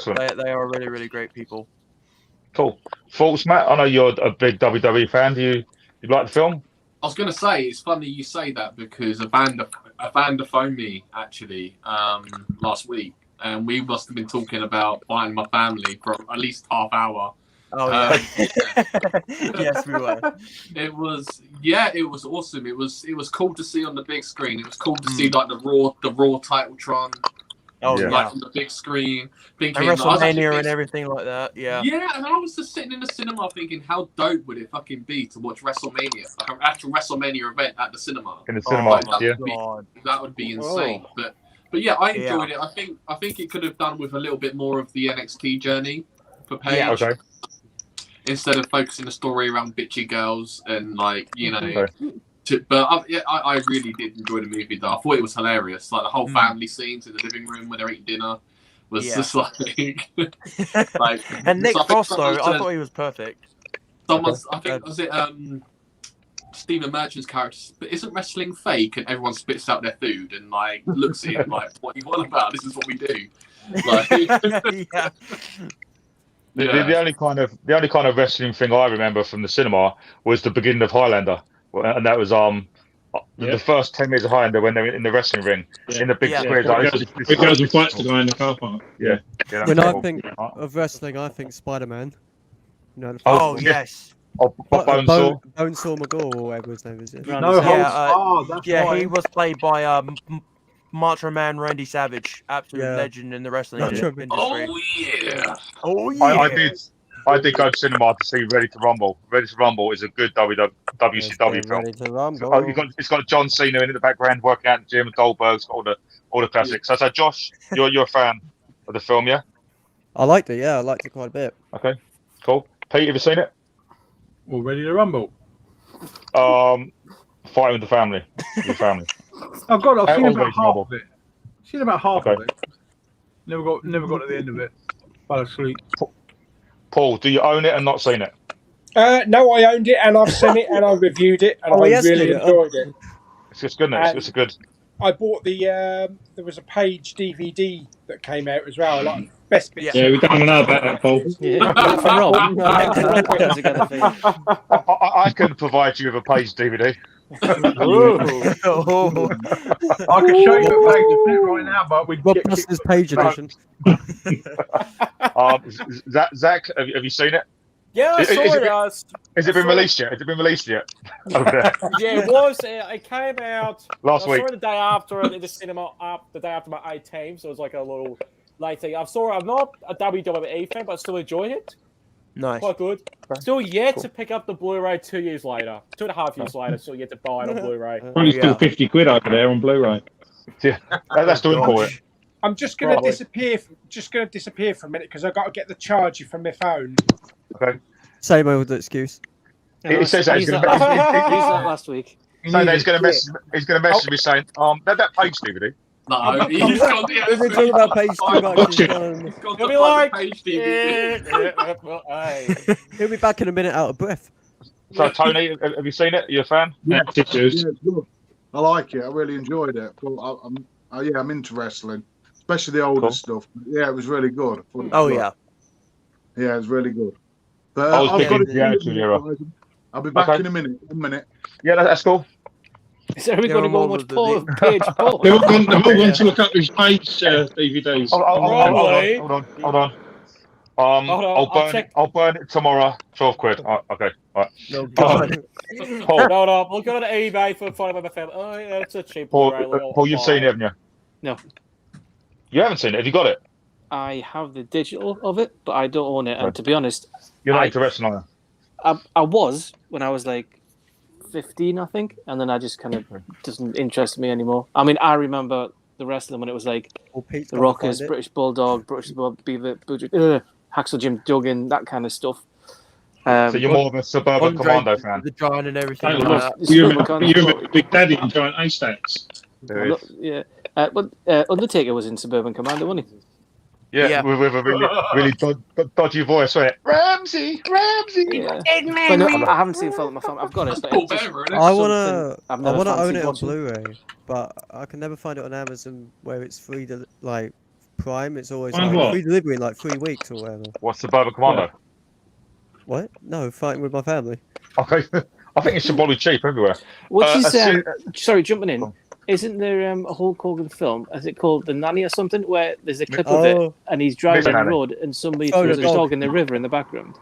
really, really great people. Cool. Thoughts, Matt? I know you're a big WWE fan. Do you like the film? I was going to say, it's funny you say that because Evander phoned me actually last week, and we must have been talking about Fighting My Family for at least half hour. Oh yeah, yes we were. It was awesome. It was cool to see on the big screen. It was cool to see like the Raw Titletron. Oh like on the big screen, thinking and WrestleMania and everything like that. Yeah. Yeah, and I was just sitting in the cinema thinking, how dope would it fucking be to watch WrestleMania, like an actual WrestleMania event at the cinema? In the cinema, that would be insane. But yeah, I enjoyed it. I think it could have done with a little bit more of the NXT journey for Paige. Yeah, okay. Instead of focusing the story around bitchy girls and like but I really did enjoy the movie though. I thought it was hilarious. Like the whole family scenes in the living room when they're eating dinner was just like and Nick Frost though, I thought he was perfect. I think was it Stephen Merchant's character, but isn't wrestling fake? And everyone spits out their food and like looks at him like, what are you on about? This is what we do. Like, The only kind of wrestling thing I remember from the cinema was the beginning of Highlander, and that was the first 10 minutes of Highlander when they were in the wrestling ring in the big squares. It goes and fights the guy in the car park. Yeah. When I think of wrestling, I think Spider-Man. You know, yes. Bonesaw McGaw or whatever his name is. He was played by Macho Man Randy Savage, absolute legend in the wrestling industry. Oh yeah. I did go to cinema to see Ready to Rumble. Ready to Rumble is a good WCW film. Ready to Rumble. It's got John Cena in the background working out the gym. Goldberg's got all the classics. So Josh, you're a fan of the film, yeah? I liked it. Yeah, I liked it quite a bit. Okay, cool. Pete, have you seen it? Well, Ready to Rumble. Fighting with the family. Your family. I've seen about half of it. Seen about half of it. Never got to the end of it. Fell asleep. Paul, do you own it and not seen it? No, I owned it and I've seen it and I reviewed it and I really enjoyed it. It's just good, isn't it? It's good. I bought the there was a Page DVD that came out as well. Like best bits. Yeah, we don't know about that, Paul. Yeah, for Rob. Rob put it together for you. I can provide you with a Page DVD. Oh. I can show you a page of it right now, but we'd Rob get Buster's Page edition. Zach, have you seen it? Yeah, I saw it. Has it been released yet? Has it been released yet? Okay. Yeah, it was. It came out Last I week. saw it the day after in the cinema. The day after my 18th, so it was like a little late thing. I'm not a WWE fan, but I still enjoyed it. Nice. Quite good. Still yet to pick up the Blu-ray 2 years later. 2.5 years later, still yet to buy it on Blu-ray. Probably still 50 quid over there on Blu-ray. Yeah, that's doing for it. I'm just going to Probably. disappear. Just going to disappear for a minute because I've got to get the charger from my phone. Okay. Same old excuse. It says that he's going to Used that last week. say that he's going to message me saying, that Page DVD. No, he's gone. Yeah, We've been talking about Page too much. He's gone You'll to be like, Page DVD. hey. He'll be back in a minute out of breath. So Tony, have you seen it? Are you a fan? Yeah, it's good. I like it. I really enjoyed it. But I'm into wrestling, especially the older stuff. Yeah, it was really good. I thought it was Oh good. yeah. Yeah, it was really good. But I was I've got thinking the Attitude Era. I'll be back Okay. in a minute. 1 minute. Yeah, that's cool. Is everybody Yeah, going to go I'm and watch over the Paul? deep. Page Paul? They've all gone to look up his Page DVDs. Hold on. Hold on, I'll burn it tomorrow. 12 quid. Okay. All right. No God. Paul, Hold on, we'll go to eBay for finding my family. Oh, yeah, it's a cheap Blu-ray. Paul, you've seen it, haven't you? No. You haven't seen it. Have you got it? I have the digital of it, but I don't own it. And to be honest, You're not into wrestling, are you? I was when I was like 15, I think, and then I just kind of doesn't interest me anymore. I mean, I remember the wrestling when it was like the Rockers, British Bulldog, British Beaver, Hacksaw Jim Duggan, that kind of stuff. So you're more of a Suburban Commando fan. The Giant and everything. Oh, like that. you remember Big Daddy and Giant A-Stacks? Yeah, but Undertaker was in Suburban Commando, wasn't he? Yeah. With a really dodgy voice, right? Ramsey. Yeah. But no, I haven't seen Fall My Family. I've got it. But it's just I wanna something I've never own fancied it on watching. Blu-ray, but I can never find it on Amazon where it's free to like Prime. It's always Find like what? free delivery in like 3 weeks or whatever. What's Suburban Commando? What? No, Fighting with My Family. Okay. I think it should probably cheap everywhere. What's his? Sorry, jumping in. Isn't there a Hulk Hogan film? Is it called The Nanny or something? Where there's a clip of it and he's driving Mr. down the Nanny. road and somebody Oh, throws the his dog. dog in the river in the background.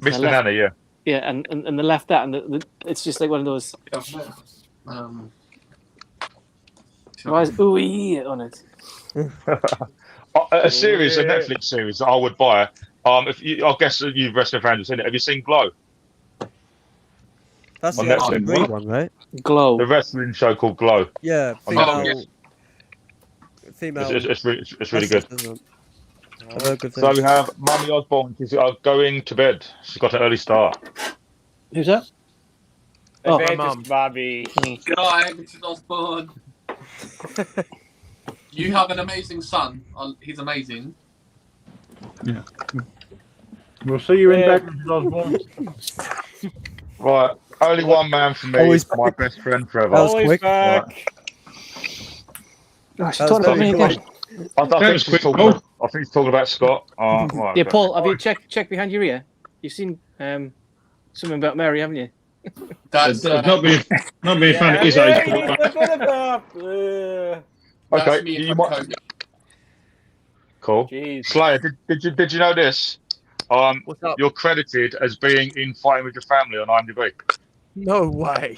Mr. left- Nanny, yeah. Yeah, and they left that, and it's just like one of those. Why is ooh on it? A series, a Netflix series that I would buy. I guess you wrestling fans have seen it. Have you seen Glow? That's On the actual Netflix. Greek one, right? Glow. The wrestling show called Glow. Yeah, On female. Netflix. Female. It's really good. wrestlers, isn't it? I've heard good So we things. have Mummy Osborne. She's going to bed. She's got an early start. Who's that? Oh, my mum. Bobby. Guy, Mrs. Osborne. You have an amazing son. He's amazing. Yeah. We'll see you in bed, Mrs. Osborne. Right, only one man for me. Always my back. best friend forever. That was Always quick. back. Oh, she's That was talking about me very again. I think she's talking. I think he's talking about Scott. Right, Yeah, okay. Paul, have you checked behind your ear? You've seen something about Mary, haven't you? That's Not being fan at his age. but- Okay, me and you might. Cody. Cool. Jeez. Slayer, did you know this? What's up? You're credited as being in Fighting with Your Family on IMDb. No way.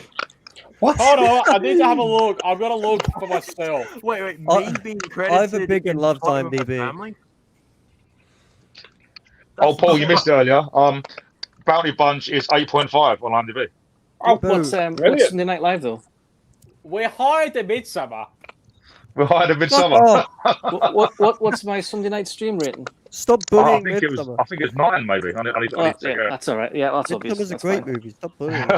What? Hold on, I need to have a look. I've got to look for myself. Wait, me I- being credited. I've big and in loved Fighting with My IMDb. Family? Oh, Paul, you missed it earlier. Bounty Bunch is 8.5 on IMDb. Oh, What's brilliant. Sunday Night Live though? We're hired at Midsummer. We're hired in Midsummer. Oh, What's my Sunday night stream rating? stop I bullying think it was. Midsummer. I think it's 9 maybe. I need to Oh, check yeah, it out. that's all right. Yeah, that's obvious. Midsummer's a That's great fine. movie. Stop bullying.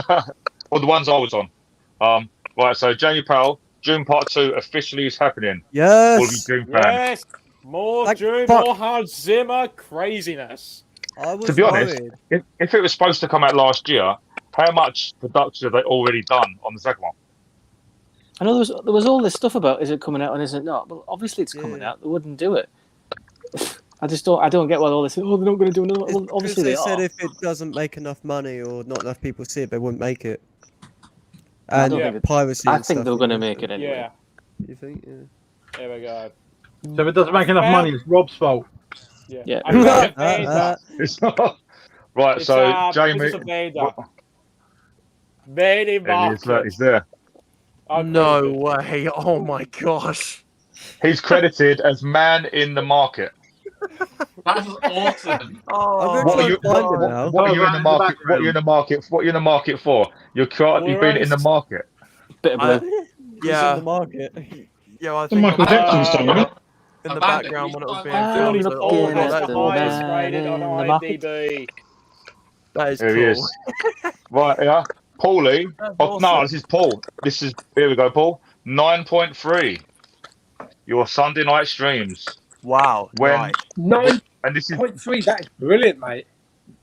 Well, the ones I was on. Right, so Jamie Powell, June Part 2 officially is happening. Will be Yes. June fan. Yes. More Like, June, fuck. more Hans Zimmer craziness. I was To be honest, worried. if it was supposed to come out last year, how much production have they already done on the second one? I know there was all this stuff about is it coming out and is it not? Well, obviously it's coming out. They wouldn't do it. I don't get why all this. Oh, they're not going to do another. Well, obviously they they said are. if it doesn't make enough money or not enough people see it, they wouldn't make it. I And don't think piracy. I and think stuff, they were you going to know, make so- it anyway. Yeah. You think? Yeah. There we go. So if it doesn't make enough money, it's Rob's fault. Yeah. Yeah. I found Evander. It's not. Right, It's, so Jamie. this is Evander. Made in There he is, look, he's there. No way! Oh my gosh! He's credited as man in the market. That's awesome. Oh, What are you? God. What are you in the market? What are you in the market? What are you in the market for? You've been in the market. Bit of blue. Yeah. in the market. Yeah, I The think Michael Jackson song, isn't it? in the Evander, background can when it was you being sign my filmed. I'm so- looking oh, at that's the Highest awesome. man rated on in the market. IMDb. That is There he cool. is. Right, yeah. Paulie. That's Oh, no, awesome. this is Paul. Here we go, Paul. 9.3. Your Sunday night streams. Wow. When Nice. 9.3. That is brilliant, mate.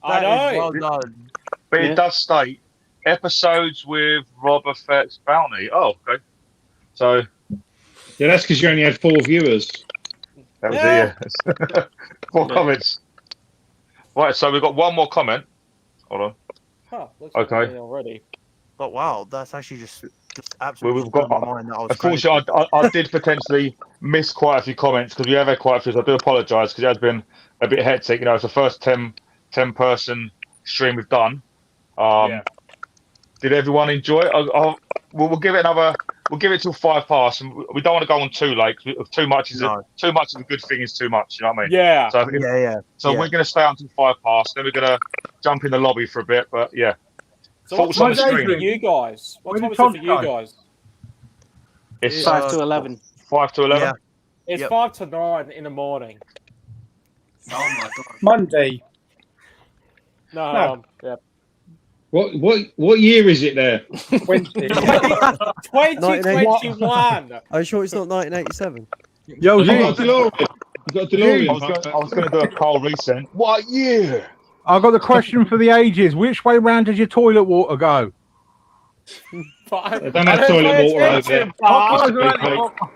I That is know. well done. But Yeah. it does state episodes with Rob Affects Bounty. Oh, okay. So Yeah, that's because you only had 4 viewers. that was Yeah. it. Yeah. 4 comments. Right, so we've got one more comment. Hold on. Huh, looks Okay. like me already. But wow, that's actually just Well, absolutely we've got. blew my mind that I was Unfortunately, I did potentially miss quite a few comments because we have had quite a few. So I do apologise because it has been a bit hectic. You know, it's the first 10 person stream we've done. Yeah. Did everyone enjoy it? We'll give it another. We'll give it till 5 past, and we don't want to go on too late. Too much is No. too much of a good thing is too much. You know what I mean? Yeah. So Yeah. So Yeah. we're going to stay until 5 past. Then we're going to jump in the lobby for a bit. But yeah, So what thoughts on time the is it for stream? you guys? What Where time did is it for Tom you go? guys? It's 5 to 11. 5 to 11. Yeah. It's Yep. 5 to 9 in the morning. Oh my god. Monday. No. Yeah. What year is it there? 20. 2021. Are you sure it's not 1987? Yo, You got a G, DeLorean. You got a DeLorean. I was going to do a Carl Recent. What year? I got the question for the ages. Which way round does your toilet water go? They don't have toilet water over there.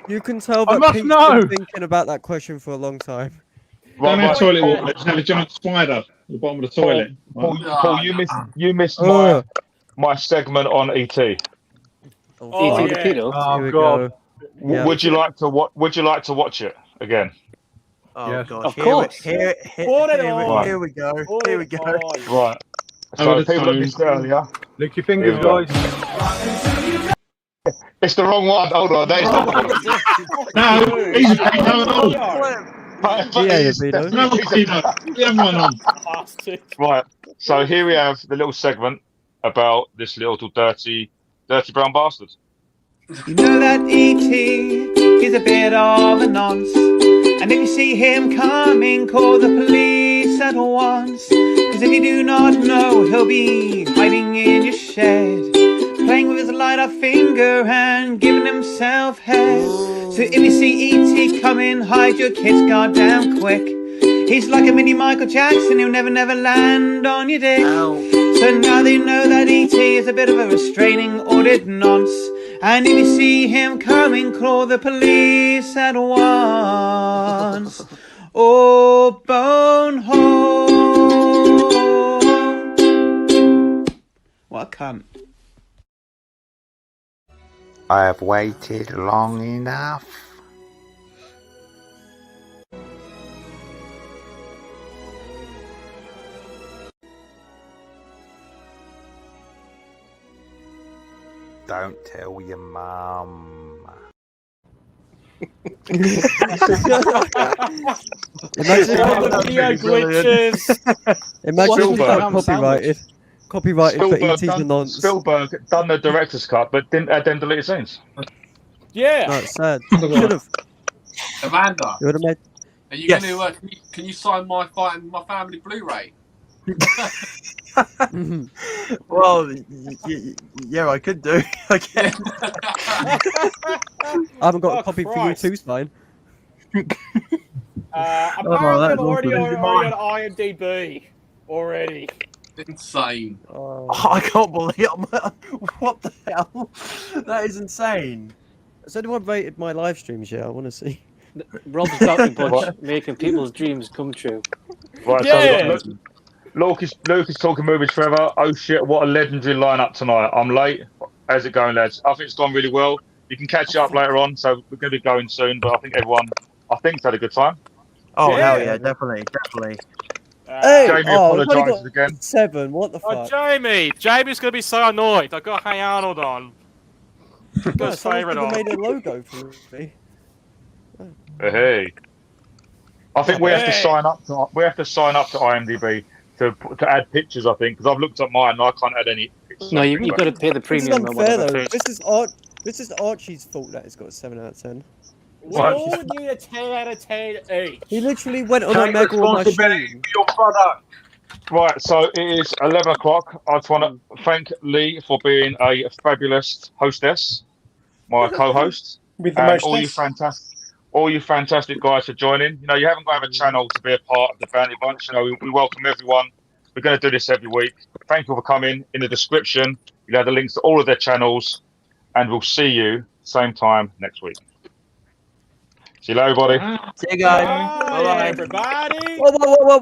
You can tell I that must Pete's know. been thinking about that question for a long time. Don't have Right. toilet water. They just have a giant spider at the bottom of the toilet. Paul, you missed Oh. my segment on ET. Oh, E.T. the yeah. Kiddo. Oh, Here we God. go. Yeah. Would you like to watch it again? Oh Yes. gosh. Of course. Put it on. Here we go. Put Here we it go. on. Right. Over So the people that phone. missed earlier. Lick your fingers, Here we go. guys. It's the wrong one. Hold on. That is the wrong one. No, he's a pedo. Yeah, Vito. No, pedo. The other one on. Bastard. Right. So here we have the little segment about this little dirty brown bastard. You know that E.T. is a bit of a nonce. And if you see him coming, call the police at once. Cause if you do not know, he'll be hiding in your shed, playing with his lighter finger and giving himself head. So if you see E.T. coming, hide your kids goddamn quick. He's like a mini Michael Jackson, he'll never land on your dick. So now they know that E.T. is a bit of a restraining ordered nonce. And if you see him coming, call the police at once. Oh, bone home. What a cunt. I have waited long enough. Don't tell your mum. Imagine Video glitches. Imagine if Spielberg. that copyrighted for E.T. the nonce. Spielberg done the director's cut, but didn't add them deleted scenes. Yeah. That's sad. Should have. Evander, You would have made. are you Yes. going to? Can you sign my family Blu-ray? Well, yeah, I could do. I can. I haven't got Oh, a copy Christ. for you too, Spine. Apparently, that's I'm already awesome. on IMDb already. Insane. Oh. I can't believe it. What the hell? That is insane. Has anyone rated my live streams yet? I want to see. Rob's got the bunch making people's dreams come true. Right, Yeah. so Luke is talking movies forever. Oh shit, what a legendary lineup tonight. I'm late. How's it going, lads? I think it's gone really well. You can catch up later on, so we're going to be going soon, but I think everyone's had a good time. Oh hell Yeah. yeah, definitely. Hey, Jamie I've only apologises got again. 7. What the Oh, fuck? Jamie's gonna be so annoyed. I got Hey Arnold on. No, His someone's favourite even on. made a logo for me. Hey. I think we have to sign up to IMDb to add pictures. I think because I've looked at mine and I can't add any pictures. No, you've got to pay the This is premium or unfair whatever. though. This is Archie's fault that it's got a 7 out of 10. We all need a 10 out of 10 each. He literally went on Take a mega on my responsibility stream. for your product. Right, so it is 11 o'clock. I just want to thank Lee for being a fabulous hostess, my co-host, With the and mostess. all you fantastic guys for joining. You know, you haven't got to have a channel to be a part of the Bounty Bunch. You know, we welcome everyone. We're going to do this every week. Thank you for coming. In the description, you'll have the links to all of their channels, and we'll see you same time next week. See you later, everybody. See you guys. Bye, Bye-bye. everybody. Whoa.